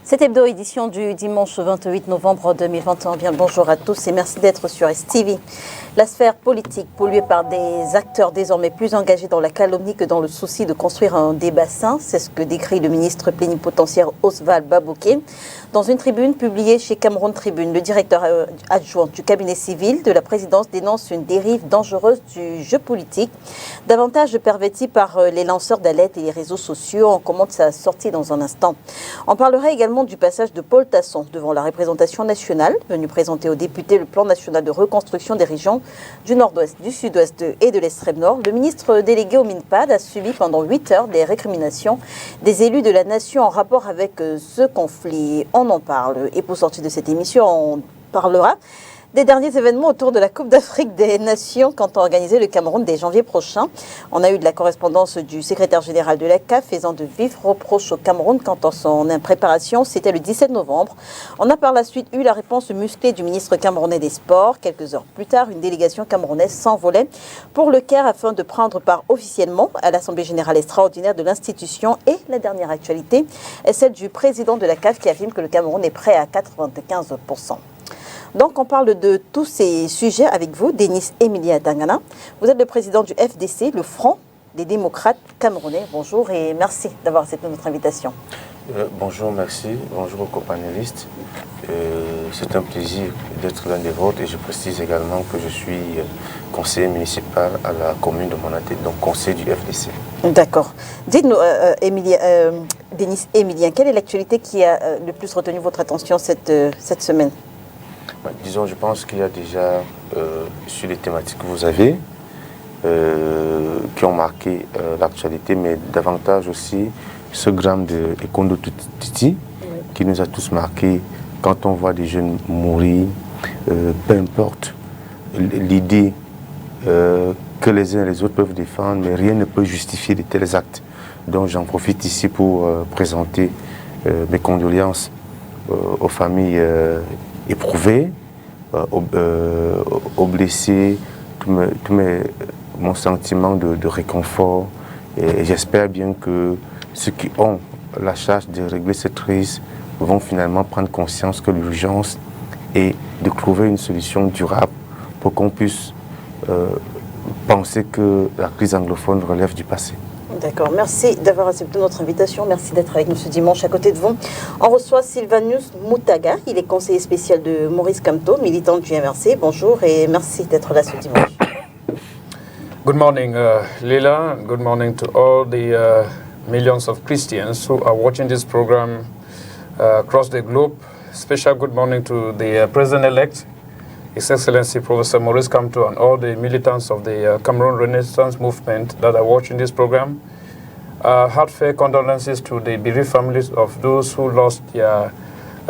Cette hebdo-édition du dimanche 28 novembre 2021. Bien, bonjour à tous et merci d'être sur STV. La sphère politique polluée par des acteurs désormais plus engagés dans la calomnie que dans le souci de construire un débat sain, c'est ce que décrit le ministre plénipotentiaire Oswald Babouké. Dans une tribune publiée chez Cameroun Tribune, le directeur adjoint du cabinet civil de la présidence dénonce une dérive dangereuse du jeu politique, davantage pervertie par les lanceurs d'alerte et les réseaux sociaux. On commente sa sortie dans un instant. On parlera également du passage de Paul Tasson devant la représentation nationale, venu présenter aux députés le plan national de reconstruction des régions du nord-ouest, du sud-ouest et de l'extrême nord. Le ministre délégué au MINPAD a suivi pendant 8 heures des récriminations des élus de la nation en rapport avec ce conflit. On en parle. Et pour sortir de cette émission, on parlera des derniers événements autour de la Coupe d'Afrique des Nations quand on organisé le Cameroun dès janvier prochain. On a eu de la correspondance du secrétaire général de la CAF faisant de vifs reproches au Cameroun quant à son impréparation. C'était le 17 novembre. On a par la suite eu la réponse musclée du ministre camerounais des Sports. Quelques heures plus tard, une délégation camerounaise s'envolait pour le Caire afin de prendre part officiellement à l'Assemblée générale extraordinaire de l'institution. Et la dernière actualité est celle du président de la CAF qui affirme que le Cameroun est prêt à 95%. Donc, on parle de tous ces sujets avec vous, Denis Emilia Dangana. Vous êtes le président du FDC, le Front des démocrates camerounais. Bonjour et merci d'avoir accepté notre invitation. Bonjour, merci. Bonjour aux copanélistes. C'est un plaisir d'être l'un des vôtres et je précise également que je suis conseiller municipal à la commune de Monaté, donc conseiller du FDC. D'accord. Dites-nous, Denis Emilien, quelle est l'actualité qui a le plus retenu votre attention cette semaine ? Disons, je pense qu'il y a déjà, sur les thématiques que vous avez, qui ont marqué l'actualité, mais davantage aussi ce drame de Ekondo Titi, qui nous a tous marqués quand on voit des jeunes mourir, peu importe l'idée que les uns et les autres peuvent défendre, mais rien ne peut justifier de tels actes. Donc j'en profite ici pour présenter mes condoléances aux familles éprouvés, aux blessés, mon sentiment de réconfort. Et j'espère bien que ceux qui ont la charge de régler cette crise vont finalement prendre conscience que l'urgence est de trouver une solution durable pour qu'on puisse penser que la crise anglophone relève du passé. D'accord, merci d'avoir accepté notre invitation, merci d'être avec nous ce dimanche. À côté de vous, on reçoit Sylvanus Moutaga, il est conseiller spécial de Maurice Kamto, militant du MRC. Bonjour et merci d'être là ce dimanche. Good morning, Leila. Good morning to all the millions of Christians who are watching this program across the globe. Special good morning to the President-elect, His Excellency Professor Maurice Kamto, and all the militants of the Cameroon Renaissance Movement that are watching this program. Heartfelt condolences to the bereaved families of those who lost their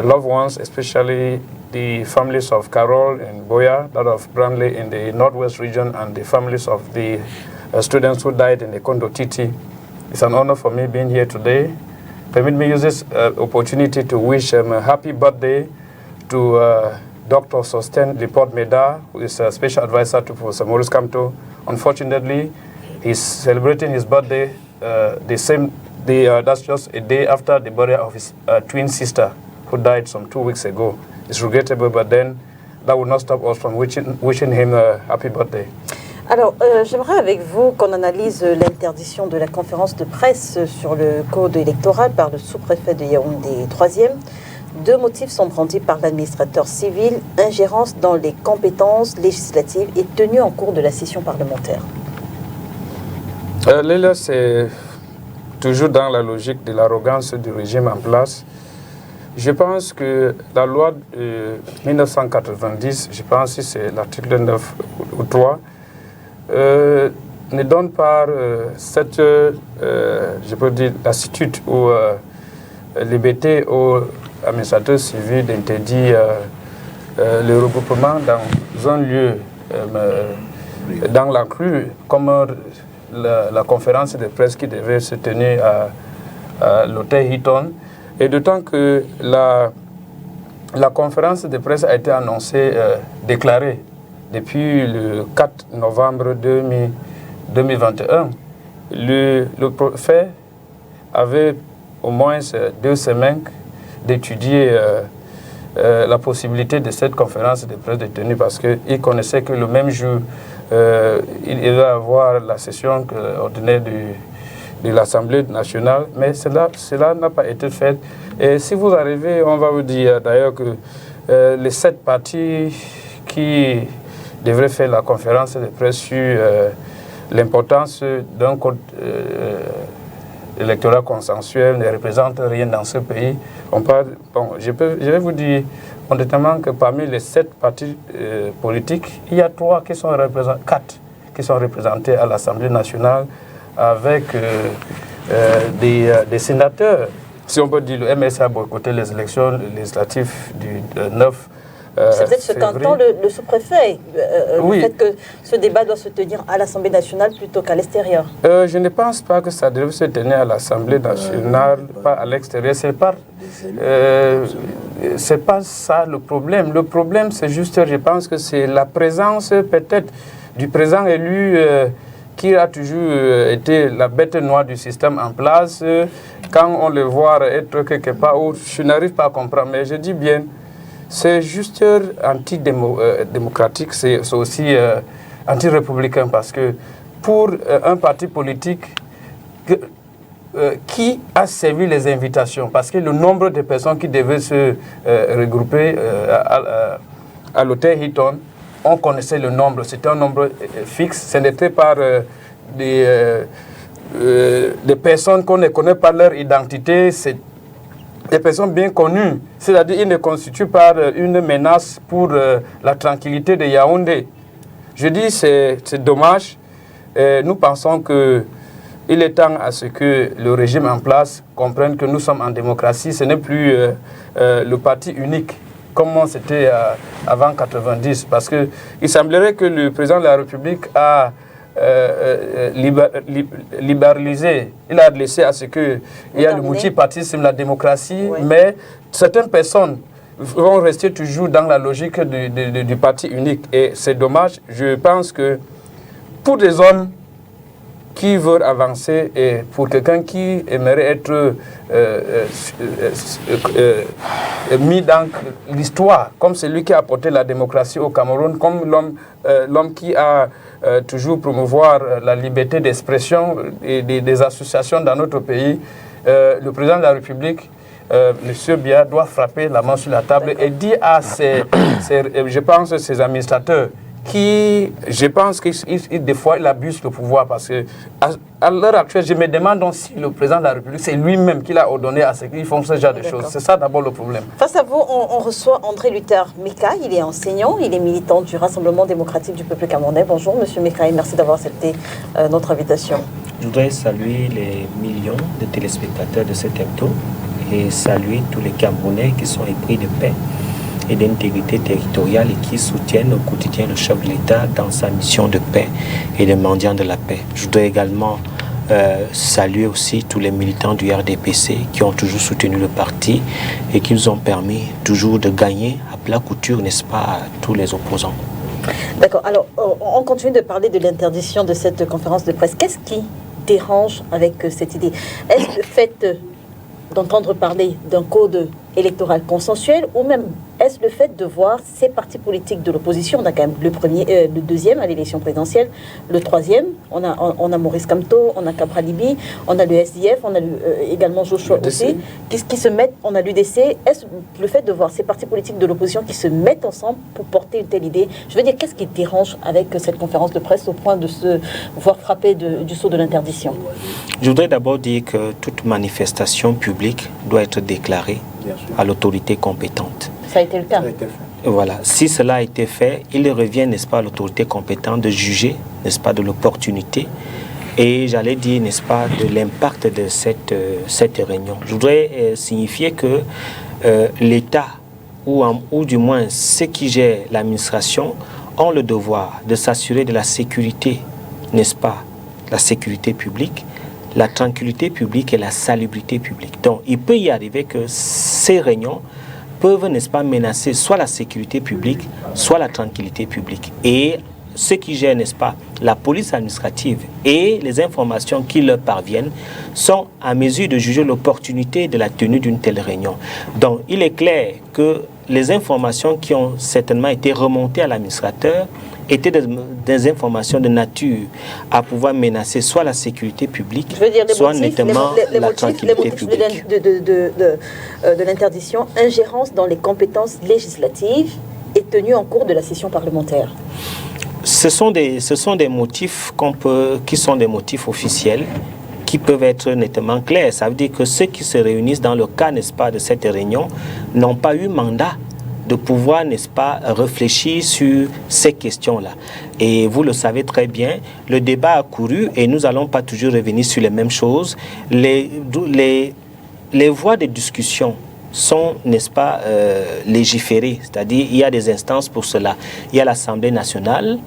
loved ones, especially the families of Carol and Boya, that of Branley in the Northwest region, and the families of the students who died in the Kondo Titi. It's an honor for me being here today. Permit me use this opportunity to wish a happy birthday to Dr. Sosten Lipot Meda, who is a special advisor to Professor Maurice Kamto. Unfortunately, he's celebrating his birthday the same day, that's just a day after the burial of his twin sister, who died some 2 weeks ago. It's regrettable, but then that will not stop us from wishing him a happy birthday. Alors, j'aimerais avec vous qu'on analyse l'interdiction de la conférence de presse sur le code électoral par le sous-préfet de Yaoundé 3e. 2 motifs sont brandis par l'administrateur civil, ingérence dans les compétences législatives et tenue en cours de la session parlementaire. Léla, c'est toujours dans la logique de l'arrogance du régime en place. Je pense que la loi de 1990, je pense que c'est l'article 9 ou 3, ne donne pas cette, je peux dire, lassitude ou liberté aux administrateurs civils d'interdire le regroupement dans un lieu, dans la rue, comme la conférence de presse qui devait se tenir à l'hôtel Hilton. Et d'autant que la conférence de presse a été annoncée, déclarée depuis le 4 novembre 2021. Le préfet avait au moins 2 semaines d'étudier la possibilité de cette conférence de presse de tenue parce qu'il connaissait que le même jour, il va avoir la session ordinaire de l'Assemblée nationale, mais cela n'a pas été fait. Et si vous arrivez, on va vous dire d'ailleurs que les 7 partis qui devraient faire la conférence de presse sur l'importance d'un code électoral consensuel ne représente rien dans ce pays. On parle, bon, je vais vous dire honnêtement que parmi les 7 partis politiques, il y a 4 qui sont représentés à l'Assemblée nationale avec des sénateurs. Si on peut dire, le MS a boycotté les élections législatives du 9 c'est peut-être ce qu'entend le sous-préfet, oui. Le fait que ce débat doit se tenir à l'Assemblée nationale plutôt qu'à l'extérieur. Je ne pense pas que ça devrait se tenir à l'Assemblée nationale, pas à l'extérieur. C'est pas ça le problème. Le problème, c'est juste, je pense que c'est la présence peut-être du président élu qui a toujours été la bête noire du système en place. Quand on le voit être quelque part où je n'arrive pas à comprendre, mais je dis bien, c'est juste antidémocratique, c'est aussi anti-républicain parce que pour un parti politique qui a servi les invitations, parce que le nombre de personnes qui devaient se regrouper à l'hôtel Hilton, on connaissait le nombre, c'était un nombre fixe, ce n'était pas des personnes qu'on ne connaît pas leur identité, c'est des personnes bien connues, c'est-à-dire qu'ils ne constituent pas une menace pour la tranquillité de Yaoundé. Je dis c'est dommage. Nous pensons qu'il est temps à ce que le régime en place comprenne que nous sommes en démocratie. Ce n'est plus le parti unique comme c'était avant 90. Parce qu'il semblerait que le président de la République a libéralisé, il a laissé à ce qu'il y a le multipartisme, la démocratie, oui. Mais certaines personnes vont rester toujours dans la logique du parti unique. Et c'est dommage. Je pense que pour des hommes qui veulent avancer et pour quelqu'un qui aimerait être mis dans l'histoire, comme celui qui a apporté la démocratie au Cameroun, comme l'homme qui a toujours promouvoir la liberté d'expression et des associations dans notre pays, le président de la République, M. Biya, doit frapper la main sur la table et dire à ses administrateurs qui, je pense que des fois, il abuse le pouvoir parce que à l'heure actuelle, je me demande donc si le président de la République, c'est lui-même qui l'a ordonné à ce qu'ils font ce genre de choses. C'est ça d'abord le problème. Face à vous, on reçoit André Luther Meka. Il est enseignant, il est militant du Rassemblement démocratique du peuple camerounais. Bonjour, monsieur Meka, et merci d'avoir accepté notre invitation. Je voudrais saluer les millions de téléspectateurs de cet hebdo et saluer tous les Camerounais qui sont épris de paix et d'intégrité territoriale et qui soutiennent au quotidien le chef de l'État dans sa mission de paix et de mendiant de la paix. Je voudrais également saluer aussi tous les militants du RDPC qui ont toujours soutenu le parti et qui nous ont permis toujours de gagner à plat couture, n'est-ce pas, à tous les opposants. D'accord. Alors, on continue de parler de l'interdiction de cette conférence de presse. Qu'est-ce qui dérange avec cette idée? Est-ce le fait d'entendre parler d'un code électoral consensuel ou même est-ce le fait de voir ces partis politiques de l'opposition? On a quand même le deuxième à l'élection présidentielle, le troisième, on a Maurice Kamto, on a Kabra Libi, on a le SDF, on a également Joshua aussi, qui se mettent, on a l'UDC. Est-ce le fait de voir ces partis politiques de l'opposition qui se mettent ensemble pour porter une telle idée? Je veux dire, qu'est-ce qui dérange avec cette conférence de presse au point de se voir frapper du sceau de l'interdiction? Je voudrais d'abord dire que toute manifestation publique doit être déclarée à l'autorité compétente. Ça a été le cas. Voilà. Si cela a été fait, il revient, n'est-ce pas, à l'autorité compétente de juger, n'est-ce pas, de l'opportunité et, j'allais dire, n'est-ce pas, de l'impact de cette réunion. Je voudrais signifier que l'État, ou du moins ceux qui gèrent l'administration, ont le devoir de s'assurer de la sécurité, n'est-ce pas, la sécurité publique, la tranquillité publique et la salubrité publique. Donc, il peut y arriver que ces réunions peuvent, n'est-ce pas, menacer soit la sécurité publique, soit la tranquillité publique. Et ceux qui gèrent, n'est-ce pas, la police administrative et les informations qui leur parviennent sont à mesure de juger l'opportunité de la tenue d'une telle réunion. Donc, il est clair que les informations qui ont certainement été remontées à l'administrateur étaient des informations de nature à pouvoir menacer soit la sécurité publique, soit nettement la tranquillité publique. De l'interdiction, ingérence dans les compétences législatives et tenue en cours de la session parlementaire. Ce sont des motifs qui sont des motifs officiels, qui peuvent être nettement clairs. Ça veut dire que ceux qui se réunissent dans le cas, n'est-ce pas, de cette réunion n'ont pas eu mandat de pouvoir, n'est-ce pas, réfléchir sur ces questions-là. Et vous le savez très bien, le débat a couru et nous n'allons pas toujours revenir sur les mêmes choses. Les voies de discussion sont, n'est-ce pas, légiférées, c'est-à-dire il y a des instances pour cela. Il y a l'Assemblée nationale,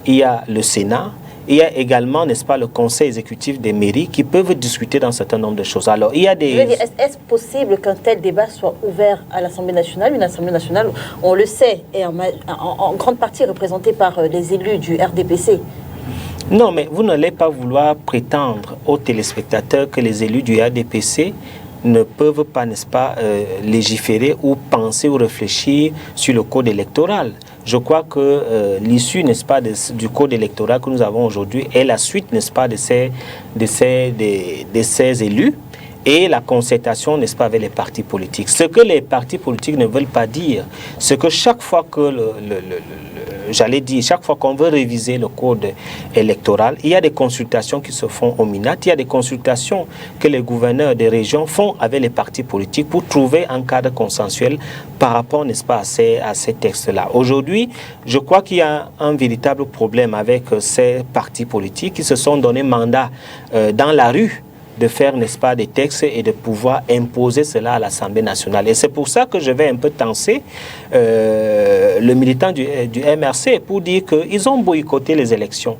il y a le Sénat, il y a également, n'est-ce pas, le Conseil exécutif des mairies qui peuvent discuter d'un certain nombre de choses. Alors, il y a des... Est-ce possible qu'un tel débat soit ouvert à l'Assemblée nationale? Une Assemblée nationale, on le sait, est en grande partie représentée par les élus du RDPC. Non, mais vous n'allez pas vouloir prétendre aux téléspectateurs que les élus du RDPC ne peuvent pas, n'est-ce pas, légiférer ou penser ou réfléchir sur le code électoral. Je crois que l'issue, n'est-ce pas, du code électoral que nous avons aujourd'hui est la suite, n'est-ce pas, de ces élus et la concertation, n'est-ce pas, avec les partis politiques. Ce que les partis politiques ne veulent pas dire, c'est que chaque fois que chaque fois qu'on veut réviser le code électoral, il y a des consultations qui se font au MINAT, il y a des consultations que les gouverneurs des régions font avec les partis politiques pour trouver un cadre consensuel par rapport, n'est-ce pas, à ces textes-là. Aujourd'hui, je crois qu'il y a un véritable problème avec ces partis politiques qui se sont donné mandat dans la rue de faire, n'est-ce pas, des textes et de pouvoir imposer cela à l'Assemblée nationale. Et c'est pour ça que je vais un peu tenser le militant du MRC pour dire qu'ils ont boycotté les élections,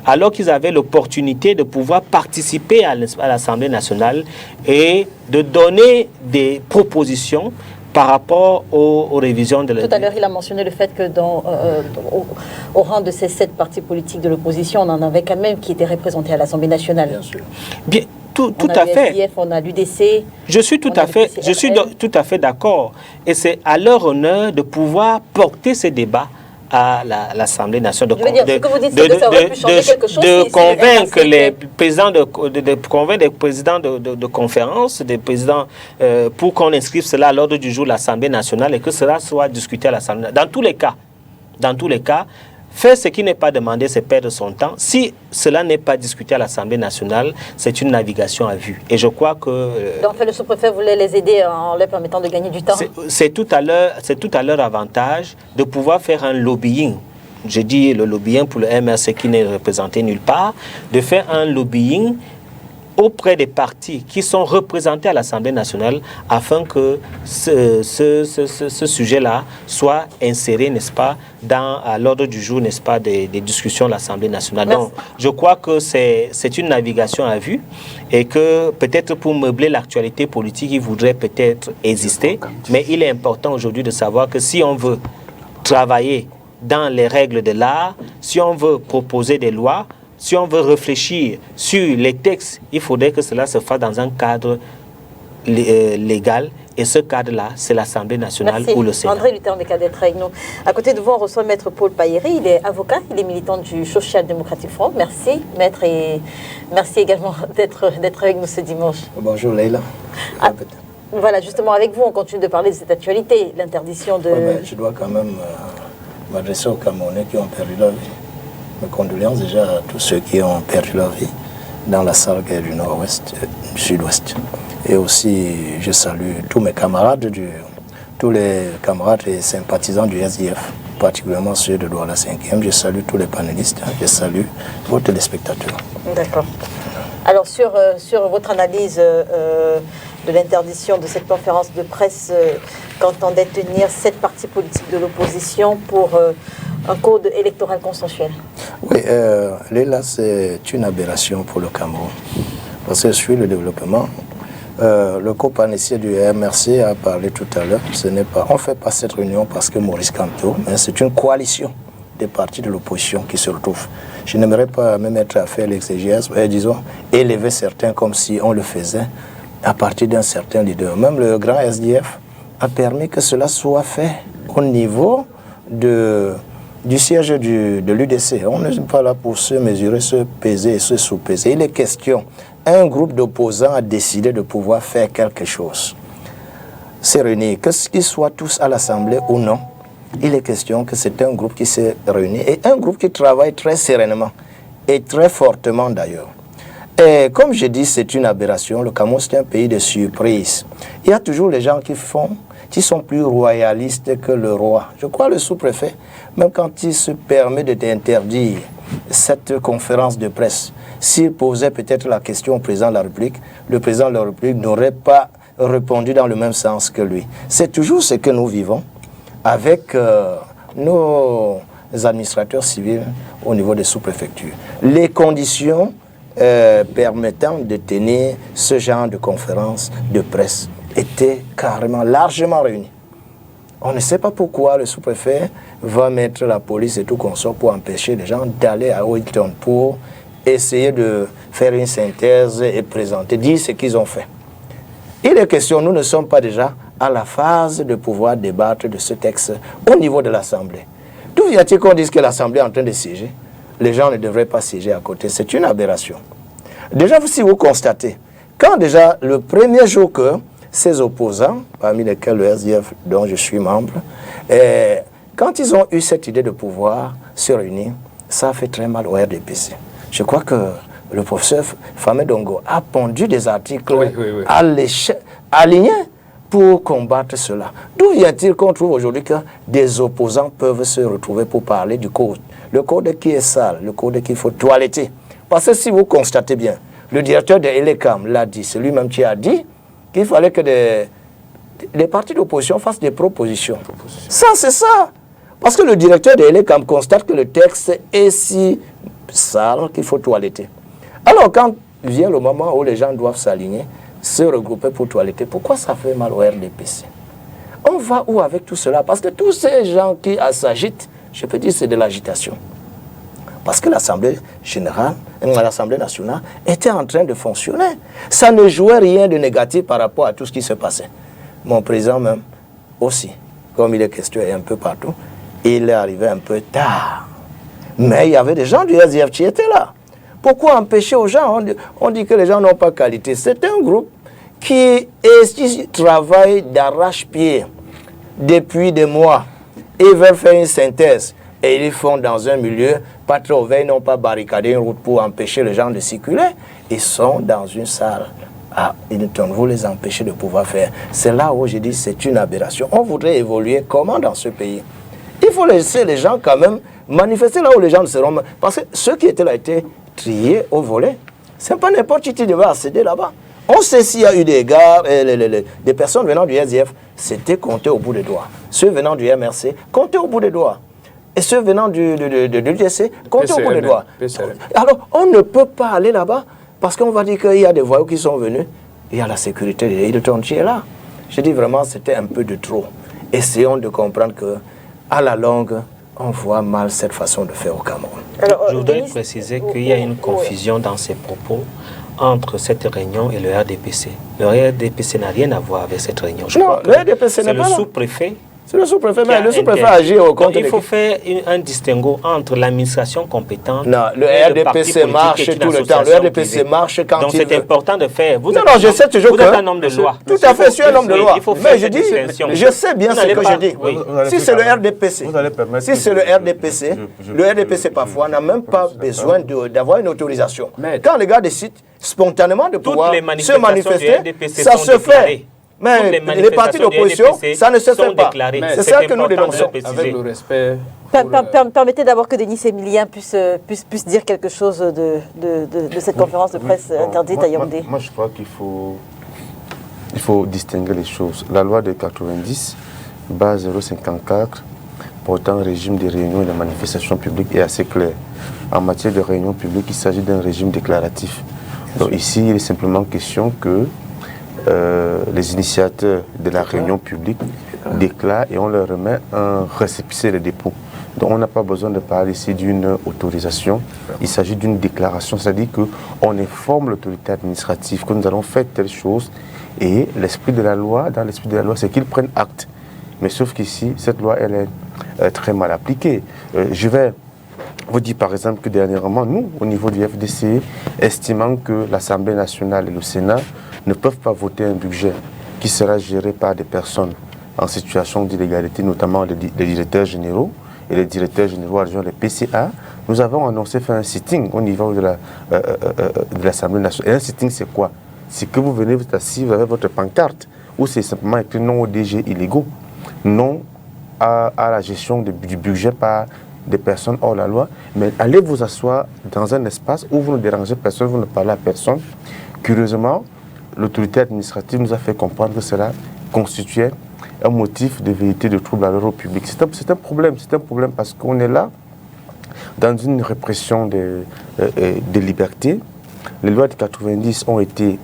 alors qu'ils avaient l'opportunité de pouvoir participer à l'Assemblée nationale et de donner des propositions par rapport aux révisions de Tout à l'heure, il a mentionné le fait que au rang de ces 7 partis politiques de l'opposition, on en avait quand même qui étaient représentés à l'Assemblée nationale. Bien sûr. Bien, tout à fait. SDF, on a l'UDC. Je suis tout à fait d'accord. Et c'est à leur honneur de pouvoir porter ces débats à l'Assemblée nationale, de convaincre les présidents des présidents de conférences, des présidents pour qu'on inscrive cela à l'ordre du jour de l'Assemblée nationale et que cela soit discuté à l'Assemblée nationale. Dans tous les cas, faire ce qui n'est pas demandé, c'est perdre son temps. Si cela n'est pas discuté à l'Assemblée nationale, c'est une navigation à vue. Et je crois que... Donc le sous-préfet voulait les aider en leur permettant de gagner du temps. C'est tout à leur avantage de pouvoir faire un lobbying. Je dis le lobbying pour le MRC qui n'est représenté nulle part, de faire un lobbying auprès des partis qui sont représentés à l'Assemblée nationale afin que ce sujet-là soit inséré, n'est-ce pas, à l'ordre du jour, n'est-ce pas, des discussions de l'Assemblée nationale. Donc, je crois que c'est une navigation à vue et que peut-être pour meubler l'actualité politique, il voudrait peut-être exister, mais il est important aujourd'hui de savoir que si on veut travailler dans les règles de l'art, si on veut proposer des lois, si on veut réfléchir sur les textes, il faudrait que cela se fasse dans un cadre légal. Et ce cadre-là, c'est l'Assemblée nationale ou le Sénat. André Luther-Meka d'être avec nous. À côté de vous, on reçoit Maître Paul Payeri. Il est avocat, il est militant du Social Democratic Front. Merci, Maître, et merci également d'être avec nous ce dimanche. Bonjour, Leïla. Voilà, justement, avec vous, on continue de parler de cette actualité, l'interdiction de... je dois quand même m'adresser aux Camerounais qui ont perdu leur vie. Mes condoléances déjà à tous ceux qui ont perdu leur vie dans la salle du nord-ouest, du sud-ouest. Et aussi, je salue tous mes camarades, tous les camarades et sympathisants du SDF, particulièrement ceux de Douala 5e. Je salue tous les panélistes, je salue vos téléspectateurs. D'accord. Alors, sur votre analyse de l'interdition de cette conférence de presse qu'entendaient tenir 7 partis politiques de l'opposition pour un code électoral consensuel. Oui, là, c'est une aberration pour le Cameroun. Parce que sur le développement, le co-panéliste du MRC a parlé tout à l'heure. On ne fait pas cette réunion parce que Maurice Kamto, mais c'est une coalition des partis de l'opposition qui se retrouvent. Je n'aimerais pas me mettre à faire l'exégèse, disons, élever certains comme si on le faisait à partir d'un certain leader. Même le grand SDF a permis que cela soit fait au niveau du siège de l'UDC. On n'est pas là pour se mesurer, se peser et se sous-peser. Il est question, un groupe d'opposants a décidé de pouvoir faire quelque chose. C'est réuni, qu'ils soient tous à l'Assemblée ou non, il est question que c'est un groupe qui s'est réuni et un groupe qui travaille très sereinement et très fortement d'ailleurs. Et comme je dis, c'est une aberration. Le Cameroun, c'est un pays de surprise. Il y a toujours les gens qui sont plus royalistes que le roi. Je crois le sous-préfet, même quand il se permet d'interdire cette conférence de presse, s'il posait peut-être la question au président de la République, le président de la République n'aurait pas répondu dans le même sens que lui. C'est toujours ce que nous vivons avec nos administrateurs civils au niveau des sous-préfectures. Les conditions permettant de tenir ce genre de conférence de presse étaient carrément largement réunies. On ne sait pas pourquoi le sous-préfet va mettre la police et tout consort pour empêcher les gens d'aller à Wellington pour essayer de faire une synthèse et présenter, dire ce qu'ils ont fait. Il est question, nous ne sommes pas déjà à la phase de pouvoir débattre de ce texte au niveau de l'Assemblée. D'où vient-il qu'on dise que l'Assemblée est en train de siéger? Les gens ne devraient pas siéger à côté. C'est une aberration. Déjà, si vous constatez, quand déjà le premier jour que ces opposants, parmi lesquels le SDF dont je suis membre, quand ils ont eu cette idée de pouvoir se réunir, ça a fait très mal au RDPC. Je crois que le professeur Famé Dongo a pondu des articles alignés pour combattre cela. D'où vient-il qu'on trouve aujourd'hui que des opposants peuvent se retrouver pour parler du code? Le code qui est sale, le code qu'il faut toiletter. Parce que si vous constatez bien, le directeur de Elecam l'a dit, c'est lui-même qui a dit qu'il fallait que les partis d'opposition fassent des propositions. Ça, c'est ça. Parce que le directeur de Elecam constate que le texte est si sale qu'il faut toiletter. Alors, quand vient le moment où les gens doivent s'aligner, se regrouper pour toiletter, pourquoi ça fait mal au RDPC? On va où avec tout cela? Parce que tous ces gens qui s'agitent, je peux dire c'est de l'agitation. Parce que l'Assemblée générale, l'Assemblée nationale était en train de fonctionner. Ça ne jouait rien de négatif par rapport à tout ce qui se passait. Mon président même aussi, comme il est question un peu partout, il est arrivé un peu tard. Mais il y avait des gens du SDF qui étaient là. Pourquoi empêcher aux gens? On dit que les gens n'ont pas qualité. C'est un groupe qui travaille d'arrache-pied depuis des mois. Ils veulent faire une synthèse. Et ils font dans un milieu pas trop ouvert, ils n'ont pas barricadé une route pour empêcher les gens de circuler. Ils sont dans une salle à Hilton, vous les empêchez de pouvoir faire. C'est là où je dis c'est une aberration. On voudrait évoluer comment dans ce pays? Il faut laisser les gens quand même manifester là où les gens seront... Parce que ceux qui étaient là étaient triés au volet. Ce n'est pas n'importe qui devait accéder là-bas. On sait s'il y a eu des gars, des personnes venant du SDF, c'était compté au bout des doigts. Ceux venant du MRC, compté au bout des doigts. Et ceux venant de l'UDC, compté au bout des doigts. Alors, on ne peut pas aller là-bas parce qu'on va dire qu'il y a des voyous qui sont venus. Il y a la sécurité de Hilton qui est là. Je dis vraiment, c'était un peu de trop. Essayons de comprendre qu'à la longue, on voit mal cette façon de faire au Cameroun. Alors, je voudrais préciser qu'il y a une confusion dans ces propos entre cette réunion et le RDPC. Le RDPC n'a rien à voir avec cette réunion. Je crois le RDPC n'est pas là. C'est le sous-préfet. C'est le sous-préfet, mais le sous-préfet agit au compte. Il faut faire un distinguo entre l'administration compétente. Non, le RDPC marche tout le temps. Le RDPC marche quand donc il veut. Donc c'est important de faire. Non, je sais toujours que... Vous êtes un homme de loi. Tout à fait, je suis un homme de loi. Il faut faire mais je dis, je sais bien ce que je dis. Si c'est le RDPC, si c'est le RDPC parfois n'a même pas besoin d'avoir une autorisation. Quand les gars décident spontanément de pouvoir se manifester, ça se fait. Mais les partis d'opposition, ça ne se fait pas. C'est ça que nous dénonçons. Avec le respect. Permettez d'abord que Denis Emilien puisse dire quelque chose de cette conférence de presse interdite à Yaoundé. Moi, je crois qu'il faut distinguer les choses. La loi de 90, base 054, portant régime des réunions et de manifestations publiques est assez claire. En matière de réunions publiques, il s'agit d'un régime déclaratif. Donc ici, il est simplement question que les initiateurs de la réunion publique déclarent et on leur remet un récépissé de dépôt. Donc on n'a pas besoin de parler ici d'une autorisation. Il s'agit d'une déclaration, c'est-à-dire qu'on informe l'autorité administrative que nous allons faire telle chose et l'esprit de la loi, dans l'esprit de la loi, c'est qu'ils prennent acte. Mais sauf qu'ici, cette loi, elle est très mal appliquée. Je vais vous dire par exemple que dernièrement, nous, au niveau du FDC, estimant que l'Assemblée nationale et le Sénat ne peuvent pas voter un budget qui sera géré par des personnes en situation d'illégalité, notamment les directeurs généraux et les directeurs généraux adjoints, les PCA, nous avons annoncé faire un sitting au niveau de l'Assemblée nationale. Et un sitting, c'est quoi? C'est que vous venez vous assis, vous avez votre pancarte, ou c'est simplement écrit non aux DG illégaux, non à la gestion du budget par des personnes hors la loi, mais allez vous asseoir dans un espace où vous ne dérangez personne, vous ne parlez à personne. Curieusement, l'autorité administrative nous a fait comprendre que cela constituait un motif de vérité de trouble à l'ordre public. C'est un problème parce qu'on est là dans une répression des libertés. Les lois de 90 ont été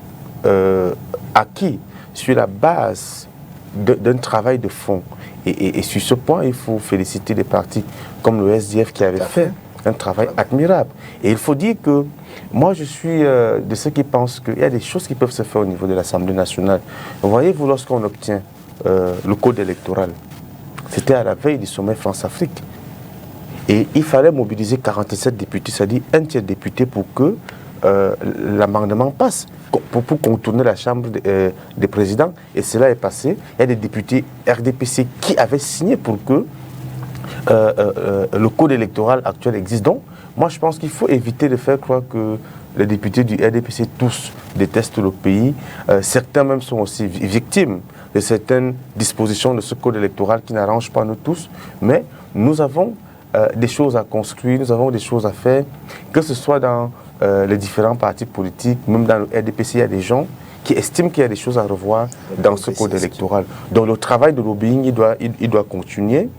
acquises sur la base d'un travail de fond. Et sur ce point, il faut féliciter des partis comme le SDF qui avait fait un travail admirable. Et il faut dire que moi, je suis de ceux qui pensent qu'il y a des choses qui peuvent se faire au niveau de l'Assemblée nationale. Voyez-vous, lorsqu'on obtient le code électoral, c'était à la veille du sommet France-Afrique. Et il fallait mobiliser 47 députés, c'est-à-dire un tiers député pour que l'amendement passe, pour contourner la Chambre des présidents. Et cela est passé. Il y a des députés RDPC qui avaient signé pour que le code électoral actuel existe. Donc, moi, je pense qu'il faut éviter de faire croire que les députés du RDPC tous détestent le pays. Certains même sont aussi victimes de certaines dispositions de ce code électoral qui n'arrangent pas nous tous. Mais nous avons des choses à construire, nous avons des choses à faire, que ce soit dans les différents partis politiques, même dans le RDPC, il y a des gens qui estiment qu'il y a des choses à revoir dans ce code électoral. Donc le travail de lobbying, il doit continuer.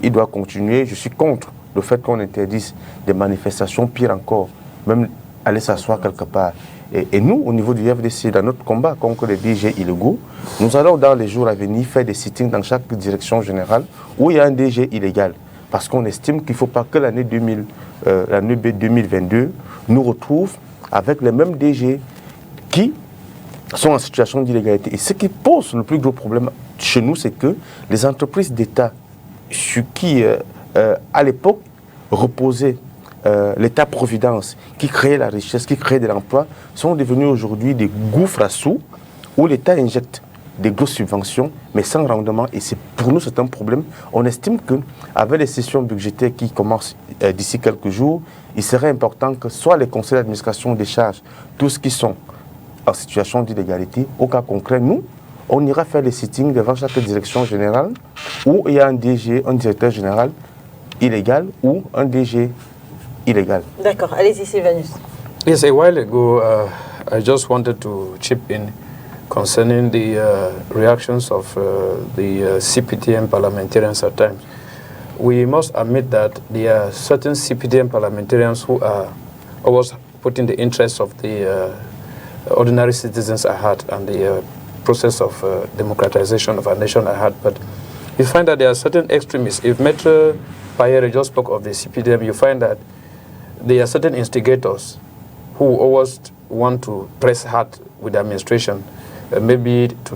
Il doit continuer. Je suis contre le fait qu'on interdise des manifestations, pire encore, même aller s'asseoir quelque part. Et nous, au niveau du FDC, dans notre combat contre les DG illégaux, nous allons dans les jours à venir faire des sittings dans chaque direction générale où il y a un DG illégal. Parce qu'on estime qu'il ne faut pas que l'année 2022 nous retrouve avec les mêmes DG qui sont en situation d'illégalité. Et ce qui pose le plus gros problème chez nous, c'est que les entreprises d'État sur qui, à l'époque, reposait l'État-providence, qui créait la richesse, qui créait de l'emploi, sont devenus aujourd'hui des gouffres à sous où l'État injecte des grosses subventions, mais sans rendement. Et pour nous, c'est un problème. On estime qu'avec les sessions budgétaires qui commencent d'ici quelques jours, il serait important que soit les conseils d'administration déchargent tous qui sont en situation d'illégalité. Au cas concret, nous, on ira faire les sittings devant chaque direction générale où il y a un DG, un directeur général illégal ou un DG illégal. D'accord. Allez-y, Sylvanus. Yes, a while ago, I just wanted to chip in concerning the reactions of the CPTM parliamentarians at times. We must admit that there are certain CPTM parliamentarians who are always putting the interests of the ordinary citizens at heart and the process of democratization of our nation at heart. But you find that there are certain extremists. If Metro Payere just spoke of the CPTM, you find that there are certain instigators who always want to press hard with the administration, maybe to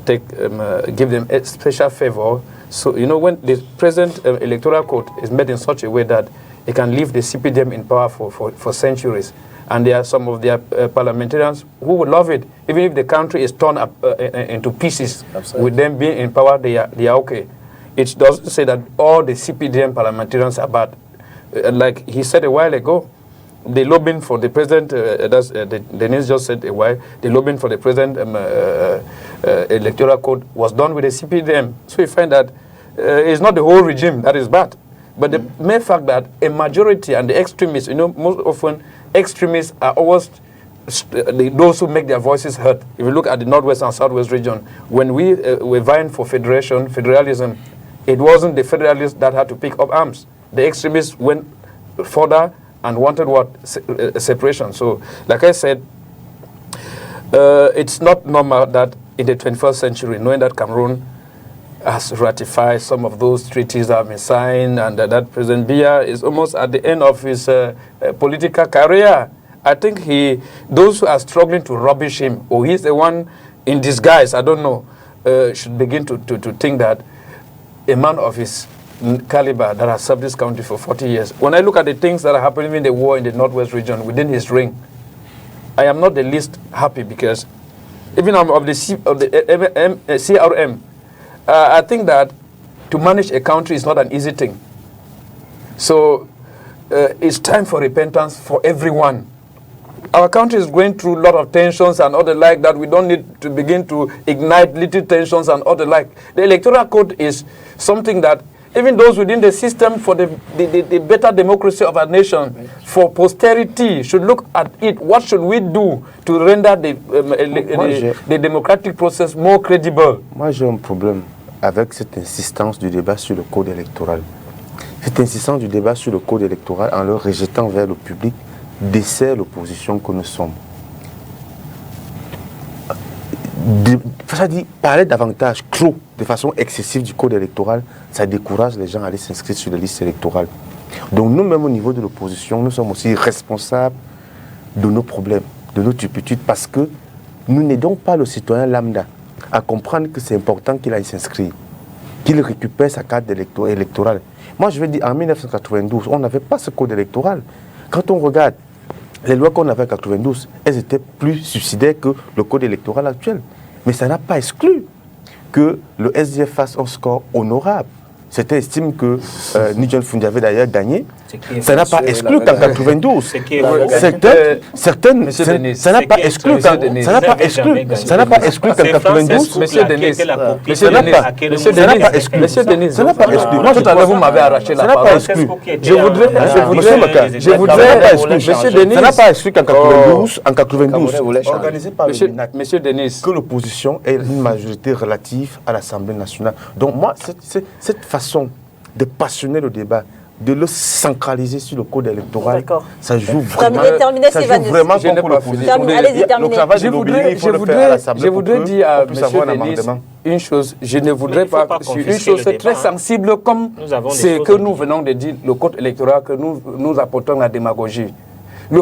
give them a special favor. So, you know, when the present electoral code is made in such a way that it can leave the CPDM in power for centuries, and there are some of their parliamentarians who would love it, even if the country is torn up into pieces. Absolutely. With them being in power, they are okay. It doesn't say that all the CPDM parliamentarians are bad. Like he said a while ago, the lobbying for the president, Denise just said a while, the lobbying for the present electoral code was done with the CPDM. So you find that it's not the whole regime that is bad. But the mere fact that a majority and the extremists, you know, most often extremists are always those who make their voices heard. If you look at the Northwest and Southwest region, when we were vying for federalism, it wasn't the federalists that had to pick up arms. The extremists went further and wanted what? Separation. So, like I said, it's not normal that in the 21st century, knowing that Cameroon has ratified some of those treaties that have been signed, and that President Biya is almost at the end of his political career. I think those who are struggling to rubbish him, or he's the one in disguise, I don't know, should begin to think that a man of his caliber that has served this country for 40 years. When I look at the things that are happening in the war in the Northwest region within his reign, I am not the least happy, because even of the CRM, I think that to manage a country is not an easy thing. So it's time for repentance for everyone. Our country is going through a lot of tensions and all the like that. We don't need to begin to ignite little tensions and all the like. The electoral code is something that even those within the system for the better democracy of our nation, for posterity, should look at it. What should we do to render the democratic process more credible? Moi, j'ai un problème avec cette insistance du débat sur le code électoral. Cette insistance du débat sur le code électoral, en le rejetant vers le public, dessert l'opposition que nous sommes. Ça dit, parler davantage clos, de façon excessive du code électoral, ça décourage les gens à aller s'inscrire sur les listes électorales. Donc nous-mêmes au niveau de l'opposition, nous sommes aussi responsables de nos problèmes, de nos turpitudes, parce que nous n'aidons pas le citoyen lambda à comprendre que c'est important qu'il aille s'inscrire, qu'il récupère sa carte électorale. Moi je veux dire, en 1992, on n'avait pas ce code électoral. Quand on regarde les lois qu'on avait en 92, elles étaient plus suicidaires que le code électoral actuel. Mais ça n'a pas exclu que le SDF fasse un score honorable. Certains estiment que Nigel Fundi avait d'ailleurs gagné. Ça n'a pas exclu qu'en 92. Certaines, ça n'a pas exclu qu'en 92. Monsieur Denis, ça n'a pas exclu. Moi, tout à l'heure, vous m'avez arraché la parole. Je voudrais, Monsieur Denis, ça n'a pas exclu qu'en 92, organisé par le Monsieur Denis, que l'opposition ait une majorité relative à l'Assemblée nationale. Donc moi, cette façon de passionner le débat, de le centraliser sur le code électoral, ça joue vraiment, contre l'opposition. Le travail de lobbying, il faut le faire à l'Assemblée. Je voudrais dire à M. Denis une chose. Je ne voudrais pas sur une chose très sensible comme ce que nous venons de dire, le code électoral, que nous apportons la démagogie. Le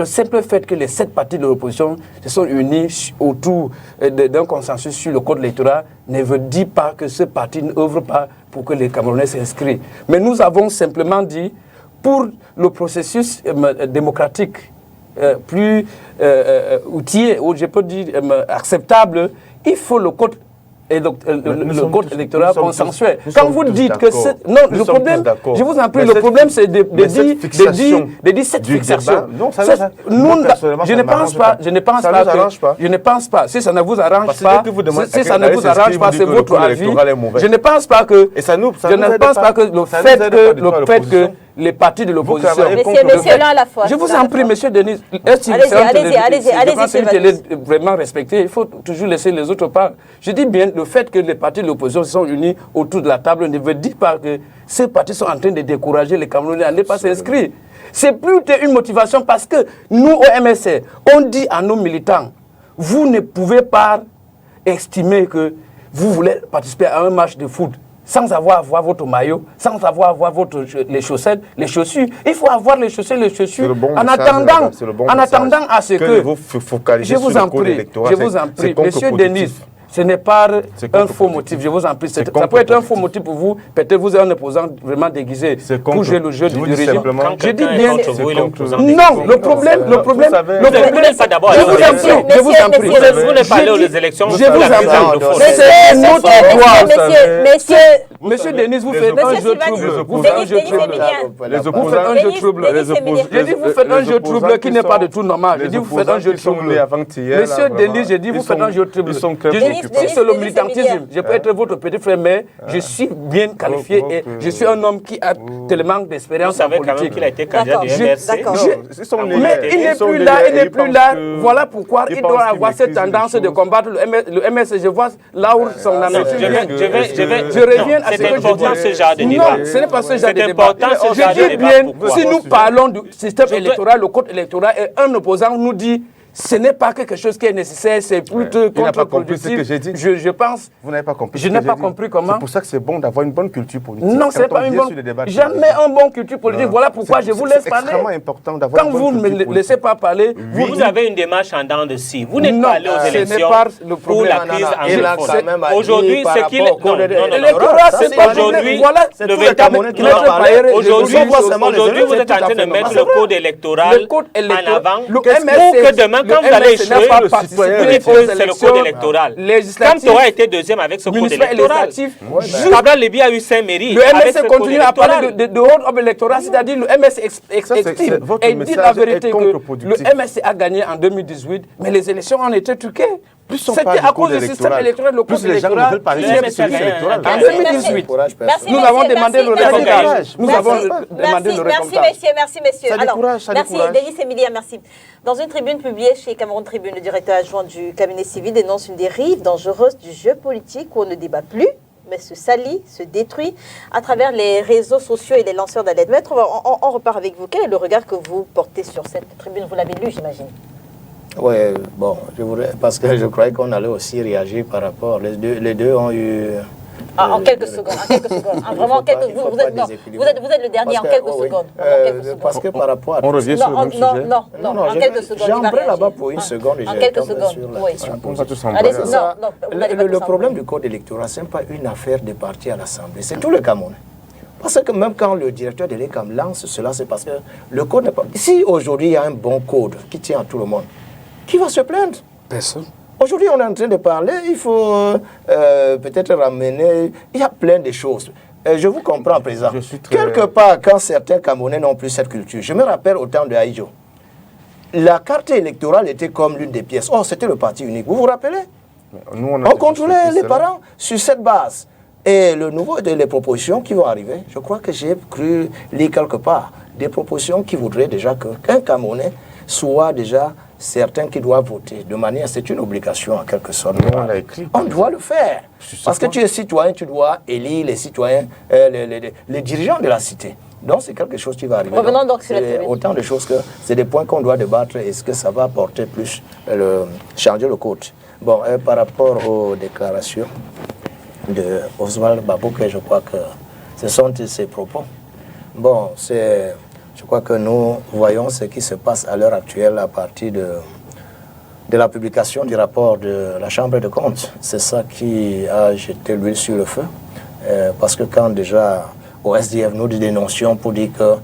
simple fait que les 7 partis de l'opposition se sont unis autour d'un consensus sur le code électoral ne veut dire pas que ce parti n'œuvre pas pour que les Camerounais s'inscrivent. Mais nous avons simplement dit, pour le processus démocratique plus outillé, ou je peux dire acceptable, il faut le code code électoral consensuel. Quand vous dites que c'est... Non, le problème, je vous en prie, le problème c'est de dire cette fixation. Non, ça je ne pense pas. Si ça ne vous arrange pas, c'est votre avis. Je ne pense pas que... le fait que les partis de l'opposition... Messieurs, l'un à la fois. Je vous en prie, monsieur Denis. Allez-y. Vraiment respecté, il faut toujours laisser les autres parler. Je dis bien, le fait que les partis de l'opposition se sont unis autour de la table ne veut dire pas que ces partis sont en train de décourager les Camerounais à ne pas s'inscrire. C'est plus une motivation parce que nous, au MSC, on dit à nos militants, vous ne pouvez pas estimer que vous voulez participer à un match de foot sans avoir votre maillot, sans avoir les chaussettes, les chaussures. Il faut avoir les chaussettes, les chaussures. En attendant à ce que je vous en prie, monsieur Denis, ce n'est pas un faux motif, je vous en prie. Ça peut être un faux motif pour vous, peut-être vous êtes un opposant vraiment déguisé pour jouer le jeu du régime. Je dis bien... Non, le problème, je vous en prie. Vous ne parlez aux élections, je vous en prie. C'est notre droit. Monsieur Denis, vous faites un jeu trouble. Vous faites un jeu trouble. Je dis vous faites un jeu trouble qui n'est pas du tout normal. Je dis vous faites un jeu trouble. Monsieur Denis, je dis vous faites un jeu trouble. Si c'est le militantisme, je peux être votre petit frère, mais je suis bien qualifié et je suis un homme qui a tellement d'expérience en politique. Vous savez quand même qu'il a été candidat du MRC. Mais il n'est plus là, Voilà pourquoi il doit avoir cette tendance de combattre le MRC. Je vois là où son amitié. Je reviens à ce que je dis. Non, ce n'est pas ce genre de débat. Je dis bien, si nous parlons du système électoral, le code électoral, et un opposant nous dit ce n'est pas quelque chose qui est nécessaire, c'est plutôt Il n'a pas compris ce que contre-productif. j'ai dit. Je pense. Vous n'avez pas compris. Je n'ai pas compris comment. C'est pour ça que c'est bon d'avoir une bonne culture politique. Non, ce n'est pas une bonne. Jamais un bon culture politique. Voilà pourquoi je vous laisse parler. C'est extrêmement important d'avoir une bonne culture politique. Quand vous ne me laissez pas parler, vous avez une démarche en dents de scie. Vous n'êtes pas allé aux élections pour la crise anglophone. Aujourd'hui, ce qu'il l'électorat, c'est pas aujourd'hui. Voilà, le 28 aujourd'hui, vous êtes en train de mettre le code électoral en avant pour que demain, quand vous allez échouer, vous dites que c'est le code électoral. Quand tu auras été deuxième avec ce code électoral, Cabral Lébi a eu 5 mairies. Le MS continue à parler de hold-up électoral, c'est-à-dire le MS exprime et dit la vérité que le MS a gagné en 2018, mais les élections ont été truquées. C'était à cause du système électoral, le code électoral. En 2018, nous avons demandé le récomptage. Nous avons demandé le récomptage. Merci messieurs. Alors, merci Denis Emilia, merci. Dans une tribune publiée chez Cameroun Tribune, le directeur adjoint du cabinet civil dénonce une dérive dangereuse du jeu politique où on ne débat plus, mais se salit, se détruit à travers les réseaux sociaux et les lanceurs d'alerte. Maître, on repart avec vous. Quel est le regard que vous portez sur cette tribune? Vous l'avez lu, j'imagine. Oui, bon, parce que je croyais qu'on allait aussi réagir par rapport. Les deux ont eu. En quelques secondes. Vraiment, vous êtes le dernier, en quelques secondes. Parce que par rapport à. On revient sur le même sujet. Non, en quelques secondes. J'aimerais là-bas pour une seconde. En quelques secondes, oui. On va tous en Le problème du code électoral, ce n'est pas une affaire des partis à l'Assemblée, c'est tout le Cameroun. Parce que même quand le directeur de l'ECAM lance cela, c'est parce que le code n'est pas. Si aujourd'hui il y a un bon code qui tient à tout le monde, qui va se plaindre? Personne. Aujourd'hui, on est en train de parler, il faut peut-être ramener... Il y a plein de choses. Je vous comprends, président. Quelque part, quand certains Camerounais n'ont plus cette culture, je me rappelle au temps de Aïdjo, la carte électorale était comme l'une des pièces. Oh, c'était le parti unique. Vous vous rappelez? On contrôlait les parents sur cette base. Et le nouveau, les propositions qui vont arriver, je crois que j'ai cru lire quelque part, des propositions qui voudraient déjà qu'un Camerounais soit déjà certains qui doivent voter. De manière, c'est une obligation en quelque sorte. On doit le faire. Parce que tu es citoyen, tu dois élire les citoyens, les dirigeants de la cité. Donc c'est quelque chose qui va arriver. Revenons donc sur autant de choses que c'est des points qu'on doit débattre. Est-ce que ça va apporter plus, changer le code? Bon, par rapport aux déclarations de Oswald Babouke, je crois que ce sont ses propos. Bon, je crois que nous voyons ce qui se passe à l'heure actuelle à partir de la publication du rapport de la Chambre des comptes. C'est ça qui a jeté l'huile sur le feu. Parce que quand déjà au SDF nous dénoncions pour dire que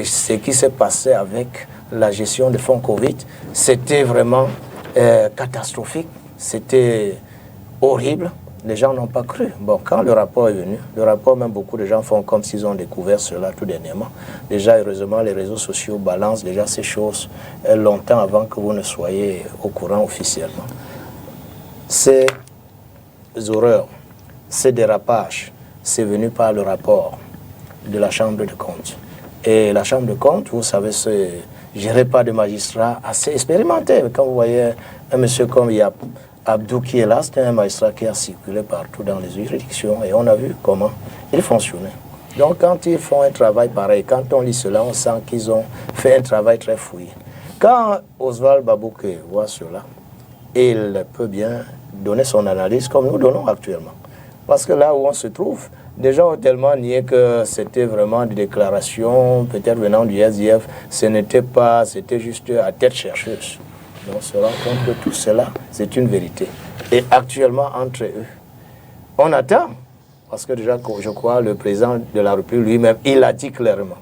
ce qui s'est passé avec la gestion des fonds Covid, c'était vraiment catastrophique, c'était horrible. Les gens n'ont pas cru. Bon, quand le rapport est venu, même beaucoup de gens font comme s'ils ont découvert cela tout dernièrement. Déjà, heureusement, les réseaux sociaux balancent déjà ces choses longtemps avant que vous ne soyez au courant officiellement. Ces horreurs, ces dérapages, c'est venu par le rapport de la Chambre de comptes. Et la Chambre de comptes, vous savez, c'est géré par des magistrats assez expérimentés. Quand vous voyez un monsieur comme Abdou qui est là, c'est un magistrat qui a circulé partout dans les juridictions et on a vu comment il fonctionnait. Donc quand ils font un travail pareil, quand on lit cela, on sent qu'ils ont fait un travail très fouillé. Quand Oswald Babouke voit cela, il peut bien donner son analyse comme nous donnons actuellement. Parce que là où on se trouve, des gens ont tellement nié que c'était vraiment des déclarations, peut-être venant du SDF, ce n'était pas, c'était juste à tête chercheuse. On se rend compte que tout cela, c'est une vérité. Et actuellement, entre eux, on attend, parce que déjà, je crois, le président de la République lui-même, il a dit clairement,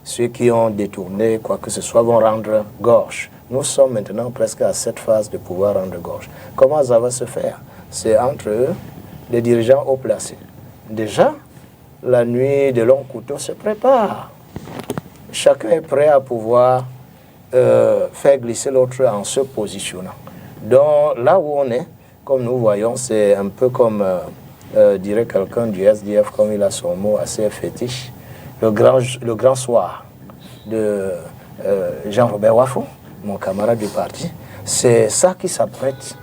ceux qui ont détourné quoi que ce soit vont rendre gorge. Nous sommes maintenant presque à cette phase de pouvoir rendre gorge. Comment ça va se faire? C'est entre eux, les dirigeants haut placés. Déjà, la nuit de longs couteaux se prépare. Chacun est prêt à pouvoir faire glisser l'autre en se positionnant. Donc là où on est, comme nous voyons, c'est un peu comme dirait quelqu'un du SDF, comme il a son mot assez fétiche, le grand soir de Jean-Robert Wafou, mon camarade du parti. C'est ça qui s'apprête.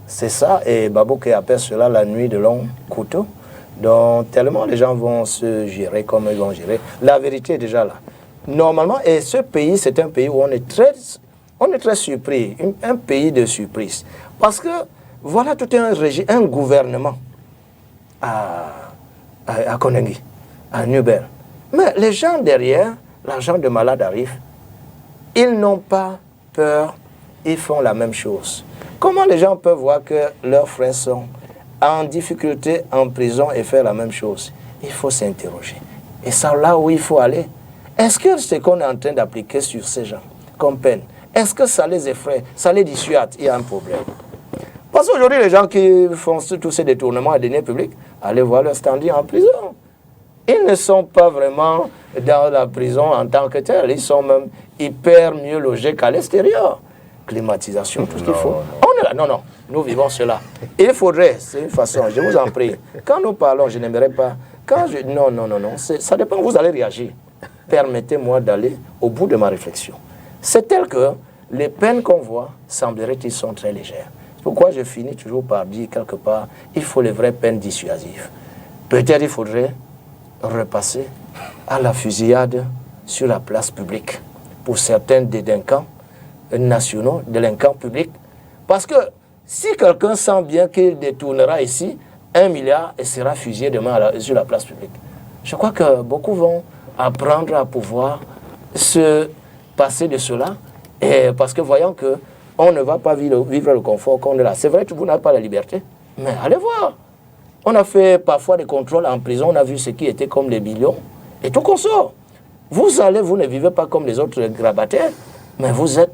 C'est ça, et Babouke appelle cela la nuit de longs couteaux. Donc tellement les gens vont se gérer comme ils vont gérer. La vérité est déjà là. Normalement, et ce pays, c'est un pays où on est très On est très surpris, un pays de surprise. Parce que voilà tout un gouvernement à Konengi, à Nubel. Mais les gens derrière, l'argent de malade arrive, ils n'ont pas peur, ils font la même chose. Comment les gens peuvent voir que leurs frères sont en difficulté, en prison et faire la même chose? Il faut s'interroger. Et c'est là où il faut aller. Est-ce que ce qu'on est en train d'appliquer sur ces gens comme peine, est-ce que ça les effraie, ça les dissuade? Il y a un problème. Parce qu'aujourd'hui, les gens qui font tous ces détournements à deniers publics, allez voir leur standing en prison. Ils ne sont pas vraiment dans la prison en tant que tels. Ils sont même hyper mieux logés qu'à l'extérieur. Climatisation, tout ce qu'il faut. On est là. Non, non, nous vivons cela. Il faudrait, c'est une façon, je vous en prie. Quand nous parlons, je n'aimerais pas. Non, non, non, non. Ça dépend, vous allez réagir. Permettez-moi d'aller au bout de ma réflexion. C'est tel que les peines qu'on voit, semblerait-il, sont très légères. C'est pourquoi je finis toujours par dire quelque part, il faut les vraies peines dissuasives. Peut-être il faudrait repasser à la fusillade sur la place publique pour certains délinquants nationaux, délinquants publics. Parce que si quelqu'un sent bien qu'il détournera ici 1 milliard et sera fusillé demain sur la place publique, je crois que beaucoup vont apprendre à pouvoir se passer de cela, et parce que voyant qu'on ne va pas vivre le confort qu'on est là. C'est vrai que vous n'avez pas la liberté, mais allez voir. On a fait parfois des contrôles en prison, on a vu ce qui était comme les millions, et tout qu'on sort. Vous ne vivez pas comme les autres grabataires, mais vous êtes...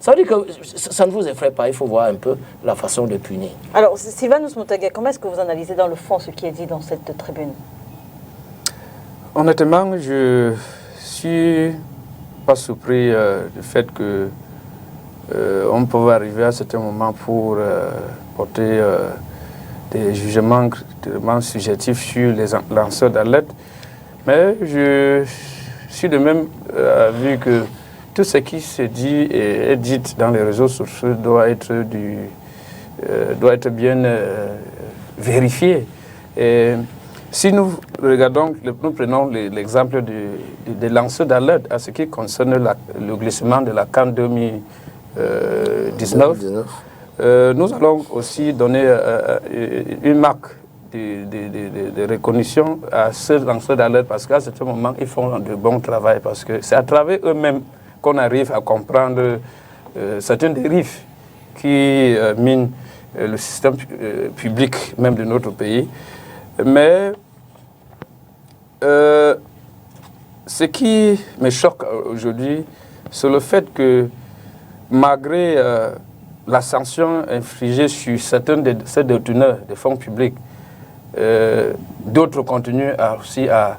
Ça veut dire que ça ne vous effraie pas, il faut voir un peu la façon de punir. Alors, Sylvanus Moutaga, comment est-ce que vous analysez dans le fond ce qui est dit dans cette tribune? Honnêtement, je suis pas surpris du fait que on pouvait arriver à certains moments pour porter des jugements subjectifs sur les lanceurs d'alerte. Mais je suis de même vu que tout ce qui se dit et est dit dans les réseaux sociaux doit être bien vérifié. Et si nous regardons, nous prenons l'exemple des lanceurs d'alerte à ce qui concerne le glissement de la CAN 2019, nous allons aussi donner une marque de reconnaissance à ces lanceurs d'alerte parce qu'à ce moment, ils font de bon travail parce que c'est à travers eux-mêmes qu'on arrive à comprendre certaines dérives qui minent le système public même de notre pays. Mais ce qui me choque aujourd'hui, c'est le fait que malgré la sanction infligée sur certains de ces déteneurs de fonds publics, d'autres continuent aussi à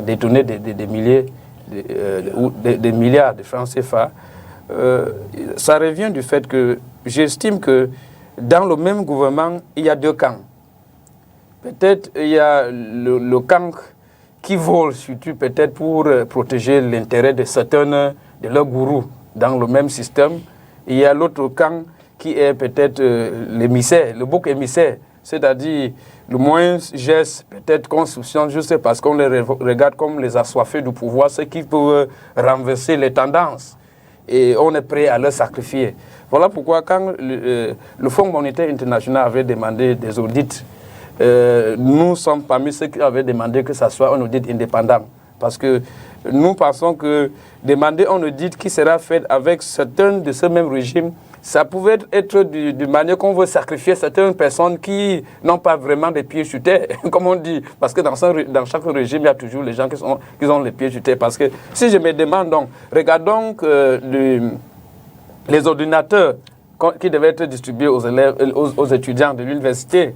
détourner des milliers ou des milliards de francs CFA. Ça revient du fait que j'estime que dans le même gouvernement, il y a deux camps. Peut-être il y a le camp qui vole surtout peut-être pour protéger l'intérêt de certains de leurs gourous dans le même système. Il y a l'autre camp qui est peut-être l'émissaire, le bouc émissaire, c'est-à-dire le moins geste, peut-être construction, juste parce qu'on les regarde comme les assoiffés du pouvoir, ceux qui peuvent renverser les tendances. Et on est prêt à leur sacrifier. Voilà pourquoi quand le Fonds monétaire international avait demandé des audits, nous sommes parmi ceux qui avaient demandé que ce soit un audit indépendant. Parce que nous pensons que demander un audit qui sera fait avec certains de ce même régime, ça pouvait être d'une manière qu'on veut sacrifier certaines personnes qui n'ont pas vraiment les pieds sur terre, comme on dit. Parce que dans chaque régime, il y a toujours les gens qui ont les pieds sur terre. Parce que si je me demande donc, regardons les ordinateurs qui devaient être distribués aux élèves, aux étudiants de l'université.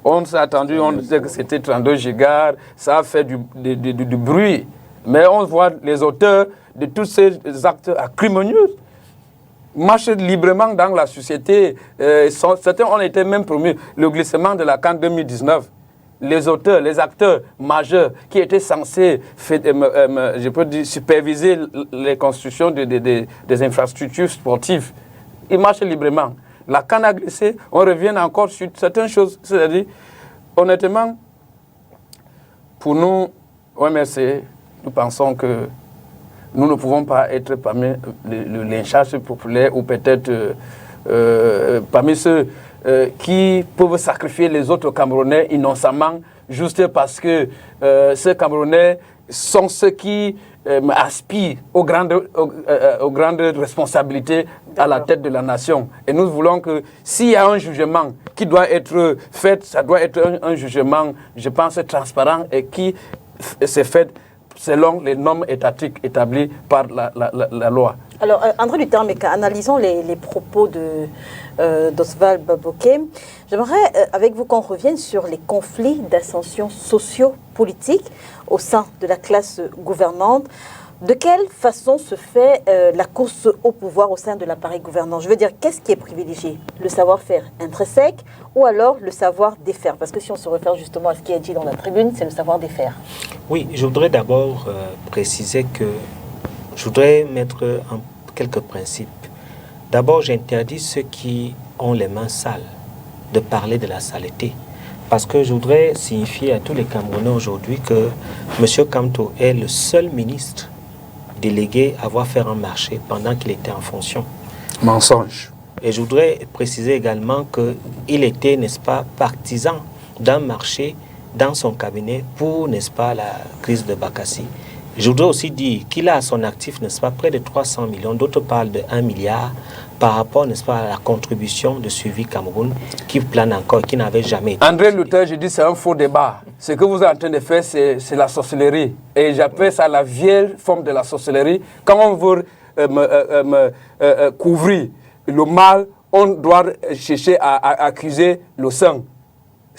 On s'est attendu, on disait que c'était 32 gigas, ça a fait du bruit. Mais on voit les auteurs de tous ces actes acrimonieux marchent librement dans la société. Certains ont été même promus. Le glissement de la CAN 2019, les auteurs, les acteurs majeurs qui étaient censés, je peux dire, superviser les constructions des infrastructures sportives, ils marchent librement. La CAN a glissé, on revient encore sur certaines choses. C'est-à-dire, honnêtement, pour nous, au MRC, nous pensons que nous ne pouvons pas être parmi le lynchage populaire ou peut-être parmi ceux qui peuvent sacrifier les autres Camerounais innocemment juste parce que ces Camerounais sont ceux qui aspirent aux grandes responsabilités à la tête de la nation. Et nous voulons que s'il y a un jugement qui doit être fait, ça doit être un jugement, je pense, transparent et qui s'est fait selon les normes étatiques établies par la loi. Alors, André Luther-Meka, analysons les propos d'Oswald Baboké. J'aimerais, avec vous, qu'on revienne sur les conflits d'ascension socio-politique au sein de la classe gouvernante. De quelle façon se fait la course au pouvoir au sein de l'appareil gouvernant? Je veux dire, qu'est-ce qui est privilégié? Le savoir-faire intrinsèque ou alors le savoir-défaire? Parce que si on se réfère justement à ce qui est dit dans la tribune, c'est le savoir-défaire. Oui, je voudrais d'abord préciser que je voudrais mettre quelques principes. D'abord, j'interdis ceux qui ont les mains sales de parler de la saleté. Parce que je voudrais signifier à tous les Camerounais aujourd'hui que M. Kamto est le seul ministre délégué à avoir fait un marché pendant qu'il était en fonction. Mensonge. Et je voudrais préciser également qu'il était, n'est-ce pas, partisan d'un marché dans son cabinet pour, n'est-ce pas, la crise de Bakassi. Je voudrais aussi dire qu'il a à son actif, n'est-ce pas, près de 300 millions, d'autres parlent de 1 milliard par rapport, n'est-ce pas, à la contribution de Suivi Cameroun qui plane encore, qui n'avait jamais été. André Luther, je dis c'est un faux débat. Ce que vous êtes en train de faire, c'est la sorcellerie. Et j'appelle ça la vieille forme de la sorcellerie. Quand on veut couvrir le mal, on doit chercher à accuser le sang.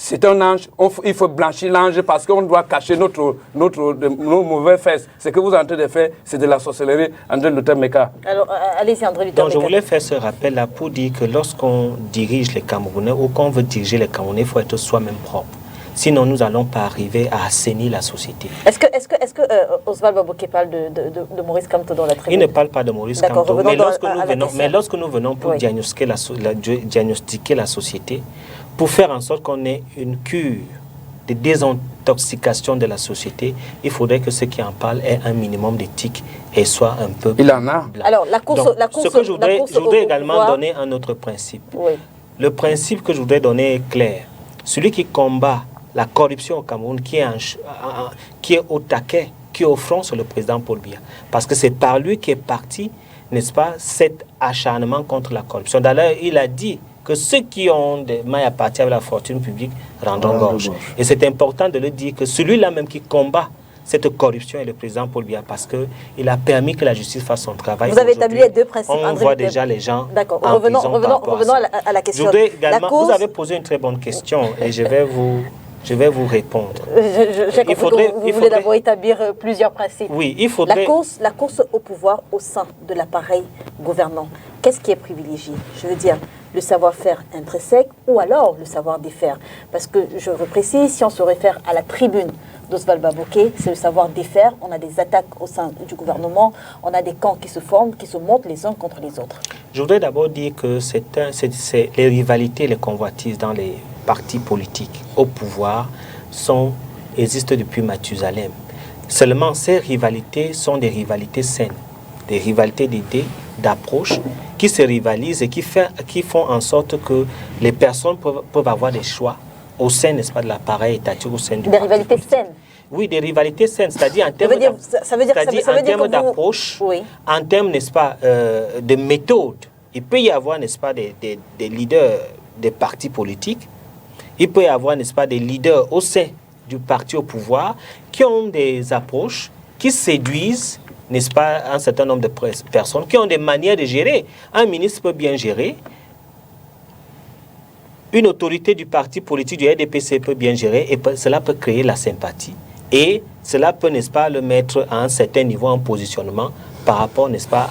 C'est un ange, il faut blanchir l'ange parce qu'on doit cacher nos mauvaises fesses. Ce que vous êtes en train de faire, c'est de la sorcellerie, André Luther-Meka. Alors, allez-y, André Luther-Meka. Donc, je voulais faire ce rappel-là pour dire que lorsqu'on dirige les Camerounais ou qu'on veut diriger les Camerounais, il faut être soi-même propre. Sinon, nous n'allons pas arriver à assainir la société. Est-ce que Oswald Baboké parle de Maurice Kamto dans la tribune? Il ne parle pas de Maurice Kamto. Mais lorsque nous venons pour diagnostiquer la société, pour faire en sorte qu'on ait une cure de désintoxication de la société, il faudrait que ceux qui en parlent aient un minimum d'éthique et soient un peu... Il en a. Alors, la course je voudrais également donner un autre principe. Oui. Le principe que je voudrais donner est clair. Celui qui combat la corruption au Cameroun, qui est au taquet, qui est au front sur le président Paul Biya. Parce que c'est par lui qu'est parti, n'est-ce pas, cet acharnement contre la corruption. D'ailleurs, il a dit que ceux qui ont des mailles à partir avec la fortune publique rendront gorge. Et c'est important de le dire que celui-là même qui combat cette corruption est le président Paul Biya parce qu'il a permis que la justice fasse son travail. Vous avez établi les deux principes. On voit déjà les gens. D'accord. Revenons à la question. Vous avez posé une très bonne question et je vais vous répondre. J'ai compris que vous voulez d'abord établir plusieurs principes. Oui, il faudrait... La course au pouvoir au sein de l'appareil gouvernant, qu'est-ce qui est privilégié? Je veux dire, le savoir-faire intrinsèque ou alors le savoir-défaire? Parce que, je reprécise, si on se réfère à la tribune d'Oswald Baboké, c'est le savoir-défaire. On a des attaques au sein du gouvernement, on a des camps qui se forment, qui se montent les uns contre les autres. Je voudrais d'abord dire que c'est les rivalités, les convoitises dans les partis politiques au pouvoir existent depuis Mathusalem. Seulement, ces rivalités sont des rivalités saines, des rivalités d'idées, d'approches, qui se rivalisent et qui font en sorte que les personnes peuvent avoir des choix au sein, n'est-ce pas, de l'appareil étatique, au sein du Des rivalités saines. Oui, des rivalités saines, c'est-à-dire en termes d'approche, oui, en termes, n'est-ce pas, de méthode. Il peut y avoir, n'est-ce pas, des leaders des partis politiques. Il peut y avoir, n'est-ce pas, des leaders au sein du parti au pouvoir qui ont des approches qui séduisent, n'est-ce pas, un certain nombre de personnes, qui ont des manières de gérer. Un ministre peut bien gérer. Une autorité du parti politique du RDPC peut bien gérer et cela peut créer la sympathie. Et cela peut, n'est-ce pas, le mettre à un certain niveau en positionnement par rapport, n'est-ce pas,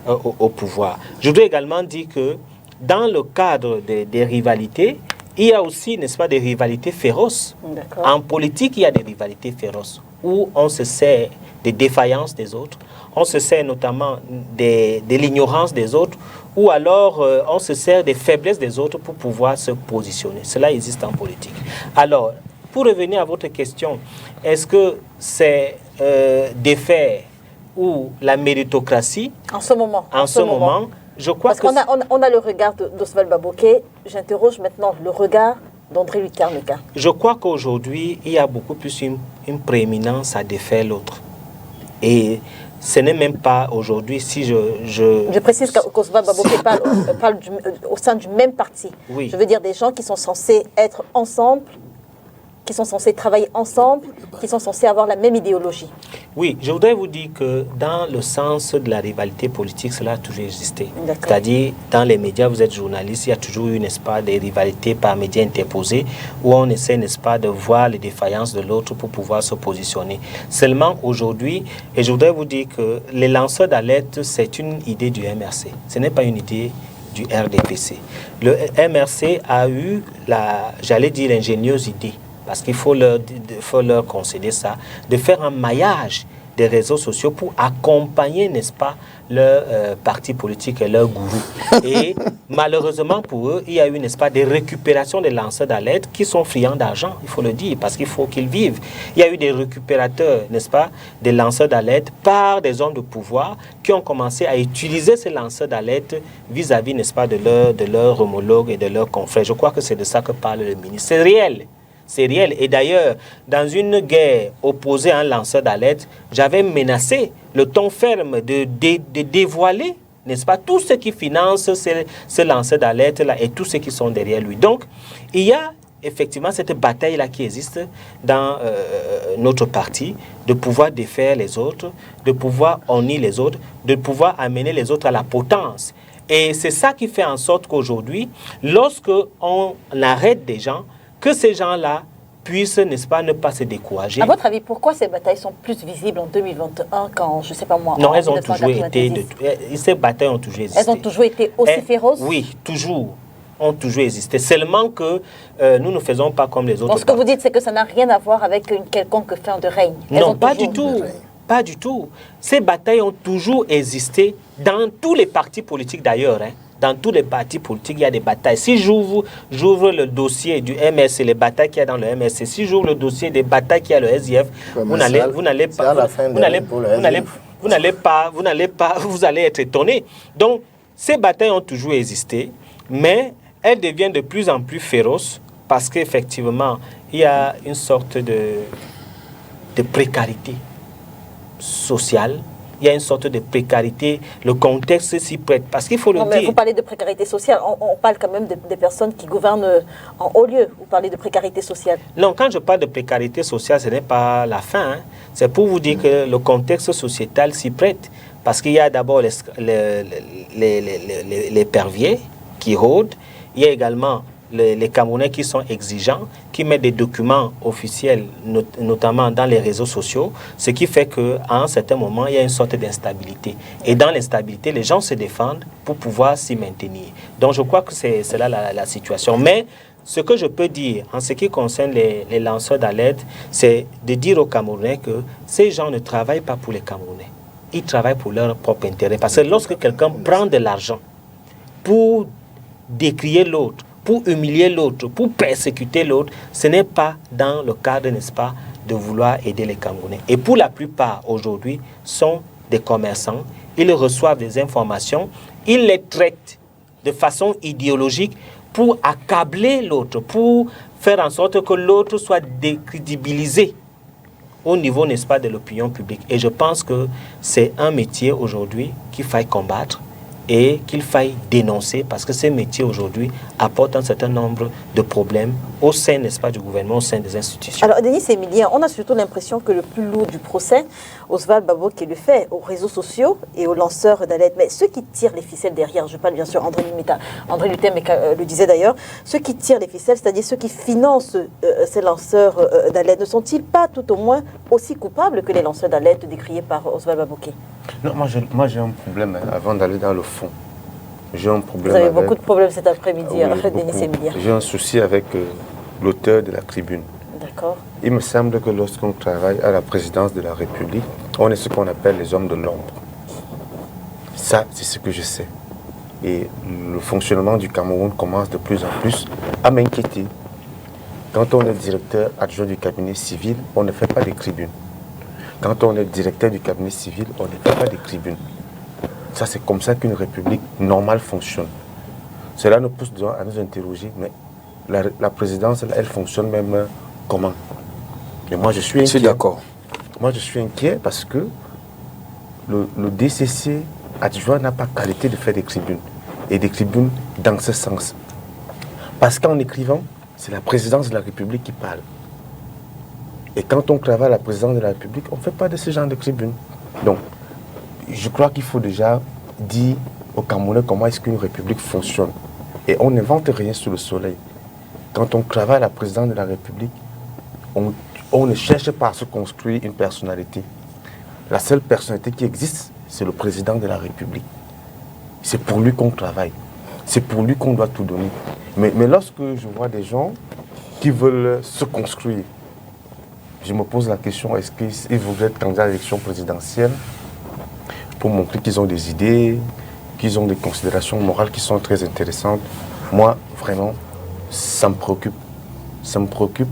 au pouvoir. Je voudrais également dire que dans le cadre des rivalités, il y a aussi, n'est-ce pas, des rivalités féroces. En politique, il y a des rivalités féroces où on se sert des défaillances des autres, on se sert notamment de l'ignorance des autres, ou alors on se sert des faiblesses des autres pour pouvoir se positionner. Cela existe en politique. Alors, pour revenir à votre question, est-ce que c'est défaire où la méritocratie, en ce moment, je crois parce qu'on a le regard d'Oswald Baboké, j'interroge maintenant le regard d'André Luther Meka. Je crois qu'aujourd'hui, il y a beaucoup plus une prééminence à défaire l'autre. Et ce n'est même pas aujourd'hui, si je précise qu'Oswald Baboké parle au sein du même parti. Oui. Je veux dire des gens qui sont censés être ensemble, qui sont censés travailler ensemble, qui sont censés avoir la même idéologie. Oui, je voudrais vous dire que dans le sens de la rivalité politique, cela a toujours existé. C'est-à-dire, dans les médias, vous êtes journaliste, il y a toujours eu, n'est-ce pas, des rivalités par médias interposés où on essaie, n'est-ce pas, de voir les défaillances de l'autre pour pouvoir se positionner. Seulement aujourd'hui, et je voudrais vous dire que les lanceurs d'alerte, c'est une idée du MRC. Ce n'est pas une idée du RDPC. Le MRC a eu, j'allais dire, l'ingénieuse idée, parce qu'il faut leur concéder ça, de faire un maillage des réseaux sociaux pour accompagner, n'est-ce pas, leur parti politique et leur gourou. Et malheureusement pour eux, il y a eu, n'est-ce pas, des récupérations des lanceurs d'alerte qui sont friands d'argent, il faut le dire, parce qu'il faut qu'ils vivent. Il y a eu des récupérateurs, n'est-ce pas, des lanceurs d'alerte par des hommes de pouvoir qui ont commencé à utiliser ces lanceurs d'alerte vis-à-vis, n'est-ce pas, de leurs homologues et de leurs confrères. Je crois que c'est de ça que parle le ministre. C'est réel. C'est réel. Et d'ailleurs, dans une guerre opposée à un lanceur d'alerte, j'avais menacé le ton ferme de dévoiler, n'est-ce pas, tous ceux qui financent ce lanceur d'alerte-là et tous ceux qui sont derrière lui. Donc, il y a effectivement cette bataille-là qui existe dans notre parti, de pouvoir défaire les autres, de pouvoir honner les autres, de pouvoir amener les autres à la potence. Et c'est ça qui fait en sorte qu'aujourd'hui, lorsque on arrête des gens, que ces gens-là puissent, n'est-ce pas, ne pas se décourager. À votre avis, pourquoi ces batailles sont plus visibles en 2021 qu'en, je ne sais pas moi, non, en elles ont toujours été... Ces batailles ont toujours existé. Elles ont toujours été aussi féroces? Oui, toujours. Ont toujours existé. Seulement que nous ne faisons pas comme les autres. Donc ce que vous dites, c'est que ça n'a rien à voir avec une quelconque fin de règne. Non, pas du tout. Pas du tout. Ces batailles ont toujours existé dans tous les partis politiques d'ailleurs, hein. Dans tous les partis politiques, il y a des batailles. Si j'ouvre le dossier du MSC, les batailles qu'il y a dans le MSC, si j'ouvre le dossier des batailles qu'il y a le SDF, vous allez être étonné. Donc, ces batailles ont toujours existé, mais elles deviennent de plus en plus féroces parce qu'effectivement, il y a une sorte de précarité sociale. Il y a une sorte de précarité, le contexte s'y prête. Parce qu'il faut le dire. Vous parlez de précarité sociale, on parle quand même des personnes qui gouvernent en haut lieu. Vous parlez de précarité sociale. Non, quand je parle de précarité sociale, ce n'est pas la fin. Hein. C'est pour vous dire que le contexte sociétal s'y prête. Parce qu'il y a d'abord les perviers qui rôdent. Il y a également les Camerounais qui sont exigeants, qui mettent des documents officiels, notamment dans les réseaux sociaux, ce qui fait qu'à un certain moment, il y a une sorte d'instabilité. Et dans l'instabilité, les gens se défendent pour pouvoir s'y maintenir. Donc je crois que c'est là la situation. Mais ce que je peux dire en ce qui concerne les lanceurs d'alerte, c'est de dire aux Camerounais que ces gens ne travaillent pas pour les Camerounais. Ils travaillent pour leur propre intérêt. Parce que lorsque quelqu'un prend de l'argent pour décrier l'autre, pour humilier l'autre, pour persécuter l'autre, ce n'est pas dans le cadre, n'est-ce pas, de vouloir aider les Camerounais. Et pour la plupart, aujourd'hui, sont des commerçants. Ils reçoivent des informations, ils les traitent de façon idéologique pour accabler l'autre, pour faire en sorte que l'autre soit décrédibilisé au niveau, n'est-ce pas, de l'opinion publique. Et je pense que c'est un métier aujourd'hui qu'il faille combattre et qu'il faille dénoncer parce que ces métiers aujourd'hui apportent un certain nombre de problèmes au sein, n'est-ce pas, du gouvernement, au sein des institutions. Alors, Denis Emilien, on a surtout l'impression que le plus lourd du procès, Oswald Baboké le fait aux réseaux sociaux et aux lanceurs d'alerte. Mais ceux qui tirent les ficelles derrière, je parle bien sûr André Luther Meka le disait d'ailleurs, ceux qui tirent les ficelles, c'est-à-dire ceux qui financent ces lanceurs d'alerte, ne sont-ils pas tout au moins aussi coupables que les lanceurs d'alerte décriés par Oswald Baboké? Non, moi j'ai un problème, hein, avant d'aller dans le fond. J'ai un problème. Vous avez beaucoup de problèmes cet après-midi, Denis Emilien. J'ai un souci avec l'auteur de la tribune. D'accord. Il me semble que lorsqu'on travaille à la présidence de la République, on est ce qu'on appelle les hommes de l'ombre. Ça, c'est ce que je sais. Et le fonctionnement du Cameroun commence de plus en plus à m'inquiéter. Quand on est directeur adjoint du cabinet civil, on ne fait pas des tribunes. Quand on est directeur du cabinet civil, on ne fait pas des tribunes. Ça, c'est comme ça qu'une république normale fonctionne. Cela nous pousse à nous interroger, mais la présidence, elle fonctionne même comment? Et moi, je suis inquiet. Je suis d'accord. Moi, je suis inquiet parce que le DCC adjoint n'a pas qualité de faire des tribunes. Et des tribunes dans ce sens. Parce qu'en écrivant, c'est la présidence de la République qui parle. Et quand on travaille à la présidence de la République, on ne fait pas de ce genre de tribunes. Donc, je crois qu'il faut déjà dire aux Camerounais comment est-ce qu'une République fonctionne. Et on n'invente rien sous le soleil. Quand on travaille à la présidence de la République, on ne cherche pas à se construire une personnalité. La seule personnalité qui existe, c'est le président de la République. C'est pour lui qu'on travaille. C'est pour lui qu'on doit tout donner. Mais lorsque je vois des gens qui veulent se construire, je me pose la question, est-ce qu'ils voudraient être candidats à l'élection présidentielle pour montrer qu'ils ont des idées, qu'ils ont des considérations morales qui sont très intéressantes? Moi, vraiment, ça me préoccupe. Ça me préoccupe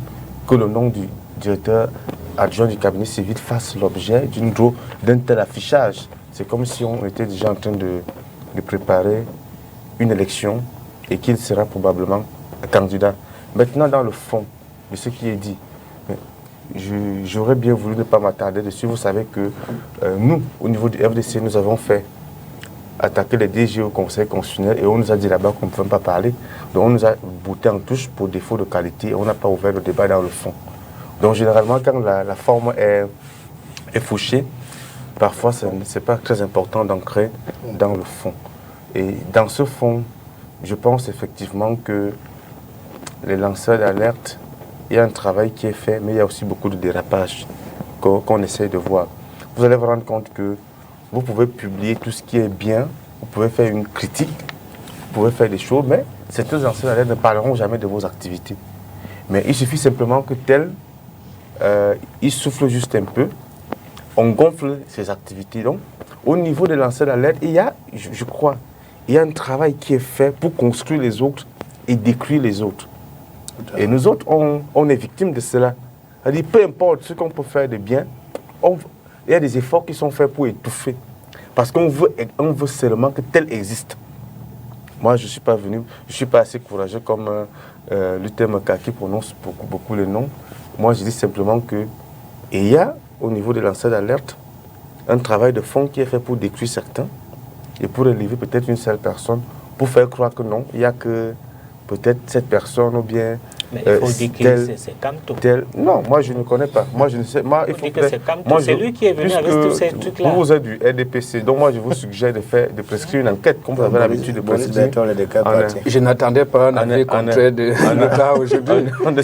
que le nom du directeur adjoint du cabinet civil fasse l'objet d'un tel affichage. C'est comme si on était déjà en train de préparer une élection et qu'il sera probablement candidat. Maintenant, dans le fond de ce qui est dit, j'aurais bien voulu ne pas m'attarder dessus. Vous savez que nous, au niveau du FDC, nous avons fait attaquer les DG au Conseil constitutionnel et on nous a dit là-bas qu'on ne pouvait pas parler. Donc on nous a bouté en touche pour défaut de qualité et on n'a pas ouvert le débat dans le fond. Donc généralement, quand la forme est fauchée, parfois ce n'est pas très important d'ancrer dans le fond. Et dans ce fond, je pense effectivement que les lanceurs d'alerte, il y a un travail qui est fait, mais il y a aussi beaucoup de dérapages qu'on essaie de voir. Vous allez vous rendre compte que vous pouvez publier tout ce qui est bien, vous pouvez faire une critique, vous pouvez faire des choses, mais ces lanceurs d'alerte ne parleront jamais de vos activités. Mais il suffit simplement que ils soufflent juste un peu, on gonfle ces activités. Donc, au niveau des lanceurs d'alerte, il y a, je crois, il y a un travail qui est fait pour construire les autres et détruire les autres. Et nous autres, on est victimes de cela. C'est-à-dire, peu importe ce qu'on peut faire de bien, il y a des efforts qui sont faits pour étouffer. Parce qu'on veut seulement que tel existe. Moi, je ne suis pas assez courageux comme Luther Maka qui prononce beaucoup le nom. Moi, je dis simplement que il y a, au niveau des lanceurs d'alerte, un travail de fond qui est fait pour détruire certains et pour élever peut-être une seule personne, pour faire croire que non, il n'y a que peut-être cette personne ou bien... Mais il faut dire que c'est Kamto. Non, moi je ne connais pas. Moi je ne sais. Moi, il faut que c'est Kamto. C'est lui qui est venu avec tous ces trucs-là. Vous êtes du RDPC, donc moi je vous suggère de prescrire une enquête, comme vous avez l'habitude de prescrire. Je n'attendais pas un avis contraire de l'État aujourd'hui. En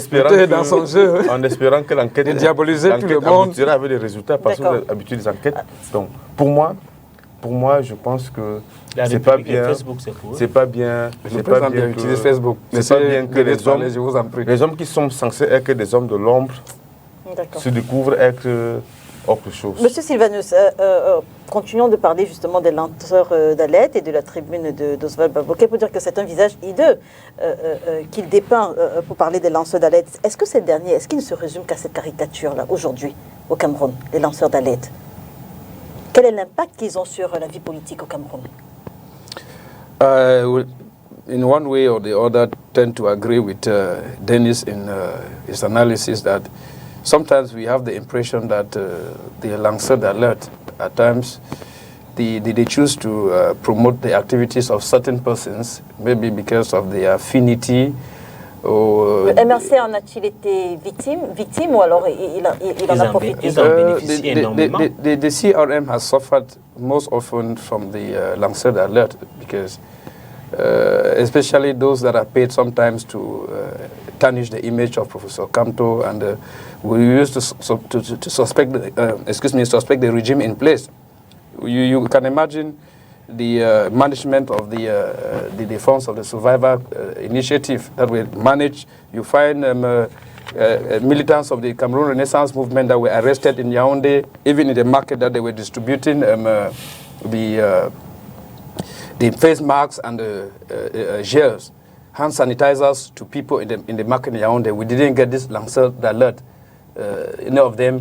espérant que l'enquête aboutira avec des résultats, parce que vous avez l'habitude des enquêtes. Donc pour moi, je pense que c'est pas bien. C'est pas bien. C'est pas bien utiliser Facebook. C'est pas bien que les hommes qui sont censés être des hommes de l'ombre se découvrent être autre chose. Monsieur Sylvanus, continuons de parler justement des lanceurs d'alerte et de la tribune d'Oswald Baboké pour dire que c'est un visage hideux qu'il dépeint pour parler des lanceurs d'alerte. Est-ce que ces derniers, est-ce qu'ils ne se résument qu'à cette caricature-là aujourd'hui au Cameroun, les lanceurs d'alerte? Quel est l'impact qu'ils ont sur la vie politique au Cameroun? In one way or the other, tend to agree with Dennis in his analysis that sometimes we have the impression that the lanced alert, at times, they choose to promote the activities of certain persons, maybe because of their affinity. Le MRC en a-t-il été victime ou alors il en a profité? Ils ont bénéficié énormément. The CRM has suffered most often from the lanced alert because especially those that are paid sometimes to tarnish the image of Professor Kamto, and we used to suspect the regime in place. You can imagine the management of the funds of the Survivor Initiative that we manage. You find militants of the Cameroon Renaissance movement that were arrested in Yaoundé, even in the market that they were distributing the face masks and the gels, hand sanitizers to people in the market in Yaoundé. We didn't get this lanced alert. any of them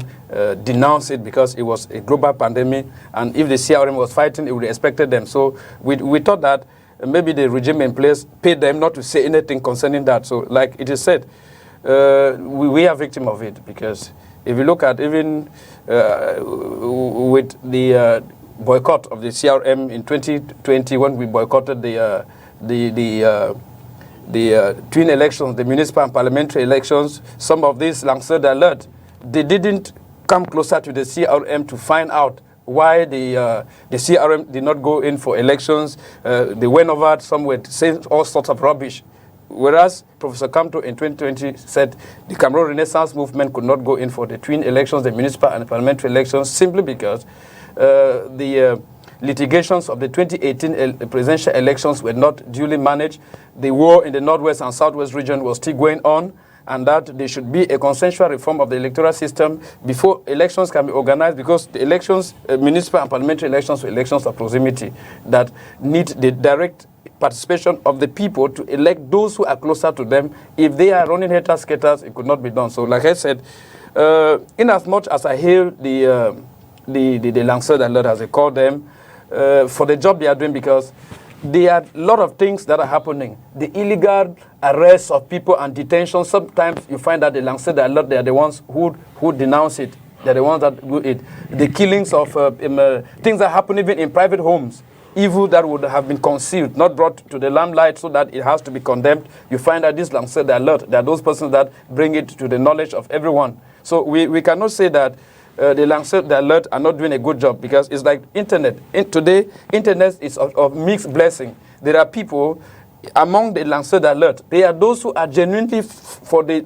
denounce it because it was a global pandemic, and if the CRM was fighting, it would have expected them. So we thought that maybe the regime in place paid them not to say anything concerning that. So like it is said, we are victim of it, because if you look at even with the boycott of the CRM in 2020, when we boycotted the twin elections, the municipal and parliamentary elections, some of these lancers d'alert, they didn't come closer to the CRM to find out why the CRM did not go in for elections. They went over somewhere saying all sorts of rubbish. Whereas Professor Kamto in 2020 said the Cameroon Renaissance movement could not go in for the twin elections, the municipal and parliamentary elections, simply because the litigations of the 2018 presidential elections were not duly managed. The war in the northwest and southwest region was still going on, and that there should be a consensual reform of the electoral system before elections can be organized, because the elections, municipal and parliamentary elections, are elections of proximity that need the direct participation of the people to elect those who are closer to them. If they are running haters-skaters, it could not be done. So like I said, in as much as I hail the lancers d'alert, as they call them, for the job they are doing, because there are a lot of things that are happening. The illegal arrests of people and detention, sometimes you find that the lancers d'alert, they are the ones who denounce it. They're the ones that do it. The killings of things that happen even in private homes, evil that would have been concealed, not brought to the limelight so that it has to be condemned. You find that this lancers d'alert, there are those persons that bring it to the knowledge of everyone. So we cannot say that the lancers d'alert are not doing a good job, because it's like internet. Today, internet is of mixed blessing. There are people among the lancers d'alert. They are those who are genuinely for the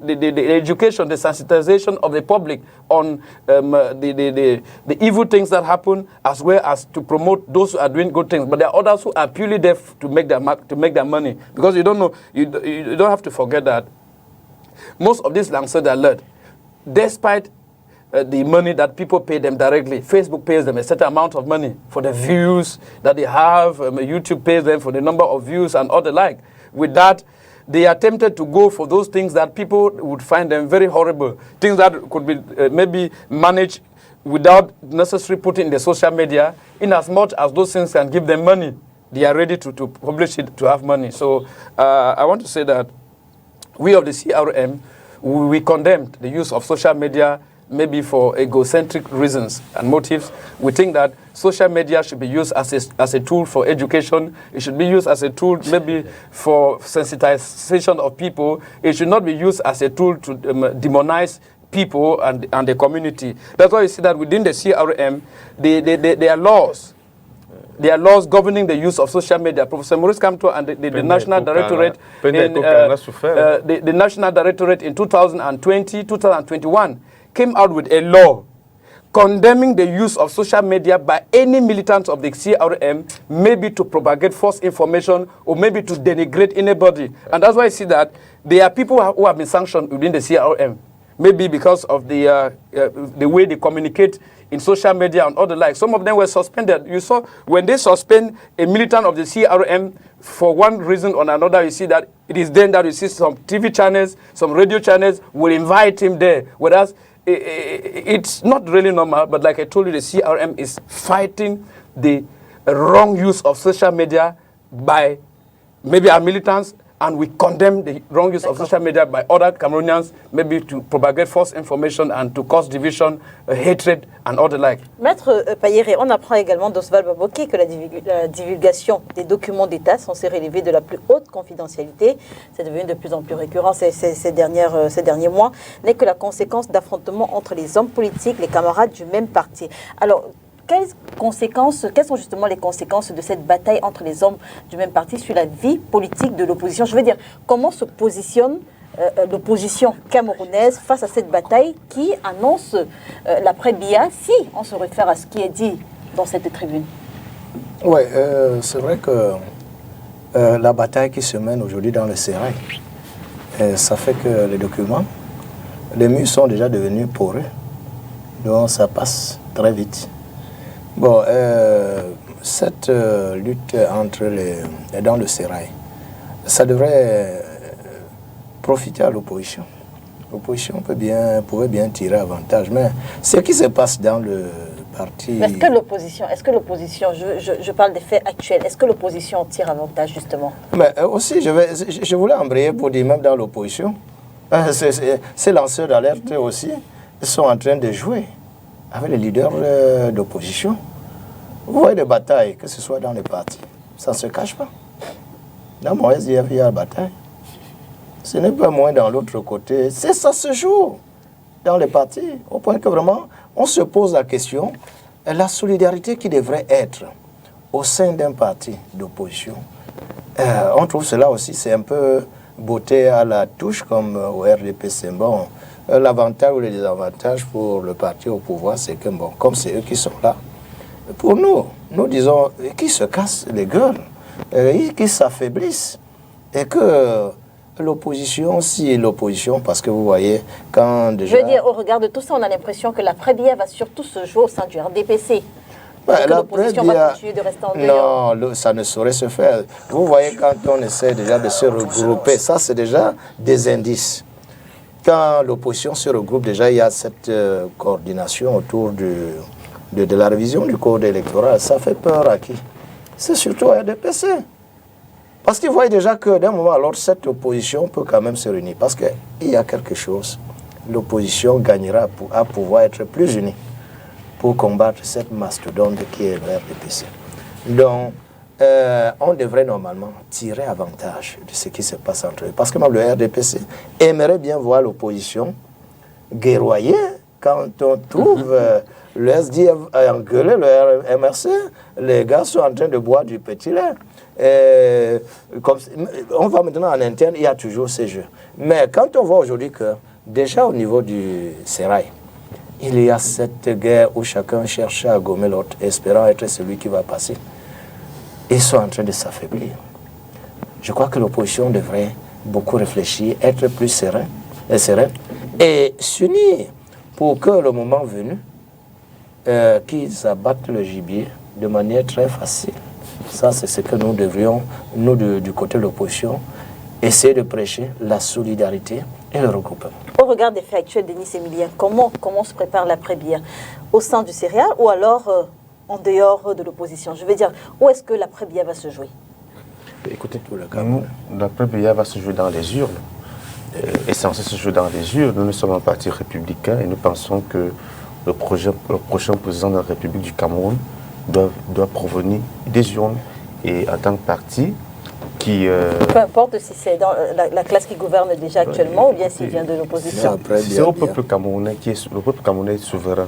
education, the sensitization of the public on the evil things that happen, as well as to promote those who are doing good things. But there are others who are purely there to make their money, because you don't know. You don't have to forget that most of these lancers d'alert, despite the money that people pay them directly, Facebook pays them a certain amount of money for the views that they have. YouTube pays them for the number of views and all the like. With that, they are tempted to go for those things that people would find them very horrible, things that could be maybe managed without necessarily putting in the social media. In as much as those things can give them money, they are ready to publish it to have money. So I want to say that we of the CRM, we condemned the use of social media, maybe for egocentric reasons and motives. We think that social media should be used as a tool for education. It should be used as a tool maybe for sensitization of people. It should not be used as a tool to demonize people and the community. That's why you see that within the CRM, there are laws. There are laws governing the use of social media. Professor Maurice Kamto and the National Directorate the National Directorate in 2020, 2021 came out with a law condemning the use of social media by any militant of the CRM, maybe to propagate false information or maybe to denigrate anybody. And that's why I see that there are people who have been sanctioned within the CRM, maybe because of the way they communicate in social media and all the like. Some of them were suspended. You saw when they suspend a militant of the CRM for one reason or another, you see that it is then that you see some TV channels, some radio channels will invite him there. Whereas it's not really normal, but like I told you, the CRM is fighting the wrong use of social media by maybe our militants, and we condemn the wrong use of social media by other Cameroonians, maybe to propagate false information and to cause division, hatred, and all the like. Maître Payere, on apprend également d'Oswald Baboké que la divulgation des documents d'État censés relever de la plus haute confidentialité, c'est devenu de plus en plus récurrent ces derniers mois, n'est que la conséquence d'affrontements entre les hommes politiques, les camarades du même parti. Alors, quelles sont justement les conséquences de cette bataille entre les hommes du même parti sur la vie politique de l'opposition? Je veux dire, comment se positionne l'opposition camerounaise face à cette bataille qui annonce l'après-Biya, si on se réfère à ce qui est dit dans cette tribune? Oui, c'est vrai que la bataille qui se mène aujourd'hui dans le Sérail, ça fait que les documents, les murs sont déjà devenus poreux, donc ça passe très vite. Bon, cette lutte dans le Sérail, ça devrait profiter à l'opposition. L'opposition pourrait bien tirer avantage. Mais ce qui se passe dans le parti... Est-ce que l'opposition, je parle des faits actuels, est-ce que l'opposition tire avantage justement? Mais aussi, je voulais embrayer pour dire même dans l'opposition, ces lanceurs d'alerte aussi sont en train de jouer avec les leaders d'opposition. Vous voyez des batailles, que ce soit dans les partis, ça ne se cache pas. Dans mon SDF, il y a la bataille. Ce n'est pas moins dans l'autre côté. Ça se joue dans les partis, au point que vraiment, on se pose la question, la solidarité qui devrait être au sein d'un parti d'opposition. On trouve cela aussi, c'est un peu beauté à la touche, comme au RDPC. Bon, l'avantage ou le désavantage pour le parti au pouvoir, c'est que, bon, comme c'est eux qui sont là, pour nous disons, qu'ils se cassent les gueules, qu'ils s'affaiblissent, et que l'opposition, parce que vous voyez, quand déjà... Je veux dire, au regard de tout ça, on a l'impression que l'après-bière va surtout se jouer au sein du RDPC. Ben, l'opposition va continuer de rester en dehors. Non, ça ne saurait se faire. Vous voyez, quand on essaie déjà de se regrouper, ça c'est déjà des indices. Quand l'opposition se regroupe, déjà il y a cette coordination autour de la révision du code électoral. Ça fait peur à qui? C'est surtout à RDPC. Parce qu'ils voient déjà que d'un moment à l'autre, cette opposition peut quand même se réunir. Parce qu'il y a quelque chose. L'opposition gagnera à pouvoir être plus unie pour combattre cette mastodonte qui est le RDPC. Donc, on devrait normalement tirer avantage de ce qui se passe entre eux. Parce que même le RDPC aimerait bien voir l'opposition guerroyer quand on trouve le SDF engueuler le MRC. Les gars sont en train de boire du petit lait. Comme, on va maintenant en interne, il y a toujours ces jeux. Mais quand on voit aujourd'hui que déjà au niveau du Sérail, il y a cette guerre où chacun cherche à gommer l'autre, espérant être celui qui va passer. Ils sont en train de s'affaiblir. Je crois que l'opposition devrait beaucoup réfléchir, être plus serein et s'unir pour que le moment venu, qu'ils abattent le gibier de manière très facile. Ça, c'est ce que nous devrions, nous, du côté de l'opposition, essayer de prêcher, la solidarité et le regroupement. Au regard des faits actuels, Denis Emilien, comment se prépare l'après-bière? Au sein du céréal ou alors en dehors de l'opposition? Je veux dire, où est-ce que l'après-bière va se jouer? Écoutez, l'après-bière va se jouer dans les urnes. Est censé se jouer dans les urnes. Nous sommes un parti républicain et nous pensons que le prochain président de la République du Cameroun doit provenir des urnes. Et en tant que parti qui... Peu importe si c'est dans la classe qui gouverne déjà actuellement ou bien s'il vient de l'opposition. C'est au peuple camerounais le peuple camerounais est souverain.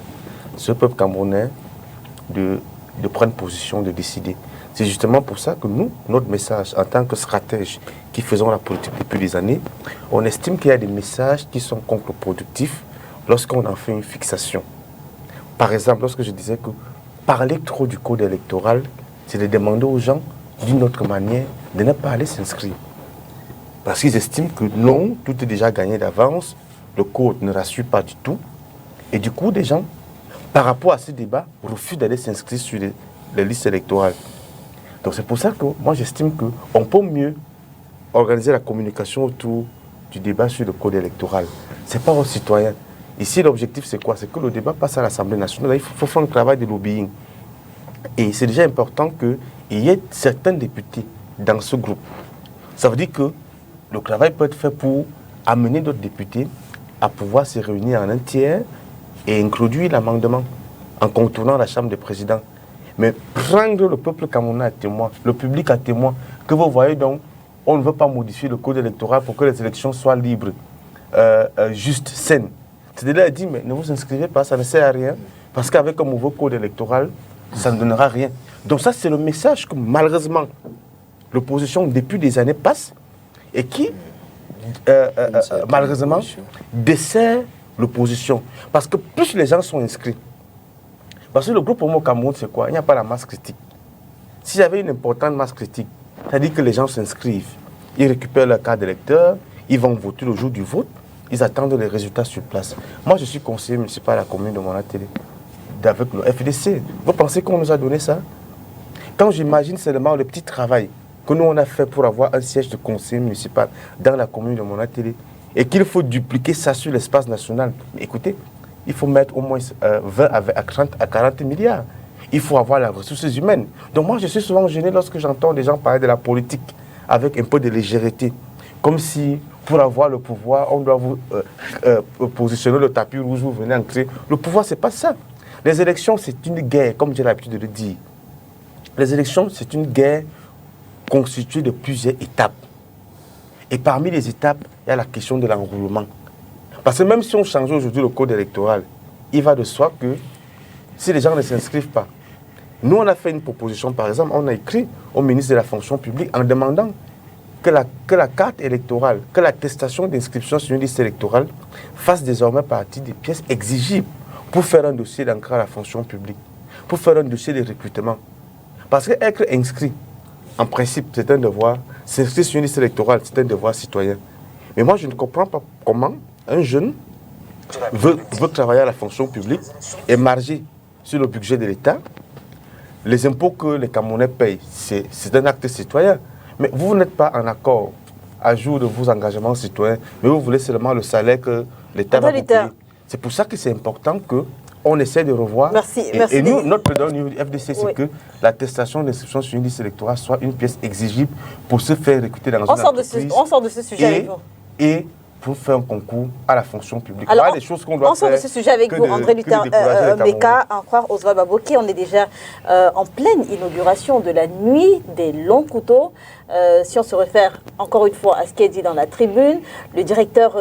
C'est au peuple camerounais de prendre position, de décider. C'est justement pour ça que nous, notre message, en tant que stratège qui faisons la politique depuis des années, on estime qu'il y a des messages qui sont contre-productifs lorsqu'on en fait une fixation. Par exemple, lorsque je disais que parler trop du code électoral, c'est de demander aux gens, d'une autre manière, de ne pas aller s'inscrire. Parce qu'ils estiment que non, tout est déjà gagné d'avance, le code ne rassure pas du tout. Et du coup, des gens, par rapport à ce débat, refusent d'aller s'inscrire sur les listes électorales. Donc c'est pour ça que moi j'estime qu'on peut mieux organiser la communication autour du débat sur le code électoral. Ce n'est pas aux citoyens. Ici, l'objectif, c'est quoi? C'est que le débat passe à l'Assemblée nationale. Il faut faire un travail de lobbying. Et c'est déjà important qu'il y ait certains députés dans ce groupe. Ça veut dire que le travail peut être fait pour amener d'autres députés à pouvoir se réunir en un tiers et introduire l'amendement en contournant la Chambre des présidents. Mais prendre le peuple camerounais à témoin, le public à témoin, que vous voyez donc, on ne veut pas modifier le code électoral pour que les élections soient libres, justes, saines. C'est-à-dire, elle dit, mais ne vous inscrivez pas, ça ne sert à rien, parce qu'avec un nouveau code électoral, ça ne donnera rien. Donc ça, c'est le message que malheureusement, l'opposition, depuis des années, passe, et qui, malheureusement, dessert l'opposition. Parce que plus les gens sont inscrits, parce que le groupe Homo Cameroun, c'est quoi? Il n'y a pas la masse critique. S'il y avait une importante masse critique, c'est-à-dire que les gens s'inscrivent, ils récupèrent leur carte d'électeur, ils vont voter le jour du vote, ils attendent les résultats sur place. Moi, je suis conseiller municipal à la commune de Monatélé, avec le FDC. Vous pensez qu'on nous a donné ça? Quand j'imagine seulement le petit travail que nous on a fait pour avoir un siège de conseiller municipal dans la commune de Monatélé, et qu'il faut dupliquer ça sur l'espace national. Mais écoutez, il faut mettre au moins 20 à 40 milliards. Il faut avoir les ressources humaines. Donc moi, je suis souvent gêné lorsque j'entends des gens parler de la politique avec un peu de légèreté. Comme si, pour avoir le pouvoir, on doit vous positionner le tapis rouge, vous venez entrer. Le pouvoir, ce n'est pas ça. Les élections, c'est une guerre, comme j'ai l'habitude de le dire. Les élections, c'est une guerre constituée de plusieurs étapes. Et parmi les étapes, il y a la question de l'enrôlement. Parce que même si on change aujourd'hui le code électoral, il va de soi que si les gens ne s'inscrivent pas, nous on a fait une proposition, par exemple, on a écrit au ministre de la fonction publique en demandant que la carte électorale, que l'attestation d'inscription sur une liste électorale fasse désormais partie des pièces exigibles pour faire un dossier d'entrée à la fonction publique, pour faire un dossier de recrutement. Parce qu'être inscrit, en principe, c'est un devoir. S'inscrire sur une liste électorale, c'est un devoir citoyen. Mais moi, je ne comprends pas comment un jeune veut travailler à la fonction publique et marger sur le budget de l'État. Les impôts que les Camerounais payent, c'est un acte citoyen. Mais vous n'êtes pas en accord à jour de vos engagements citoyens, mais vous voulez seulement le salaire que l'État va vous payer. C'est pour ça que c'est important qu'on essaie de revoir. Merci. Et nous, notre plaidoyer du FDC, c'est que l'attestation d'inscription sur une liste électorale soit une pièce exigible pour se faire recruter dans une entreprise. On sort de ce sujet avec vous. Et pour faire un concours à la fonction publique. Alors, voilà des choses qu'on doit faire. On sort de ce sujet avec vous, André Luther Meka, en croire Oswald Baboké. On est déjà en pleine inauguration de la nuit des longs couteaux. Si on se réfère encore une fois à ce qui est dit dans la tribune, le directeur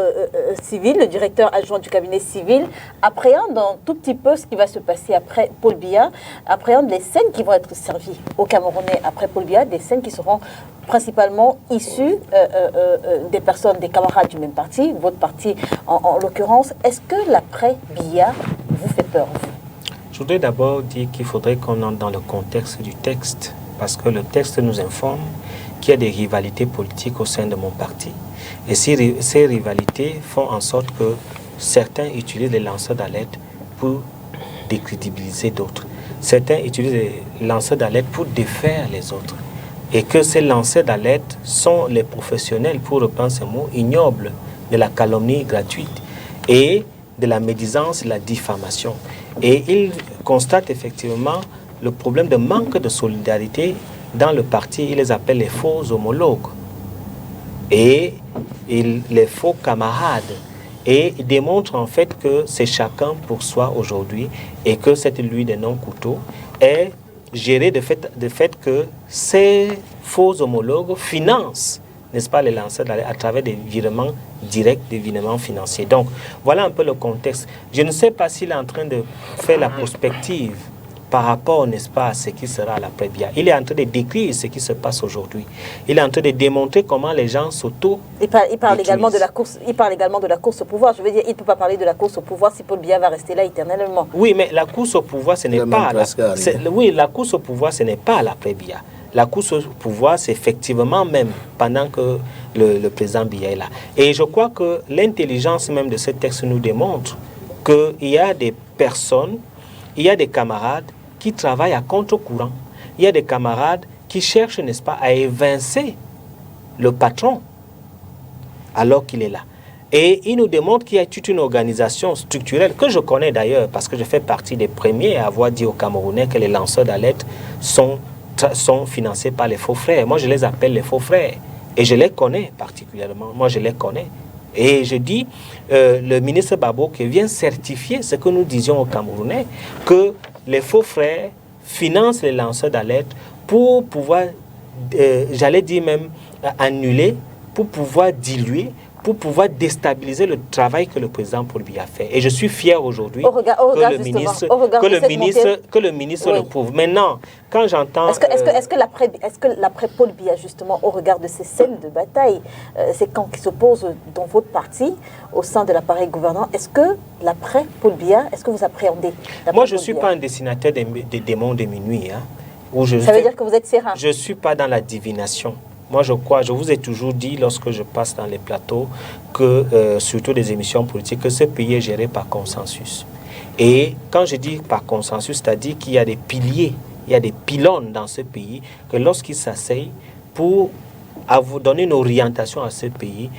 civil, le directeur adjoint du cabinet civil, appréhende un tout petit peu ce qui va se passer après Paul Biya, appréhende les scènes qui vont être servies aux Camerounais après Paul Biya, des scènes qui seront principalement issues des personnes, des camarades du même parti, votre parti en l'occurrence. Est-ce que l'après-Biya vous fait peur, vous? Je voudrais d'abord dire qu'il faudrait qu'on entre dans le contexte du texte, parce que le texte nous informe qu'il y a des rivalités politiques au sein de mon parti. Et ces rivalités font en sorte que certains utilisent les lanceurs d'alerte pour décrédibiliser d'autres. Certains utilisent les lanceurs d'alerte pour défaire les autres. Et que ces lanceurs d'alerte sont les professionnels, pour reprendre ce mot, ignobles de la calomnie gratuite et de la médisance et la diffamation. Et ils constatent effectivement le problème de manque de solidarité dans le parti. Ils les appellent les faux homologues et les faux camarades. Et ils démontrent en fait que c'est chacun pour soi aujourd'hui et que cette nuit des non-couteaux est gérée de fait que ces faux homologues financent, n'est-ce pas, les lanceurs à travers des virements directs, des virements financiers. Donc, voilà un peu le contexte. Je ne sais pas s'il est en train de faire la prospective par rapport, n'est-ce pas, à ce qui sera à l'après-Biya. Il est en train de décrire ce qui se passe aujourd'hui. Il est en train de démontrer comment les gens il parle également de la course. Il parle également de la course au pouvoir. Je veux dire, il ne peut pas parler de la course au pouvoir si Paul Biya va rester là éternellement. Oui, mais la course au pouvoir, ce n'est pas la course au pouvoir, ce n'est pas l'après-Biya. La course au pouvoir, c'est effectivement même pendant que le président Biya est là. Et je crois que l'intelligence même de ce texte nous démontre qu'il y a des personnes, il y a des camarades qui travaillent à contre-courant. Il y a des camarades qui cherchent, n'est-ce pas, à évincer le patron alors qu'il est là. Et il nous démontre qu'il y a toute une organisation structurelle que je connais d'ailleurs parce que je fais partie des premiers à avoir dit aux Camerounais que les lanceurs d'alerte sont financés par les faux frères. Moi, je les appelle les faux frères. Et je les connais particulièrement. Moi, je les connais. Et je dis, le ministre Baboké vient certifier ce que nous disions aux Camerounais, que les faux frères financent les lanceurs d'alerte pour pouvoir, j'allais dire même, annuler, pour pouvoir diluer, pour pouvoir déstabiliser le travail que le président Paul Biya a fait. Et je suis fier aujourd'hui que le ministre le prouve. Maintenant, quand j'entends... Est-ce que l'après Paul Biya, justement, au regard de ces scènes de bataille, ces camps qui s'opposent dans votre parti, au sein de l'appareil gouvernant, est-ce que l'après Paul Biya, est-ce que vous appréhendez? Moi, je ne suis pas un dessinateur des démons de minuit. Hein, ça veut dire que vous êtes sérin? Je ne suis pas dans la divination. Moi, je vous ai toujours dit, lorsque je passe dans les plateaux, que, surtout des émissions politiques, que ce pays est géré par consensus. Et quand je dis par consensus, c'est-à-dire qu'il y a des piliers, il y a des pylônes dans ce pays, que lorsqu'ils s'asseyent pour donner une orientation à ce pays,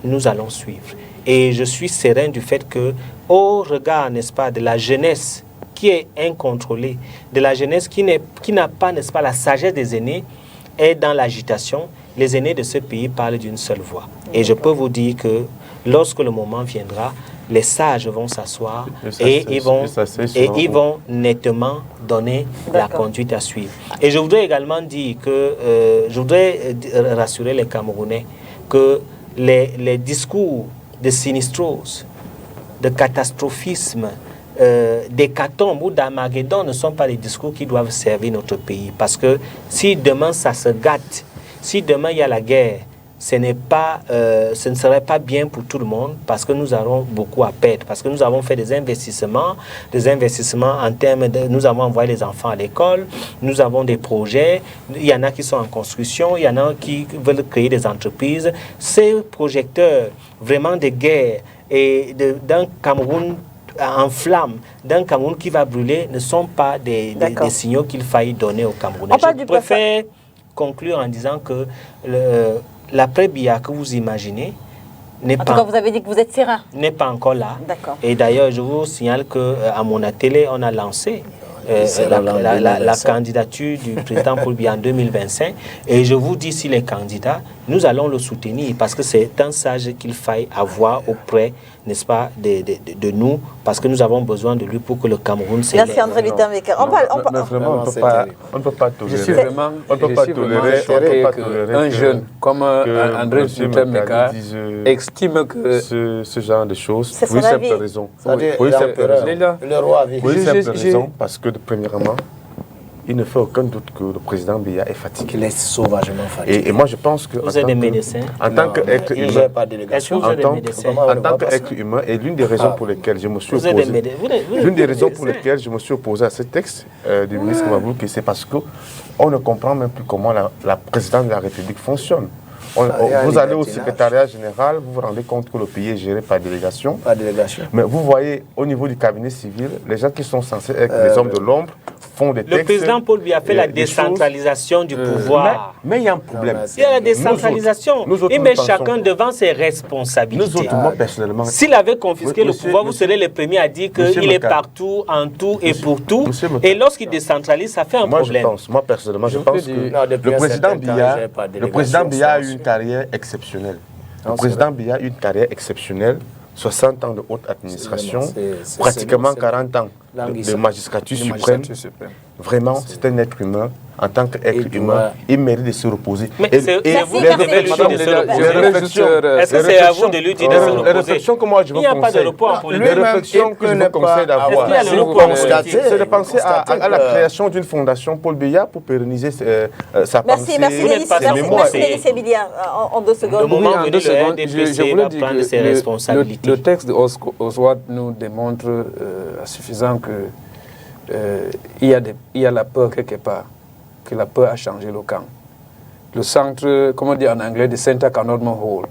nous allons suivre. Et je suis serein du fait que, au regard, n'est-ce pas, de la jeunesse qui est incontrôlée, de la jeunesse qui n'a pas, n'est-ce pas, la sagesse des aînés, est dans l'agitation, les aînés de ce pays parlent d'une seule voix. Et je peux vous dire que lorsque le moment viendra, les sages vont s'asseoir et ils vont nettement donner la conduite à suivre. Et je voudrais également dire que, je voudrais rassurer les Camerounais que les discours de sinistrose, de catastrophisme, d'hécatombe ou d'Armageddon ne sont pas les discours qui doivent servir notre pays. Parce que si demain ça se gâte, si demain il y a la guerre, ce ne serait pas bien pour tout le monde parce que nous aurons beaucoup à perdre. Parce que nous avons fait des investissements en termes de... Nous avons envoyé les enfants à l'école, nous avons des projets, il y en a qui sont en construction, il y en a qui veulent créer des entreprises. Ces projecteurs vraiment de guerre et d'un Cameroun en flammes, d'un Cameroun qui va brûler, ne sont pas des signaux qu'il faille donner aux Camerounais. Je préfère conclure en disant que l'après-Biya que vous imaginez n'est pas... En tout cas, vous avez dit que vous êtes serein. N'est pas encore là. D'accord. Et d'ailleurs, je vous signale qu'à Mona Télé, on a lancé la candidature du président Paul Biya en 2025. Et je vous dis, s'il est candidat, nous allons le soutenir parce que c'est un sage qu'il faille avoir auprès, n'est-ce pas, de nous, parce que nous avons besoin de lui pour que le Cameroun s'élève. Merci André Luther-Maker. Vraiment, on ne peut pas tolérer. Je suis vraiment choqué qu'un jeune comme André Luther-Maker estime que ce genre de choses, pour une simple raison. Le roi a vu. Pour une simple raison, parce que premièrement, il ne fait aucun doute que le président Biya est fatigué. Il est sauvagement fatigué. Et moi, je pense que... Vous êtes des médecins. En tant qu'être humain, en tant qu'être humain, et l'une des raisons pour lesquelles je me suis opposé... L'une des raisons pour lesquelles je me suis opposé à ce texte du ministre Mabouki, c'est parce qu'on ne comprend même plus comment la présidence de la République fonctionne. Vous allez au secrétariat général, vous vous rendez compte que le pays est géré par délégation. Mais vous voyez, au niveau du cabinet civil, les gens qui sont censés être les hommes de l'ombre font des textes. Le président Paul Biya a fait la décentralisation du pouvoir. Mais il y a un problème. Il y a la décentralisation. Il met chacun devant ses responsabilités. Nous autres, moi personnellement... S'il avait confisqué le pouvoir, vous serez les premiers à dire qu'il est partout, en tout et pour tout. Et lorsqu'il décentralise, ça fait un problème. Moi personnellement, je pense que le président Biya a eu une carrière exceptionnelle. Le président Biya a eu une carrière exceptionnelle. 60 ans de haute administration, pratiquement 40 ans de magistrature suprême. Vraiment, c'est un être humain. En tant qu'être humain, il mérite de se reposer. Mais c'est à vous de lui dire de se reposer. Est-ce que c'est à vous de lui dire de se reposer? Les réflexions que moi je vous conseille. Il n'y a pas de repos en politique. Les réflexions que je vous conseille d'avoir, c'est de penser à la création d'une fondation Paul Biya pour pérenniser sa pensée. Merci Bilia. En 2 secondes. Le moment venu, le RDPC va prendre ses responsabilités. Le texte de Oswald nous démontre à suffisant que il y a la peur quelque part, que la peur a changé le camp. Le centre, comment dire en anglais, the center cannot more hold.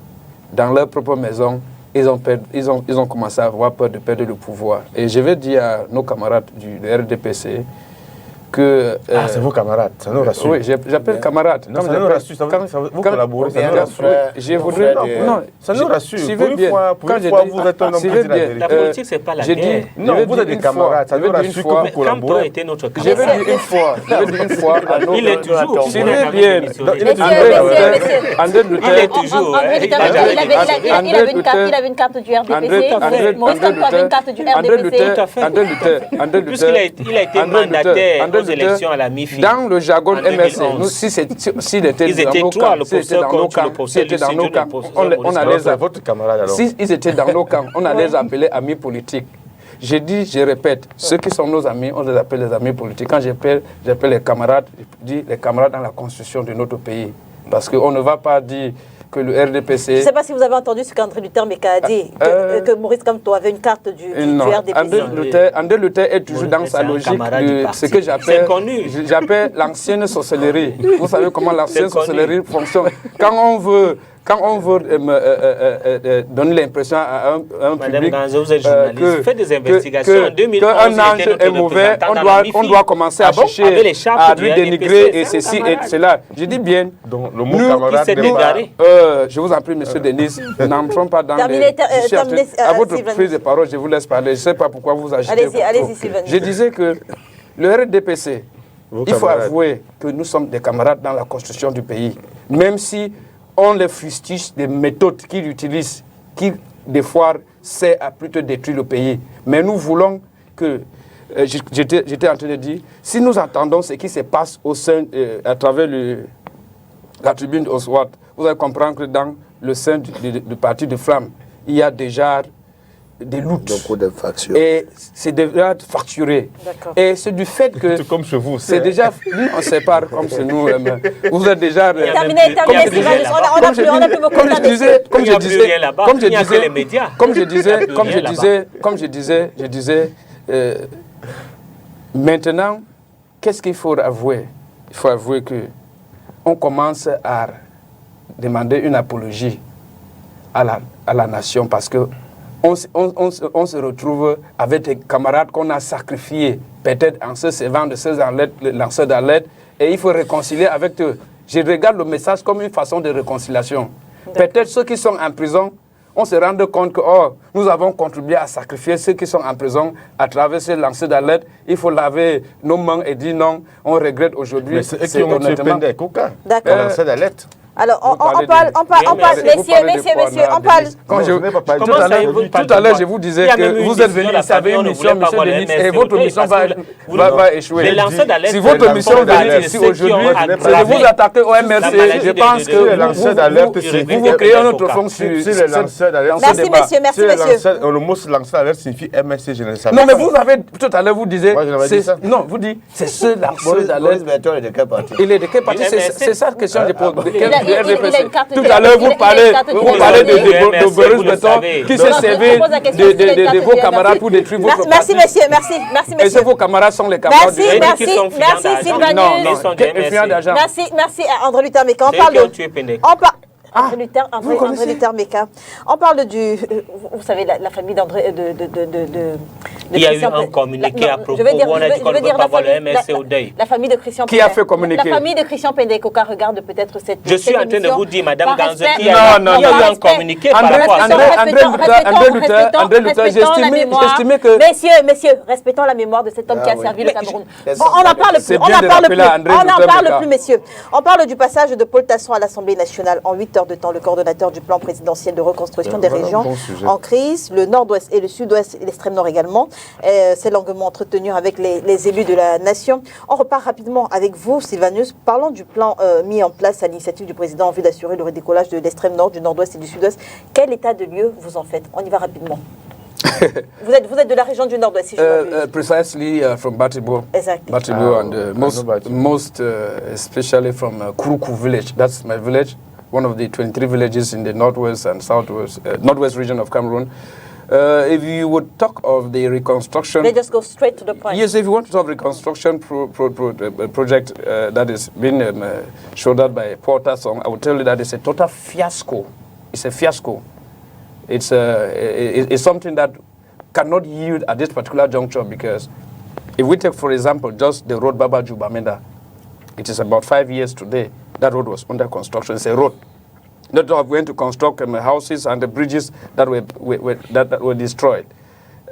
Dans leur propre maison, ils ont commencé à avoir peur de perdre le pouvoir. Et je vais dire à nos camarades du RDPC que... c'est vos camarades, ça nous rassure. Oui, j'appelle camarades. Non, ça nous rassure, vous collaborez, ça nous rassure. Je voudrais... Non, ça nous rassure. Pour une fois, vous êtes un homme qui dit la vérité. La politique, c'est pas la guerre. Non, vous êtes des camarades, ça nous rassure que vous collaborez. Quand était notre je vais dire une fois, il est toujours. Il est bien. Il est toujours. Il avait une carte du RDPC. Maurice Kamto avait une carte du RDPC. Puisqu'il a été mandataire aux élections à la mi-fin. Dans le jargon MRC, nous, s'il était dans nos camps, on allait votre camarade alors. S'ils étaient dans nos camps, on allait les appeler amis politiques. Je dis, je répète, ceux qui sont nos amis, on les appelle les amis politiques. Quand j'appelle les camarades, je dis les camarades dans la constitution de notre pays. Parce qu'on ne va pas dire que le RDPC... Je ne sais pas si vous avez entendu ce qu'André Luther-Maker a dit, que Maurice Kamto avait une carte du RDPC. André Luther est toujours dans sa logique de ce que j'appelle l'ancienne sorcellerie. Vous savez comment l'ancienne sorcellerie fonctionne. Quand on veut quand on veut donner l'impression à un public vous êtes journaliste, faites des investigations. En 2011, qu'un ange est mauvais, on doit commencer à chercher à lui dénigrer et ceci et cela. Je dis bien, donc, le mot camarade je vous en prie, monsieur Denis, n'entrons pas dans les... À votre prise de parole, je vous laisse parler. Je ne sais pas pourquoi vous agitez. Allez-y, Sylvain. Je disais que le RDPC, il faut avouer que nous sommes des camarades dans la construction du pays. Même si on les fustige des méthodes qu'ils utilisent, qui des fois servent à plutôt détruire le pays. Mais nous voulons que, j'étais en train de dire, si nous entendons ce qui se passe au sein, à travers la tribune d'Oswald, vous allez comprendre que dans le sein du parti de Flamme, il y a déjà des luttes. Beaucoup de factions. Et c'est déjà facturé. Et c'est du fait que... C'est comme chez vous. C'est déjà... Nous, on sépare comme chez nous. Vous êtes déjà... Terminé, Comme je disais, maintenant, qu'est-ce qu'il faut avouer? Il faut avouer qu'on commence à demander une apologie à la nation parce que on se retrouve avec des camarades qu'on a sacrifiés, peut-être en se servant de ces lanceurs d'alerte, et il faut réconcilier avec eux. Je regarde le message comme une façon de réconciliation. Peut-être ceux qui sont en prison, on se rend compte que nous avons contribué à sacrifier ceux qui sont en prison à travers ces lanceurs d'alerte. Il faut laver nos mains et dire non, on regrette aujourd'hui. Mais c'est eux qui ont tué Pendé Coca, lanceur d'alerte. Alors, on parle, messieurs, on parle. Tout à l'heure, je vous disais que vous êtes venus, vous avez une mission, monsieur Denis, et votre mission va échouer. Si votre mission venue ici aujourd'hui, c'est de vous attaquer au MRC, je pense que vous créez un autre fond sur les lanceurs d'alerte. Merci, messieurs. Le mot lanceur d'alerte signifie MRC, je ne sais pas. Non, mais vous avez, tout à l'heure, vous disiez... Moi, je n'avais dit ça. Non, vous dites, c'est ce lanceur d'alerte. Il est de quel parti? Il est de quel parti? C'est ça la question que je pose. Tout à à l'heure, vous parlez de Boris Beton qui s'est servi de vos camarades pour détruire votre parti. Merci, messieurs. Et que vos camarades sont les camarades Merci, Sylvanus. Merci, André Luther Meka. André Luther Meka. On parle du... Vous savez, la famille d'André... Il y a eu un communiqué à propos où on a dit qu'on ne veut pas voir le MSC au deuil. La famille de Christian Qui a fait communiquer? La famille de Christian Pendé Coca regarde peut-être cette Je suis en train de vous dire, Madame Ganze, qu'il y a eu un communiqué par rapport à ça. André Luther, j'estimais que... Messieurs, respectons la mémoire de cet homme qui a servi le Cameroun. On n'en parle plus, messieurs. On parle du passage de Paul Tasson à l'Assemblée nationale en 8 heures de temps, le coordonnateur du plan présidentiel de reconstruction des régions en crise, le nord-ouest et le sud-ouest et l'extrême nord également. C'est longuement entretenu avec les élus de la nation. On repart rapidement avec vous, Sylvanus. Parlons du plan mis en place à l'initiative du président en vue d'assurer le redécollage de l'extrême nord, du nord-ouest et du sud-ouest. Quel état de lieu vous en faites? On y va rapidement. vous êtes de la région du nord-ouest, si je m'abuse. Precisely from Batibo. Exactly. Batibo and most especially from Kuruku village. That's my village, one of the 23 villages in the northwest and southwest, northwest region of Cameroon. If you would talk of the reconstruction... Let's just go straight to the point. Yes, if you want to talk reconstruction project that is being shouldered by Porter Song, I would tell you that it's a total fiasco. It's a fiasco. It's something that cannot yield at this particular juncture because if we take, for example, just the road Baba Jubamenda, it is about 5 years today. That road was under construction. It's a road. Not going to construct houses and the bridges that were destroyed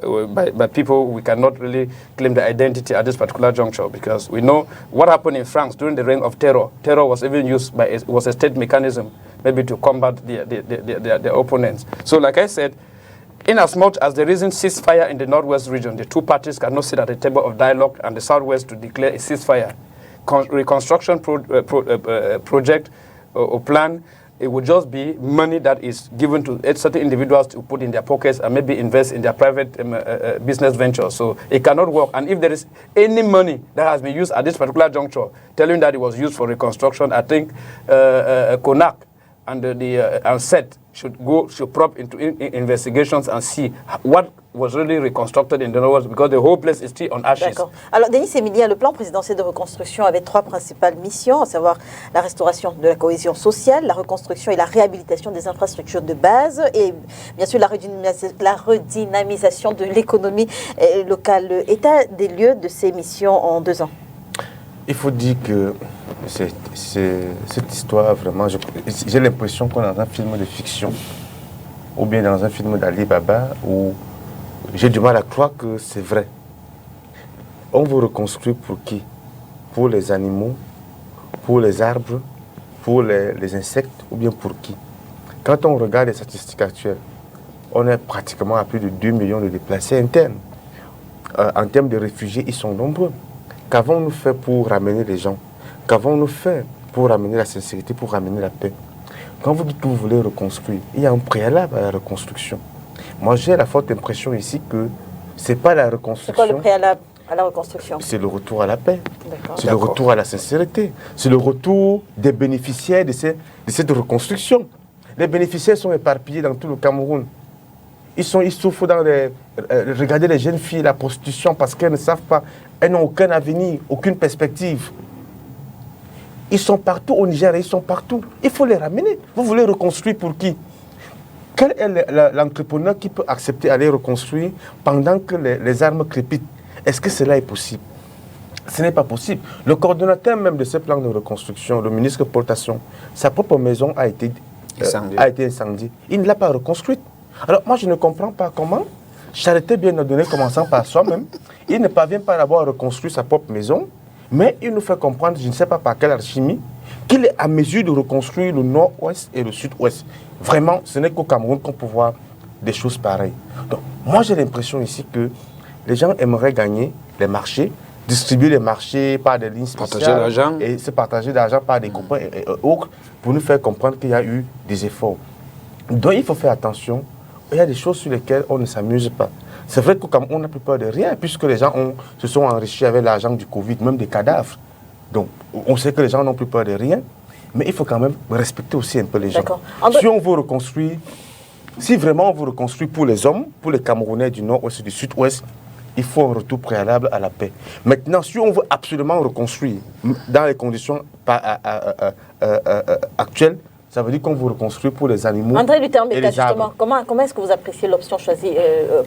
by people. We cannot really claim the identity at this particular juncture because we know what happened in France during the reign of terror. Terror was even used was a state mechanism maybe to combat the opponents. So like I said, in as much as there isn't ceasefire in the northwest region, the two parties cannot sit at the table of dialogue and the southwest to declare a ceasefire. Reconstruction project or plan, it would just be money that is given to certain individuals to put in their pockets and maybe invest in their private business ventures. So it cannot work. And if there is any money that has been used at this particular juncture, telling that it was used for reconstruction, I think CONAC and the ANSET should probe into investigations and see what was really reconstructed in the Northwest because the whole place is still on ashes. D'accord. Alors, Denis Emilien, le plan présidentiel de reconstruction avait 3 principales missions, à savoir la restauration de la cohésion sociale, la reconstruction et la réhabilitation des infrastructures de base et bien sûr la redynamisation de l'économie locale. État des lieux de ces missions en 2 ans. Il faut dire que cette histoire, vraiment, j'ai l'impression qu'on est dans un film de fiction ou bien dans un film d'Ali Baba où j'ai du mal à croire que c'est vrai. On veut reconstruire pour qui? Pour les animaux, pour les arbres, pour les insectes ou bien pour qui? Quand on regarde les statistiques actuelles, on est pratiquement à plus de 2 millions de déplacés internes. En termes de réfugiés, ils sont nombreux. Qu'avons-nous fait pour ramener les gens? Qu'avons-nous fait pour ramener la sincérité, pour ramener la paix? Quand vous dites que vous voulez reconstruire, il y a un préalable à la reconstruction. Moi, j'ai la forte impression ici que ce n'est pas la reconstruction. C'est quoi le préalable à la reconstruction? C'est le retour à la paix. C'est le retour à la sincérité. C'est le retour des bénéficiaires de cette reconstruction. Les bénéficiaires sont éparpillés dans tout le Cameroun. Ils souffrent dans regardez les jeunes filles, la prostitution, parce qu'elles ne savent pas, elles n'ont aucun avenir, aucune perspective. Ils sont partout au Niger, ils sont partout. Il faut les ramener. Vous voulez reconstruire pour qui? Quel est l'entrepreneur qui peut accepter d'aller reconstruire pendant que les armes crépitent? Est-ce que cela est possible? Ce n'est pas possible. Le coordonnateur même de ce plan de reconstruction, le ministre Paul Tasson, sa propre maison a été incendiée. Il ne l'a pas reconstruite. Alors moi je ne comprends pas comment, charité bien ordonnée commençant par soi-même, il ne parvient pas d'abord à reconstruire sa propre maison, mais il nous fait comprendre, je ne sais pas par quelle alchimie, qu'il est à mesure de reconstruire le nord-ouest et le sud-ouest. Vraiment, ce n'est qu'au Cameroun qu'on peut voir des choses pareilles. Donc moi j'ai l'impression ici que les gens aimeraient gagner les marchés, distribuer les marchés par des lignes spéciales et se partager l'argent par des copains et autres pour nous faire comprendre qu'il y a eu des efforts. Donc il faut faire attention. Il y a des choses sur lesquelles on ne s'amuse pas. C'est vrai qu'on n'a plus peur de rien, puisque les gens se sont enrichis avec l'argent du Covid, même des cadavres. Donc, on sait que les gens n'ont plus peur de rien, mais il faut quand même respecter aussi un peu les gens. Si on veut reconstruire, si vraiment on veut reconstruire pour les hommes, pour les Camerounais du Nord-Ouest et du Sud-Ouest, il faut un retour préalable à la paix. Maintenant, si on veut absolument reconstruire dans les conditions actuelles, ça veut dire qu'on veut reconstruire pour les animaux. André Luther Mbeka, justement, comment est-ce que vous appréciez l'option choisie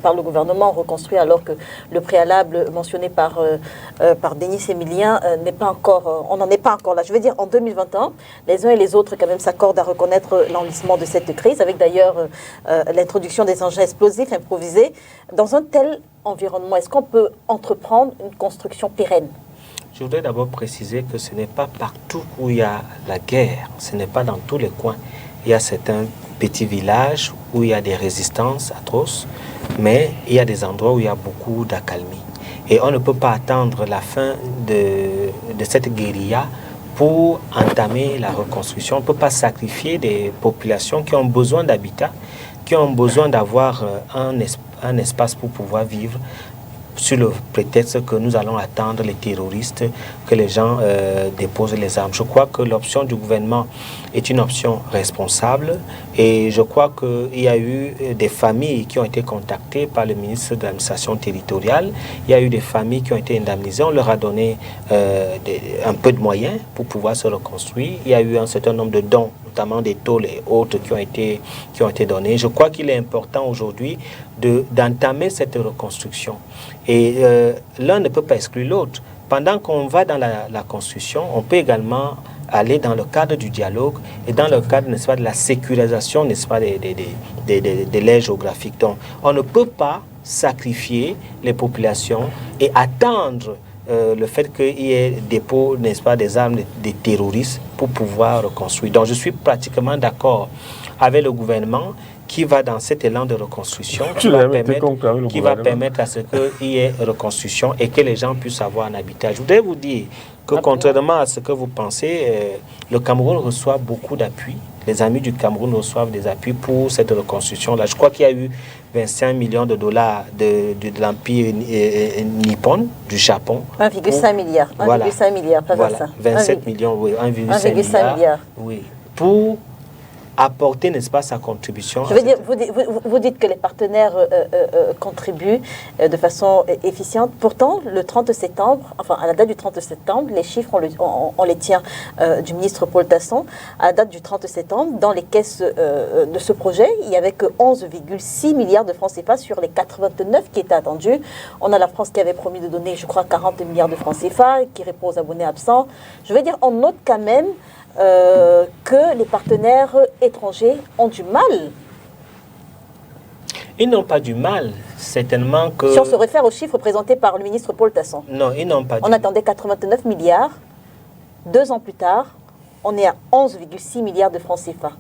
par le gouvernement, reconstruire, alors que le préalable mentionné par Denis Emilien n'est pas encore, on n'en est pas encore là. Je veux dire, en 2021, les uns et les autres quand même s'accordent à reconnaître l'enlissement de cette crise, avec d'ailleurs l'introduction des engins explosifs improvisés. Dans un tel environnement, est-ce qu'on peut entreprendre une construction pérenne? Je voudrais d'abord préciser que ce n'est pas partout où il y a la guerre, ce n'est pas dans tous les coins. Il y a certains petits villages où il y a des résistances atroces, mais il y a des endroits où il y a beaucoup d'accalmie. Et on ne peut pas attendre la fin de cette guérilla pour entamer la reconstruction. On ne peut pas sacrifier des populations qui ont besoin d'habitat, qui ont besoin d'avoir un espace pour pouvoir vivre, sur le prétexte que nous allons attendre les terroristes, que les gens déposent les armes. Je crois que l'option du gouvernement est une option responsable et je crois qu'il y a eu des familles qui ont été contactées par le ministre de l'administration territoriale. Il y a eu des familles qui ont été indemnisées. On leur a donné un peu de moyens pour pouvoir se reconstruire. Il y a eu un certain nombre de dons, notamment des tôles et autres qui ont été donnés. Je crois qu'il est important aujourd'hui d'entamer cette reconstruction. Et l'un ne peut pas exclure l'autre. Pendant qu'on va dans la construction, on peut également aller dans le cadre du dialogue et dans le cadre, n'est-ce pas, de la sécurisation, n'est-ce pas, des l'aire géographique. Donc, on ne peut pas sacrifier les populations et attendre le fait qu'il y ait dépôt, n'est-ce pas, des armes des terroristes pour pouvoir reconstruire. Donc, je suis pratiquement d'accord avec le gouvernement qui va dans cet élan de reconstruction, qui va permettre à ce qu'il y ait reconstruction et que les gens puissent avoir un habitat. Je voudrais vous dire que contrairement à ce que vous pensez, le Cameroun reçoit beaucoup d'appui. Les amis du Cameroun reçoivent des appuis pour cette reconstruction-là. Je crois qu'il y a eu 25 millions de dollars de l'Empire nippon, du Japon. 1,5 milliard. 1,5 milliard, pas voilà, ça. 27 millions, oui, 1,5 milliard. Oui, pour apporter, n'est-ce pas, sa contribution. Je veux dire, vous dites que les partenaires contribuent de façon efficiente. Pourtant, le 30 septembre, enfin à la date du 30 septembre, les chiffres, on les tient du ministre Paul Tasson. À la date du 30 septembre, dans les caisses de ce projet, il n'y avait que 11,6 milliards de francs CFA sur les 89 qui étaient attendus. On a la France qui avait promis de donner, je crois, 40 milliards de francs CFA, qui répond aux abonnés absents. Je veux dire, on note quand même que les partenaires étrangers ont du mal. Ils n'ont pas du mal, certainement que... Si on se réfère aux chiffres présentés par le ministre Paul Tasson. Non, ils n'ont pas On attendait 89 milliards. 2 ans plus tard, on est à 11,6 milliards de francs CFA.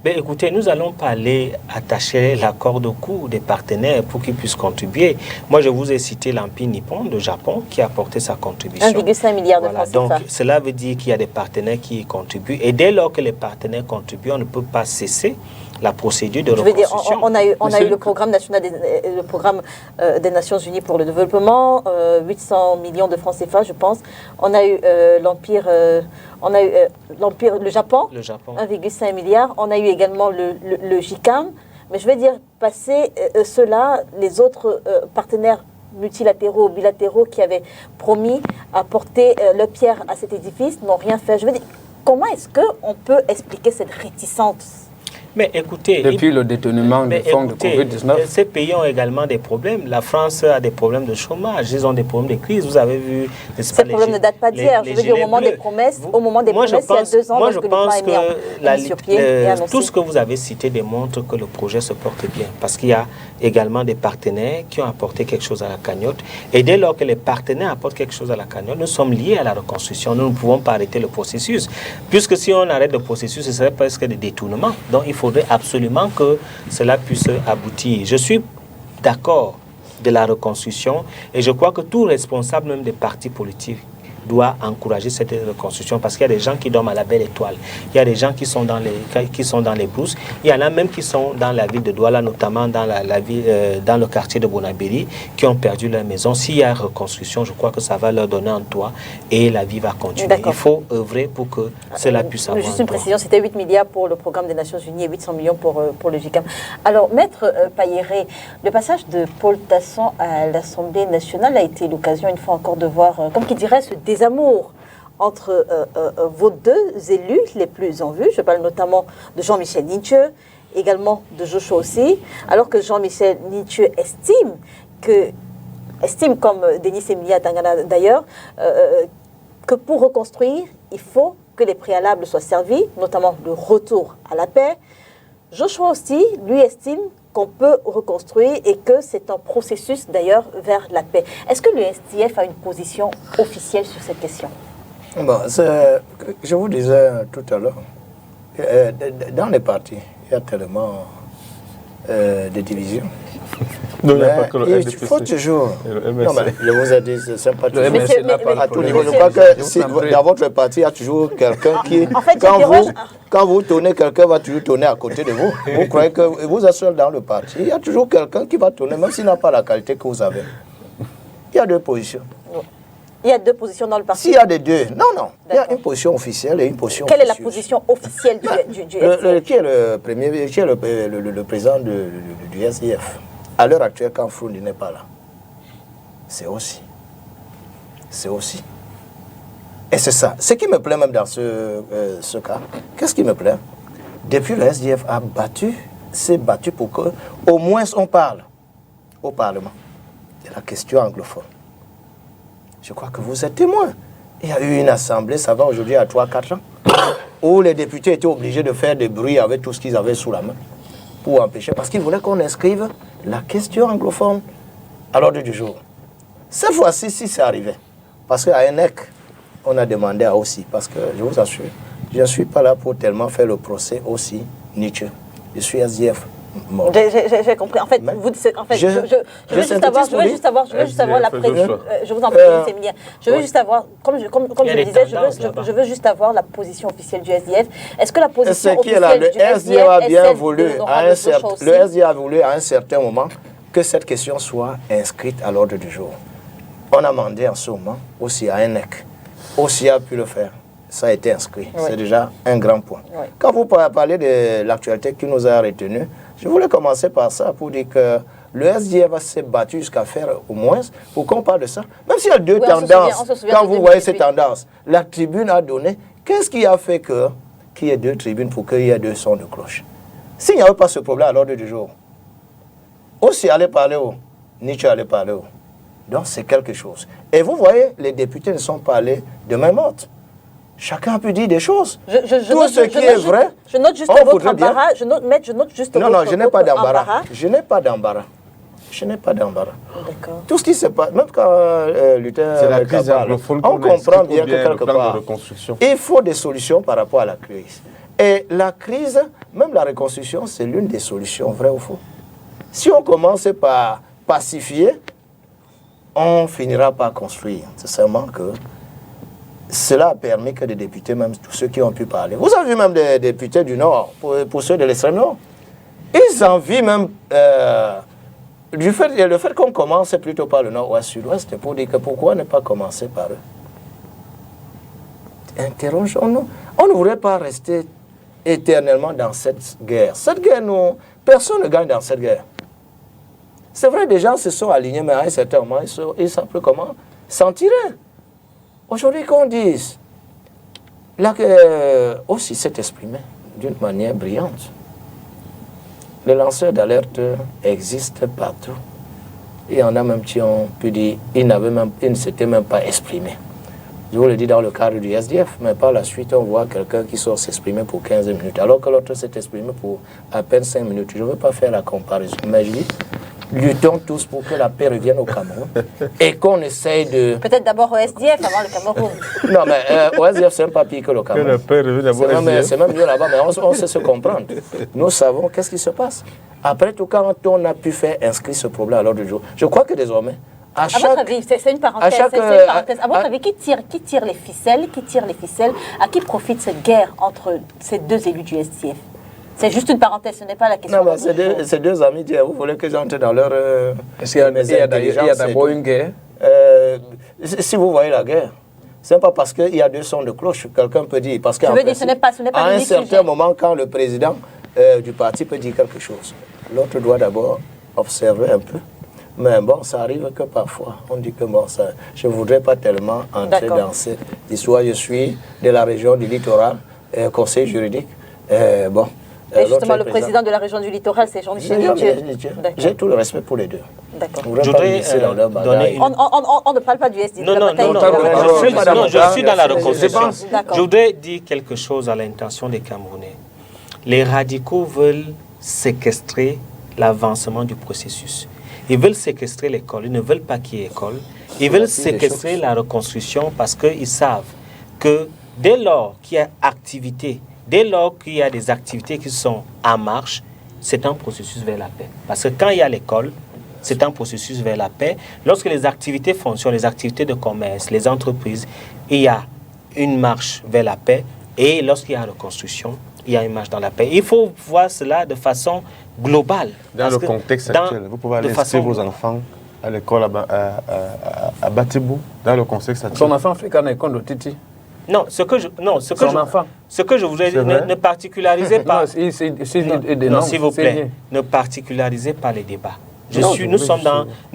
Ben, écoutez, nous allons pas aller attacher la corde au cou des partenaires pour qu'ils puissent contribuer. Moi, je vous ai cité l'Empire Nippon de Japon qui a apporté sa contribution. 1,5 milliard de francs CFA. Donc, cela veut dire qu'il y a des partenaires qui y contribuent. Et dès lors que les partenaires contribuent, on ne peut pas cesser la procédure de reconstruction. On a eu le programme national des Nations Unies pour le développement, 800 millions de francs CFA, je pense. On a eu le Japon, 1,5 milliard. On a eu également le JICAM. Mais je veux dire, passer cela, les autres partenaires multilatéraux, bilatéraux qui avaient promis à porter leur pierre à cet édifice n'ont rien fait. Je veux dire, comment est-ce qu'on peut expliquer cette réticence ? Mais écoutez... Depuis le détournement des fonds de Covid-19... Ces pays ont également des problèmes. La France a des problèmes de chômage, ils ont des problèmes de crise. Vous avez vu... Ces problèmes ne datent pas d'hier. Je veux dire, au moment des promesses, il y a 2 ans, moi, je pense que tout ce que vous avez cité démontre que le projet se porte bien. Parce qu'il y a également des partenaires qui ont apporté quelque chose à la cagnotte. Et dès lors que les partenaires apportent quelque chose à la cagnotte, nous sommes liés à la reconstruction. Nous ne pouvons pas arrêter le processus. Puisque si on arrête le processus, ce serait presque des détournements. Donc, il faudrait absolument que cela puisse aboutir. Je suis d'accord de la reconstruction et je crois que tout responsable, même des partis politiques, doit encourager cette reconstruction parce qu'il y a des gens qui dorment à la belle étoile. Il y a des gens qui sont dans les brousses. Il y en a même qui sont dans la ville de Douala, notamment dans dans le quartier de Bonabéry, qui ont perdu leur maison. S'il y a reconstruction, je crois que ça va leur donner un toit et la vie va continuer. Il faut œuvrer pour que cela puisse avoir juste une précision, c'était 8 milliards pour le programme des Nations Unies et 800 millions pour le JICAM. Alors, Maître Payéré, le passage de Paul Tasson à l'Assemblée nationale a été l'occasion, une fois encore, de voir, comme qui dirait, ce désamour entre vos 2 élus les plus en vue. Je parle notamment de Jean-Michel Nithieu, également de Joshua aussi, alors que Jean-Michel Nithieu estime comme Denis Emilia Tangana d'ailleurs, que pour reconstruire, il faut que les préalables soient servis, notamment le retour à la paix. Joshua aussi, lui, estime qu'on peut reconstruire et que c'est un processus d'ailleurs vers la paix. Est-ce que le SDF a une position officielle sur cette question? Bon, je vous disais tout à l'heure, dans les partis, il y a tellement de divisions. Non, il n'y a pas que le il faut toujours... Non, mais je vous ai dit, c'est pas toujours... à tout niveau. Je crois que dans votre parti, il y a toujours quelqu'un qui... En fait, quand vous tournez, quelqu'un va toujours tourner à côté de vous. Vous croyez que vous êtes seul dans le parti. Il y a toujours quelqu'un qui va tourner, même s'il n'a pas la qualité que vous avez. Il y a 2 positions. Il y a 2 positions dans le parti. S'il y a des 2, non. Il y a une position officielle et une position Quelle est la position officielle du SDF? Qui est le président du SDF? À l'heure actuelle, quand Froundi n'est pas là, c'est aussi. Et c'est ça. Ce qui me plaît même dans ce cas, qu'est-ce qui me plaît? Depuis, le SDF s'est battu pour qu'au moins on parle au Parlement de la question anglophone. Je crois que vous êtes témoin. Il y a eu une assemblée, ça va aujourd'hui à 3-4 ans, où les députés étaient obligés de faire des bruits avec tout ce qu'ils avaient sous la main pour empêcher, parce qu'ils voulaient qu'on inscrive la question anglophone à l'ordre du jour. Cette fois-ci, si c'est arrivé, parce qu'à ENEC, on a demandé à aussi, parce que je vous assure, je ne suis pas là pour tellement faire le procès aussi Nietzsche. Je suis SDF. J'ai compris. En fait, je veux juste avoir la précision. Je vous en prie, je veux juste avoir, comme je le disais, je veux juste avoir la position officielle du SDF. Est-ce que la position officielle du SDF a bien voulu, le SDF a voulu à un certain moment que cette question soit inscrite à l'ordre du jour. On a demandé en ce moment aussi à ENEC. Aussi a pu le faire. ça a été inscrit. Oui. C'est déjà un grand point. Oui. Quand vous parlez de l'actualité qui nous a retenus, je voulais commencer par ça pour dire que le SDF s'est battu jusqu'à faire au moins pour qu'on parle de ça. Même s'il y a deux tendances, quand vous voyez ces tendances, la tribune a donné, qu'est-ce qui a fait qu'il y ait deux tribunes pour qu'il y ait deux sons de cloche? S'il n'y avait pas ce problème à l'ordre du jour, aussi allait parler où, Nietzsche allait parler où. Donc c'est quelque chose. Et vous voyez, les députés ne sont pas allés de même ordre. Chacun peut dire des choses. Tout ce qui est vrai, je note juste votre embarras. Je note juste non, je n'ai pas d'embarras. Je n'ai pas d'embarras. Je n'ai pas d'embarras. Tout ce qui se passe, même quand Luther parle, on comprend bien que quelque part, il faut des solutions par rapport à la crise. Et la crise, même la reconstruction, c'est l'une des solutions, vrai ou faux. Si on commence par pacifier, on finira par construire. C'est seulement que cela a permis que des députés, même tous ceux qui ont pu parler, vous avez vu même des députés du Nord, pour ceux de l'extrême Nord, ils envient même le fait qu'on commence plutôt par le Nord-Ouest, Sud-Ouest, pour dire que pourquoi ne pas commencer par eux. Interrogeons-nous. On ne voudrait pas rester éternellement dans cette guerre. Cette guerre, personne ne gagne dans cette guerre. C'est vrai, des gens se sont alignés, mais à un certain moment, ils ne savent plus comment s'en tirer. Aujourd'hui, qu'on dise, là, aussi s'est exprimé d'une manière brillante. Les lanceurs d'alerte existent partout. Il y en a même qui ont pu dire qu'ils ne s'étaient même pas exprimés. Je vous le dis dans le cadre du SDF, mais par la suite, on voit quelqu'un qui sort s'exprimer pour 15 minutes, alors que l'autre s'est exprimé pour à peine 5 minutes. Je ne veux pas faire la comparaison, mais je dis, luttons tous pour que la paix revienne au Cameroun et qu'on essaye de... Peut-être d'abord au SDF avant le Cameroun. Non, mais au SDF, c'est même pas pire que le Cameroun. C'est même mieux là-bas, mais on sait se comprendre. Nous savons qu'est-ce qui se passe. Après tout, quand on a pu faire inscrire ce problème à l'ordre du jour, je crois que désormais, à votre avis, c'est une parenthèse. À votre avis, qui tire les ficelles? À qui profite cette guerre entre ces deux élus du SDF? C'est juste une parenthèse, ce n'est pas la question. Non, mais c'est deux amis, vous voulez que j'entre dans leur... Est-ce qu'il y a d'abord une guerre? Si vous voyez la guerre, ce n'est pas parce qu'il y a deux sons de cloche, quelqu'un peut dire. Parce qu'à un certain moment, quand le président du parti peut dire quelque chose, l'autre doit d'abord observer un peu. Mais bon, ça arrive que parfois, on dit que bon, ça, je ne voudrais pas tellement entrer dans cette histoire. Je suis de la région du littoral, conseil juridique. Bon. Et justement, le président de la région du littoral, c'est Jean-Michel Nietzsche. J'ai tout le respect pour les deux. D'accord. Je voudrais donner on ne parle pas du SDF. Non, je suis dans la reconstruction. Je voudrais dire quelque chose à l'intention des Camerounais. Les radicaux veulent séquestrer l'avancement du processus. Ils veulent séquestrer l'école, ils ne veulent pas qu'il y ait école. Ils veulent séquestrer la reconstruction parce qu'ils savent que dès lors qu'il y a activité, dès lors qu'il y a des activités qui sont en marche, c'est un processus vers la paix. Parce que quand il y a l'école, c'est un processus vers la paix. Lorsque les activités fonctionnent, les activités de commerce, les entreprises, il y a une marche vers la paix. Et lorsqu'il y a la reconstruction, il y a une marche dans la paix. Il faut voir cela de façon globale. Dans le contexte actuel, vous pouvez aller inscrire vos enfants à l'école à Batibou, dans le contexte actuel. Son enfant fait qu'un école de Titi. Non, ce que je voudrais dire, ne particularisez pas. Non, s'il vous plaît, ne particularisez pas les débats. Nous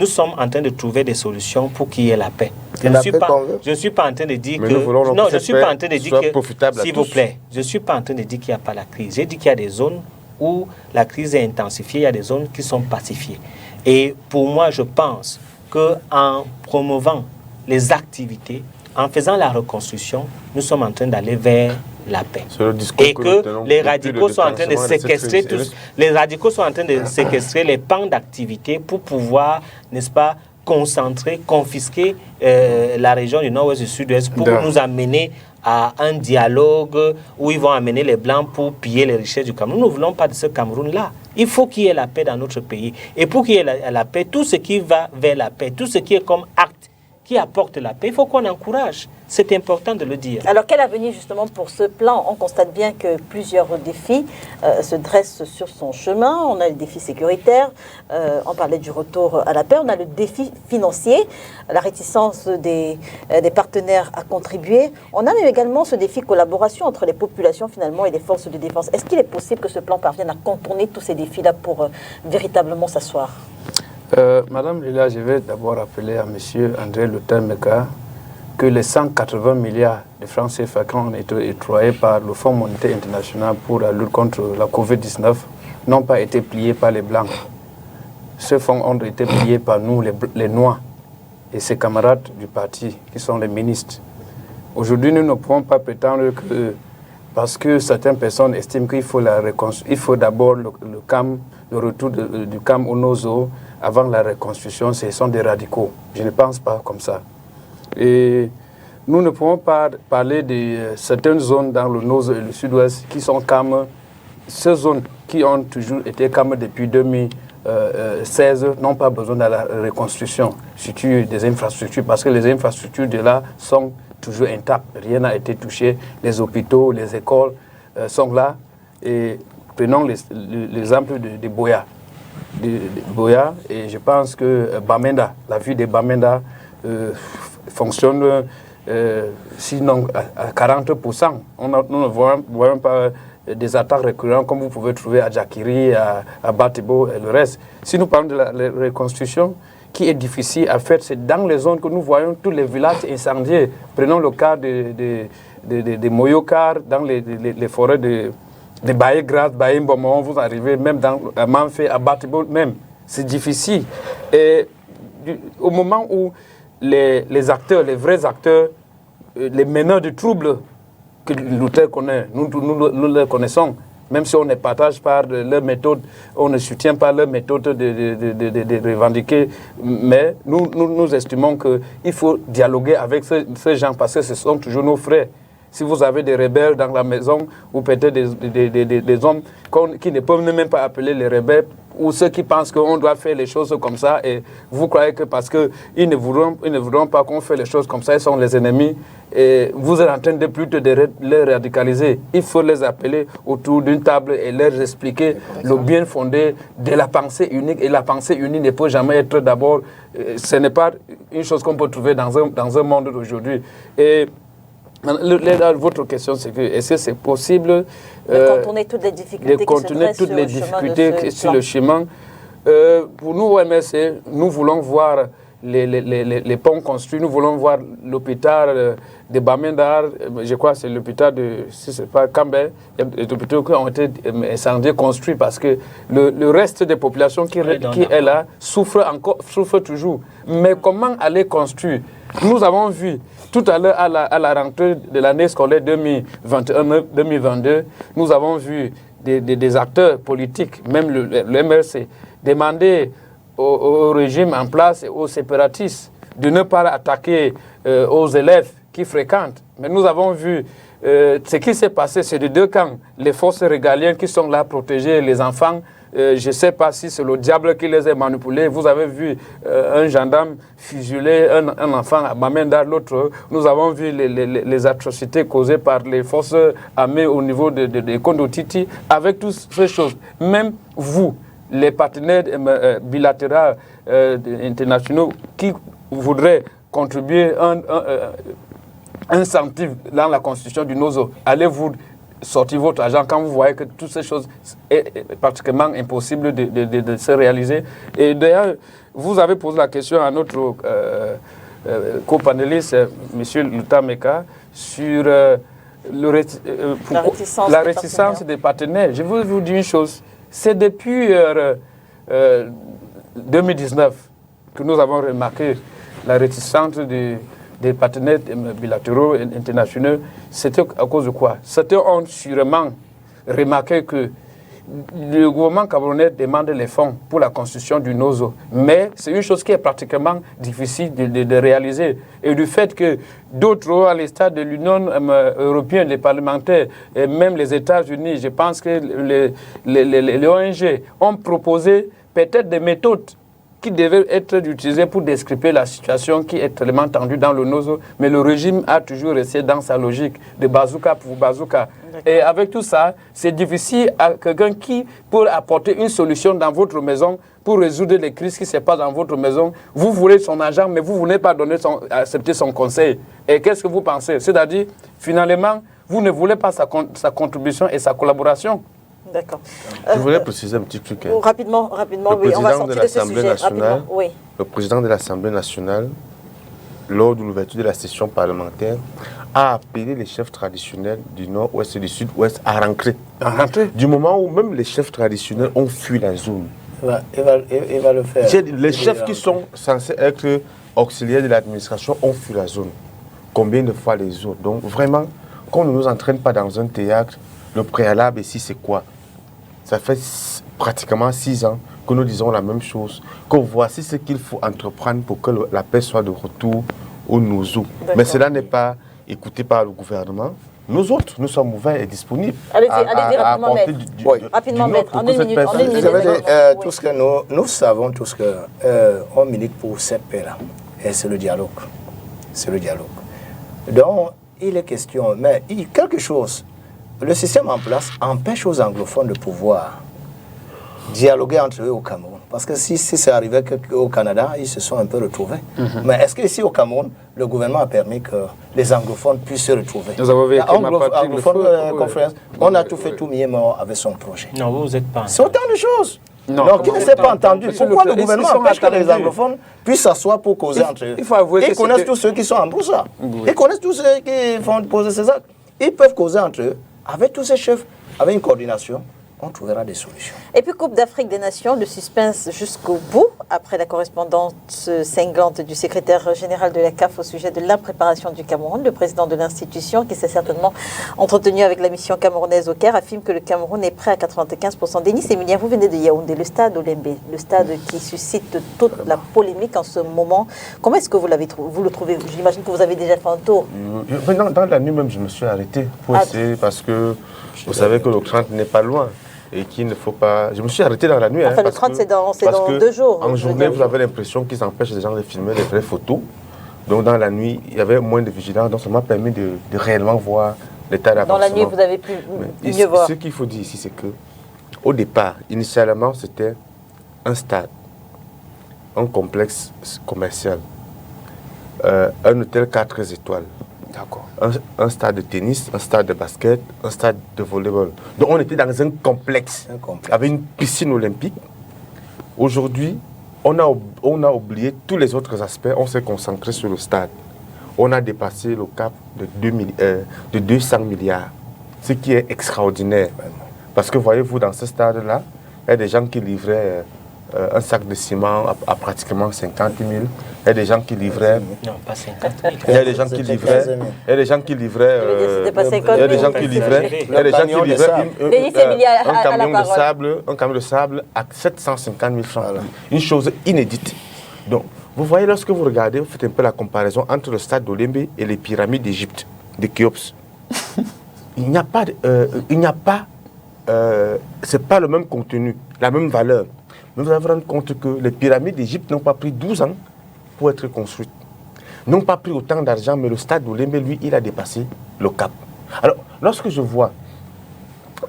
sommes en train de trouver des solutions pour qu'il y ait la paix. Je ne suis pas en train de dire que... Non, je ne suis pas en train de dire que... S'il vous plaît, je ne suis pas en train de dire qu'il n'y a pas la crise. J'ai dit qu'il y a des zones où la crise est intensifiée, il y a des zones qui sont pacifiées. Et pour moi, je pense qu'en promouvant les activités, en faisant la reconstruction, nous sommes en train d'aller vers la paix. Et que les radicaux sont en train de séquestrer tous, les radicaux sont en train de séquestrer les pans d'activité pour pouvoir, n'est-ce pas, concentrer, confisquer la région du nord-ouest et du sud-ouest pour nous amener à un dialogue où ils vont amener les Blancs pour piller les richesses du Cameroun. Nous ne voulons pas de ce Cameroun-là. Il faut qu'il y ait la paix dans notre pays. Et pour qu'il y ait la paix, tout ce qui va vers la paix, tout ce qui est comme acte qui apporte la paix, il faut qu'on encourage. C'est important de le dire. Alors, quel avenir justement pour ce plan? On constate bien que plusieurs défis se dressent sur son chemin. On a le défi sécuritaire, on parlait du retour à la paix, on a le défi financier, la réticence des partenaires à contribuer. On a même également ce défi collaboration entre les populations finalement et les forces de défense. Est-ce qu'il est possible que ce plan parvienne à contourner tous ces défis-là pour véritablement s'asseoir? Madame Lila, je vais d'abord rappeler à M. André Lutemeka que les 180 milliards de francs CFA qui ont été octroyés par le Fonds monétaire international pour la lutte contre la COVID-19 n'ont pas été pliés par les Blancs. Ces fonds ont été pliés par nous, les Noirs, et ses camarades du parti, qui sont les ministres. Aujourd'hui, nous ne pouvons pas prétendre que, parce que certaines personnes estiment qu'il faut d'abord le retour du camp au Nozo avant la reconstruction, ce sont des radicaux. Je ne pense pas comme ça. Et nous ne pouvons pas parler de certaines zones dans le nord et le sud-ouest qui sont calmes. Ces zones qui ont toujours été calmes depuis 2016 n'ont pas besoin de la reconstruction, surtout des infrastructures, parce que les infrastructures de là sont toujours intactes. Rien n'a été touché. Les hôpitaux, les écoles sont là. Et prenons l'exemple de Boya. Boya, et je pense que Bamenda, la ville de Bamenda fonctionne sinon à 40%. Nous ne voyons pas des attaques récurrentes comme vous pouvez trouver à Djakiri, à Batebo et le reste. Si nous parlons de la reconstruction qui est difficile à faire, c'est dans les zones que nous voyons tous les villages incendiés. Prenons le cas de Moyokar, dans les forêts de Baye Grâce, Baye Mbomon, vous arrivez même dans Manfé, à Batebo même. C'est difficile. Et au moment où les acteurs, les vrais acteurs, les meneurs de troubles que Luther connaît, nous les connaissons, même si on ne partage pas leur méthode, on ne soutient pas leur méthode de revendiquer, mais nous estimons qu'il faut dialoguer avec ces gens parce que ce sont toujours nos frères. Si vous avez des rebelles dans la maison, ou peut-être des hommes qui ne peuvent même pas appeler les rebelles, ou ceux qui pensent qu'on doit faire les choses comme ça, et vous croyez que parce qu'ils ne voudront pas qu'on fasse les choses comme ça, ils sont les ennemis, et vous êtes en train de plutôt de les radicaliser. Il faut les appeler autour d'une table et leur expliquer le bien fondé de la pensée unique. Et la pensée unique ne peut jamais être d'abord, ce n'est pas une chose qu'on peut trouver dans un monde d'aujourd'hui. Et votre question, c'est que est-ce que c'est possible de contourner toutes les difficultés sur le chemin? Pour nous, au MSC, nous voulons voir les ponts construits, nous voulons voir l'hôpital de Bamenda, je crois que c'est l'hôpital de, si ce n'est pas Cambé, les hôpitaux qui ont été incendiés, construits parce que le reste des populations qui est là souffre toujours. Mais comment aller construire? Nous avons vu tout à l'heure à la rentrée de l'année scolaire 2021-2022, nous avons vu des acteurs politiques, même le MRC, demander au régime en place et aux séparatistes de ne pas attaquer aux élèves qui fréquentent. Mais nous avons vu ce qui s'est passé, c'est de deux camps. Les forces régaliennes qui sont là pour protéger les enfants. Je ne sais pas si c'est le diable qui les a manipulés. Vous avez vu un gendarme fusiler un enfant à Bamenda, l'autre. Nous avons vu les atrocités causées par les forces armées au niveau de Kondotiti. Avec toutes ces choses, même vous, les partenaires bilatéraux internationaux qui voudraient contribuer un centime dans la constitution du NOZO, allez-vous sortir votre argent quand vous voyez que toutes ces choses est pratiquement impossible de se réaliser. Et d'ailleurs, vous avez posé la question à notre co-panéliste, M. Lutemeka, sur la réticence des partenaires. Je veux vous dire une chose, c'est depuis 2019 que nous avons remarqué la réticence des partenaires bilatéraux et internationaux. C'était à cause de quoi? C'était ont sûrement remarqué que le gouvernement camerounais demande les fonds pour la construction du NOZO. Mais c'est une chose qui est pratiquement difficile de réaliser. Et du fait que d'autres, à l'état de l'Union européenne, les parlementaires, et même les États-Unis, je pense que les ONG ont proposé peut-être des méthodes qui devait être utilisé pour descriper la situation qui est tellement tendue dans le Nozo, mais le régime a toujours resté dans sa logique de bazooka pour bazooka. Et avec tout ça, c'est difficile à quelqu'un qui, pour apporter une solution dans votre maison, pour résoudre les crises qui se passent dans votre maison, vous voulez son argent, mais vous ne voulez pas accepter son conseil. Et qu'est-ce que vous pensez? C'est-à-dire, finalement, vous ne voulez pas sa contribution et sa collaboration. D'accord. Je voulais préciser un petit truc. Rapidement, oui, on va sortir de ce sujet. Rapidement, oui. Le président de l'Assemblée nationale, lors de l'ouverture de la session parlementaire, a appelé les chefs traditionnels du Nord-Ouest et du Sud-Ouest à rentrer. Du moment où même les chefs traditionnels ont fui la zone. Il va le faire. Les chefs qui sont censés être auxiliaires de l'administration ont fui la zone. Combien de fois les autres? Donc vraiment, qu'on ne nous entraîne pas dans un théâtre, le préalable ici c'est quoi? Ça fait pratiquement 6 ans que nous disons la même chose, que voici ce qu'il faut entreprendre pour que la paix soit de retour au Nozo. Mais cela n'est pas écouté par le gouvernement. Nous autres, nous sommes ouverts et disponibles. Allez-y, rapidement, maître. Rapidement, maître, en une minute. Vous savez, tout ce que nous savons, tout ce qu'on milite pour cette paix-là, et c'est le dialogue. C'est le dialogue. Donc, il est question, mais quelque chose, le système en place empêche aux anglophones de pouvoir dialoguer entre eux au Cameroun. Parce que si c'est arrivé au Canada, ils se sont un peu retrouvés. Mais est-ce qu'ici au Cameroun, le gouvernement a permis que les anglophones puissent se retrouver? Nous avons vécu conférence, on a tout fait, tout mis mort avec son projet. Non, vous n'êtes pas. C'est autant de choses. Donc, qui ne s'est pas entendu? Pourquoi le gouvernement empêche que les anglophones puissent s'asseoir pour causer entre eux? Il faut avouer ils connaissent tous ceux qui sont en broussard. Ils connaissent tous ceux qui font poser ces actes. Ils peuvent causer entre eux. Avec tous ces chefs, avec une coordination, on trouvera des solutions. Et puis Coupe d'Afrique des Nations, le suspense jusqu'au bout, après la correspondance cinglante du secrétaire général de la CAF au sujet de l'impréparation du Cameroun. Le président de l'institution, qui s'est certainement entretenu avec la mission camerounaise au Caire, affirme que le Cameroun est prêt à 95%. Denis Emilien, vous venez de Yaoundé, le stade Olembe, le stade qui suscite toute la polémique en ce moment. Comment est-ce que vous le trouvez? J'imagine que vous avez déjà fait un tour. Dans la nuit même, je me suis arrêté pour essayer, parce que vous savez que le 30 n'est pas loin. Et qu'il ne faut pas... Je me suis arrêté dans la nuit. Enfin, le 30, c'est dans 2 jours. En journée, vous avez l'impression qu'ils empêchent les gens de filmer les vraies photos. Donc, dans la nuit, il y avait moins de vigilance. Donc, ça m'a permis de réellement voir l'état d'avancement. Dans la nuit, vous avez pu mieux voir. Ce qu'il faut dire ici, c'est que, au départ, initialement, c'était un stade, un complexe commercial, un hôtel 4 étoiles. D'accord. Un stade de tennis, un stade de basket, un stade de volleyball. Donc on était dans un complexe. Avec une piscine olympique. Aujourd'hui, on a oublié tous les autres aspects. On s'est concentré sur le stade. On a dépassé le cap de 200 milliards. Ce qui est extraordinaire. Parce que voyez-vous, dans ce stade-là, il y a des gens qui livraient un sac de ciment à pratiquement 50 000. Il y a des gens qui livraient... Non, pas 50 000. Il y a des gens qui livraient... Il y a des gens qui livraient... Il y a des gens qui livraient... Il y a des gens qui livraient un camion de sable à 750 000 francs. Une chose inédite. Donc, vous voyez, lorsque vous regardez, vous faites un peu la comparaison entre le stade d'Olembe et les pyramides d'Égypte, de Khéops. Il n'y a pas... c'est pas le même contenu, la même valeur. Mais vous allez vous rendre compte que les pyramides d'Égypte n'ont pas pris 12 ans pour être construites. N'ont pas pris autant d'argent, mais le stade d'Olembe, lui, il a dépassé le cap. Alors, lorsque je vois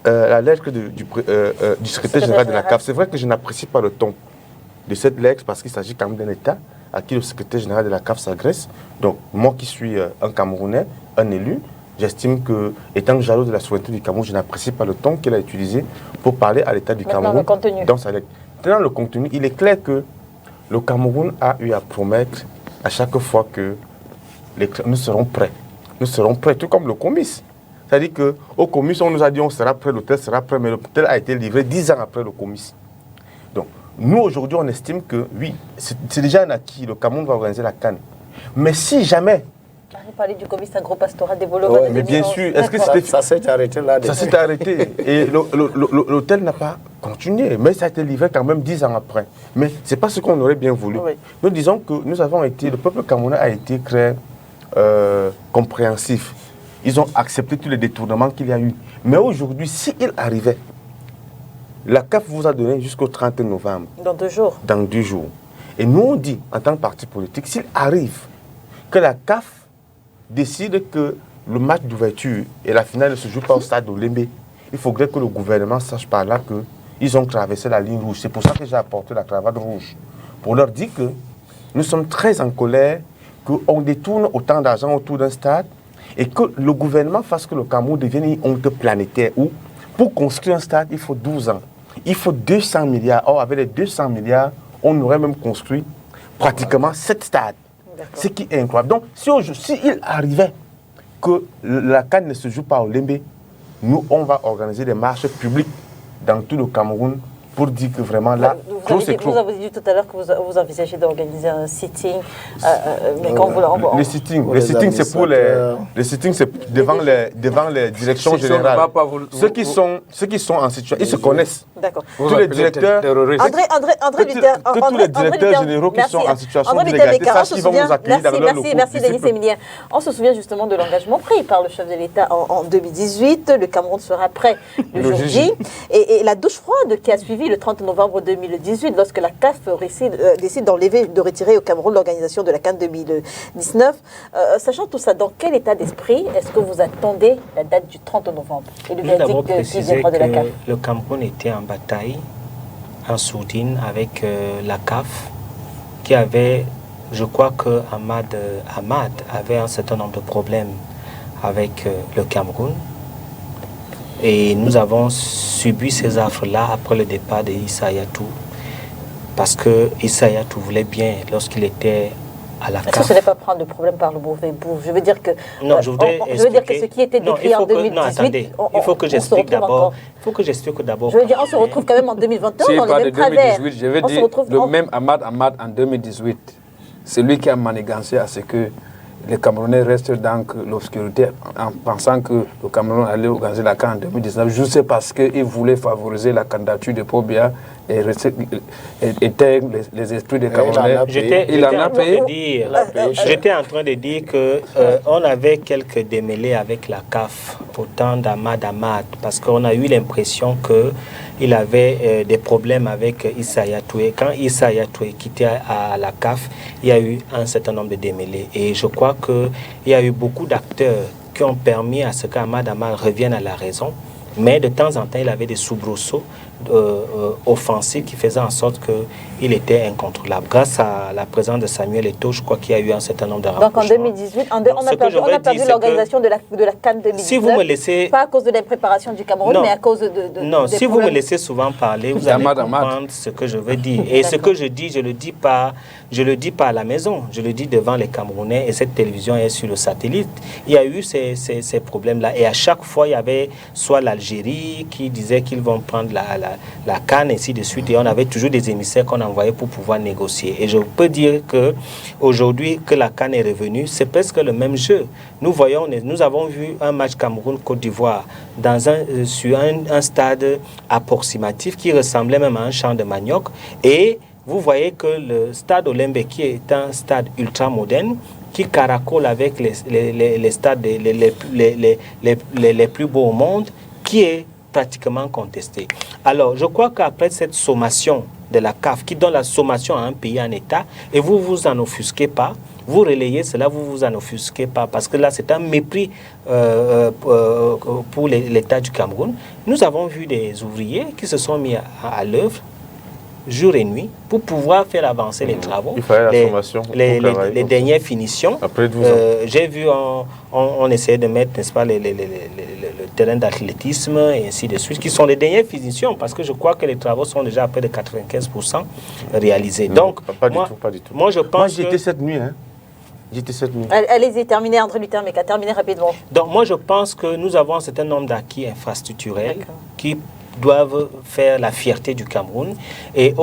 la lettre du secrétaire général de la CAF, c'est vrai que je n'apprécie pas le ton de cette lettre parce qu'il s'agit quand même d'un État à qui le secrétaire général de la CAF s'agresse. Donc, moi qui suis un Camerounais, un élu, j'estime que, étant jaloux de la souveraineté du Cameroun, je n'apprécie pas le ton qu'il a utilisé pour parler à l'État du Cameroun dans sa lettre. Dans le contenu, il est clair que le Cameroun a eu à promettre à chaque fois que nous serons prêts. Nous serons prêts, tout comme le comice. C'est-à-dire qu'au comice, on nous a dit on sera prêt, l'hôtel sera prêt, mais l'hôtel a été livré 10 ans après le comice. Donc, nous, aujourd'hui, on estime que, oui, c'est déjà un acquis, le Cameroun va organiser la CAN. Mais si jamais... Vous parlez du comice agro-pastoral développement. Mais bien sûr, est-ce que ça s'est arrêté là? Ça s'est arrêté. Et l'hôtel n'a pas continué, mais ça a été livré quand même 10 ans après. Mais ce n'est pas ce qu'on aurait bien voulu. Oui. Nous disons que nous avons été, le peuple camerounais a été très compréhensif. Ils ont accepté tous les détournements qu'il y a eu. Mais aujourd'hui, s'il arrivait, la CAF vous a donné jusqu'au 30 novembre. Dans 2 jours. Dans 2 jours. Et nous, on dit, en tant que parti politique, s'il arrive que la CAF décide que le match d'ouverture et la finale ne se joue pas au stade d'Olembe, il faudrait que le gouvernement sache par là qu'ils ont traversé la ligne rouge. C'est pour ça que j'ai apporté la cravate rouge. Pour leur dire que nous sommes très en colère, qu'on détourne autant d'argent autour d'un stade et que le gouvernement fasse que le Cameroun devienne une honte planétaire où, pour construire un stade, il faut 12 ans. Il faut 200 milliards. Or, avec les 200 milliards, on aurait même construit pratiquement 7 stades. Ce qui est incroyable. Donc, s'il arrivait que la CAN ne se joue pas au Lembe, nous, on va organiser des marches publiques dans tout le Cameroun pour dire que vraiment là, vous avez dit tout à l'heure que vous envisagez d'organiser un sitting, mais quand vous le sitting, c'est pour les sitting, c'est devant les directions générales. Ceux qui sont en situation, ils se connaissent. D'accord. Tous les directeurs, André Luther, tous les directeurs généraux qui sont en situation d'illégalité, sachent qu'ils vont nous accueillir dans leur locaux. Merci Denis Sémilien. On se souvient justement de l'engagement pris par le chef de l'État en 2018. Le Cameroun sera prêt le jour J. Et la douche froide qui a suivi le 30 novembre 2018, lorsque la CAF décide de retirer au Cameroun l'organisation de la CAN 2019. Sachant tout ça, dans quel état d'esprit est-ce que vous attendez la date du 30 novembre et le verdict qui viendra de la CAF? Le Cameroun était en bataille, en sourdine avec la CAF, qui avait, je crois que Ahmad avait un certain nombre de problèmes avec le Cameroun. Et nous avons subi ces affres-là après le départ d'Issa Hayatou. Parce que Issa Hayatou voulait bien, lorsqu'il était à la CAF. Est-ce que ce n'est pas prendre le problème par le mauvais bout? Je veux dire que, non, je veux dire que ce qui était décrit en 2018... Non, attendez, il faut que j'explique d'abord. Il faut que j'explique d'abord. Je veux dire, on se retrouve quand même en 2021 si dans les mêmes travers. Je veux dire, le même Ahmad en 2018, c'est lui qui a manigancé à ce que les Camerounais restent dans l'obscurité en pensant que le Cameroun allait organiser la CAN en 2019, juste parce qu'il voulait favoriser la candidature de Paul Biya et éteindre les esprits des Camerounais. Il en a payé. J'étais en train de dire qu'on avait quelques démêlés avec la CAF, pourtant d'Ahmad, parce qu'on a eu l'impression qu'il avait des problèmes avec Issa Hayatou. Et quand Issa Hayatou est quitté à la CAF, il y a eu un certain nombre de démêlés. Et je crois qu'il y a eu beaucoup d'acteurs qui ont permis à ce qu'Ahmad revienne à la raison. Mais de temps en temps, il avait des soubresauts offensifs qui faisaient en sorte qu'il était incontrôlable. Grâce à la présence de Samuel Eto'o, je crois qu'il y a eu un certain nombre de rapprochements. Donc en 2018, on a perdu l'organisation de la CAN 2019, si vous me laissez, pas à cause de l'impréparation du Cameroun, mais à cause de non, si vous me laissez souvent parler, vous allez comprendre ce que je veux dire. Et ce que je dis, je le dis pas à la maison, je le dis devant les Camerounais, et cette télévision est sur le satellite. Il y a eu ces problèmes-là. Et à chaque fois, il y avait soit l'Algérie qui disait qu'ils vont prendre la CAN, et ainsi de suite. Et on avait toujours des émissaires qu'on envoyait pour pouvoir négocier. Et je peux dire qu'aujourd'hui, que la CAN est revenue, c'est presque le même jeu. Nous avons vu un match Cameroun-Côte d'Ivoire sur un stade approximatif qui ressemblait même à un champ de manioc. Et vous voyez que le stade Olembe, qui est un stade ultra moderne, qui caracole avec les stades les plus beaux au monde, qui est pratiquement contesté. Alors, je crois qu'après cette sommation de la CAF, qui donne la sommation à un pays en état, et vous vous en offusquez pas, vous relayez cela, vous vous en offusquez pas, parce que là, c'est un mépris pour l'État du Cameroun. Nous avons vu des ouvriers qui se sont mis à l'œuvre, jour et nuit, pour pouvoir faire avancer les travaux. Il fallait la sommation. Les dernières finitions. Après 12 ans. J'ai vu, on essayait de mettre, n'est-ce pas, le terrain d'athlétisme et ainsi de suite, qui sont les dernières finitions, parce que je crois que les travaux sont déjà à près de 95% réalisés. Non, donc, pas du tout. Moi, je pense j'étais cette nuit, J'étais cette nuit. Allez-y, terminez, André Luther, mais terminez rapidement. Donc, moi, je pense que nous avons un certain nombre d'acquis infrastructurels qui doivent faire la fierté du Cameroun. Et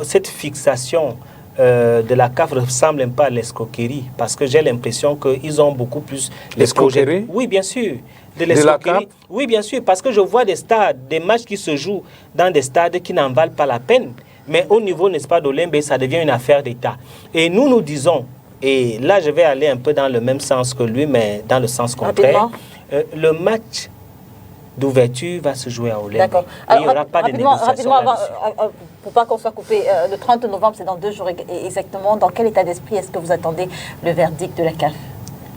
cette fixation de la CAF ne ressemble même pas à l'escroquerie, parce que j'ai l'impression qu'ils ont beaucoup plus... L'escroquerie? Oui, bien sûr. De l'escroquerie. Oui, bien sûr, parce que je vois des stades, des matchs qui se jouent dans des stades qui n'en valent pas la peine. Mais au niveau, n'est-ce pas, d'Olembe, ça devient une affaire d'État. Et nous disons, et là je vais aller un peu dans le même sens que lui, mais dans le sens contraire, le match d'ouverture va se jouer à Olembe. D'accord. Il n'y aura pas de négociation là-dessus. Pour pas qu'on soit coupé, le 30 novembre, c'est dans 2 jours exactement. Dans quel état d'esprit est-ce que vous attendez le verdict de la CAF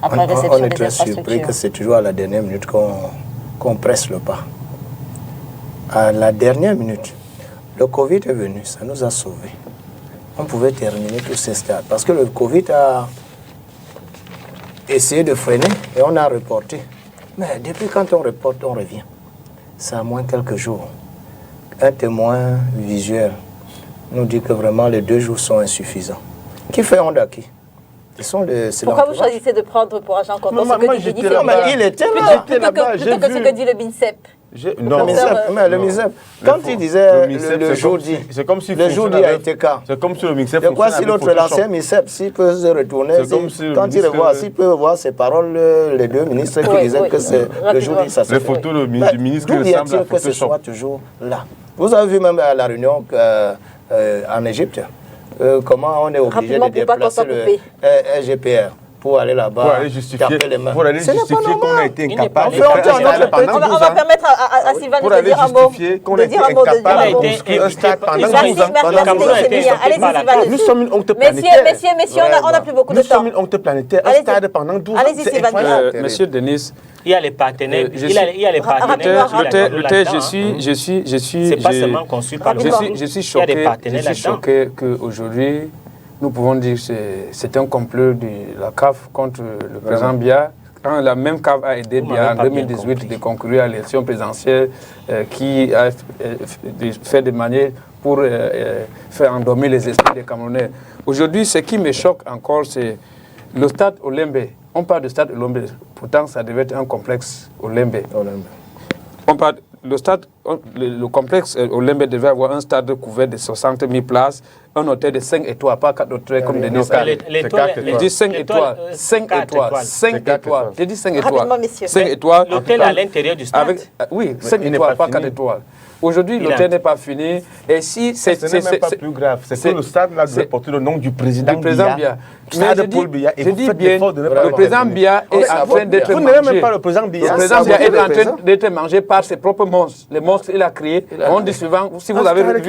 après réception on est des très surpris que c'est toujours à la dernière minute qu'on presse le pas. À la dernière minute, le Covid est venu, ça nous a sauvés. On pouvait terminer tous ces stades. Parce que le Covid a essayé de freiner et on a reporté. Mais depuis quand on reporte, on revient. C'est à moins quelques jours. Un témoin visuel nous dit que vraiment les 2 jours sont insuffisants. Qui fait honte à qui? Pourquoi vous choisissez de prendre pour agent comptant ce que dit il était là. Plutôt que ce que dit le MINSEP. Non, le MINSEP, quand il disait le jour dit, le jour dit a été cas. C'est comme si le MINSEP. De quoi si l'autre, l'ancien MINSEP, s'il peut se retourner, quand il revoit, s'il peut voir ces paroles, les 2 ministres qui disaient que c'est le jour dit, ça se fait. Les photos du ministre qui ressemblent à que ce soit toujours là. Vous avez vu même à la réunion en Égypte, comment on est obligé de déplacer le RGPR pour aller là-bas, pour aller justifier qu'on a été incapable de faire on va permettre à Sylvain de dire un mot. Qu'on a été incapable de stade pendant 12 ans. Allez-y, nous sommes une honte planétaire. Messieurs, on n'a plus beaucoup de temps. Nous sommes une honte planétaire. Un stade pendant 12 ans. Allez-y, Sylvain. Monsieur Denis, il y a les partenaires. je suis choqué qu'aujourd'hui, nous pouvons dire que c'est un complot de la CAF contre le président Biya. Quand la même CAF a aidé Biya en 2018 de concourir à l'élection présidentielle qui a fait de manière pour faire endormir les esprits des Camerounais. Aujourd'hui, ce qui me choque encore, c'est le stade Olembe. On parle de stade Olembe, pourtant ça devait être un complexe Olembe. On parle, le complexe Olembe devait avoir un stade couvert de 60 000 places, un hôtel de 5 étoiles, pas 4 hôtels comme Denis Kale. Je dis 5 étoiles. 5 étoiles. 5 étoiles. J'ai dit 5 étoiles. 5 étoiles. L'hôtel à l'intérieur du stade. Oui, 5 étoiles, pas 4 étoiles. Aujourd'hui, l'hôtel n'est pas fini. Et si ce n'est même pas plus grave, c'est que le stade là devait porter le nom du président Biya. Stade Paul Biya. Et vous faites l'effort de ne pas le président Biya est en train d'être mangé. Vous n'aimez même pas le président Biya. Le président Biya est en train d'être mangé par ses propres monstres. Les monstres qu'il a créés. On dit souvent, si vous avez vu le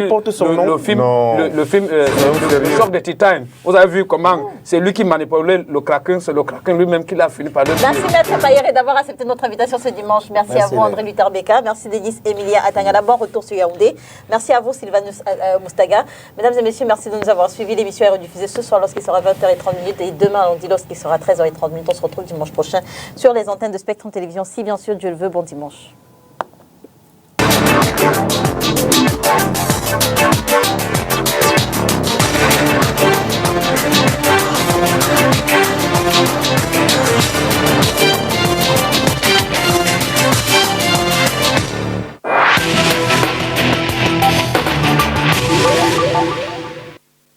film Le choc de Titan, vous avez vu comment c'est lui qui manipulait le Kraken, c'est le Kraken lui-même qui l'a fini par le tuer. Merci Maître Payere d'avoir accepté notre invitation ce dimanche. Merci à vous André Luther Beka. Merci Denis Emilia Atangana. Bon retour sur Yaoundé. Merci à vous Sylvanus Moustaga. Mesdames et messieurs, merci de nous avoir suivis. L'émission est rediffusée ce soir lorsqu'il sera 20h30 et demain lundi lorsqu'il sera 13h30. On se retrouve dimanche prochain sur les antennes de Spectrum Télévision si bien sûr Dieu le veut. Bon dimanche.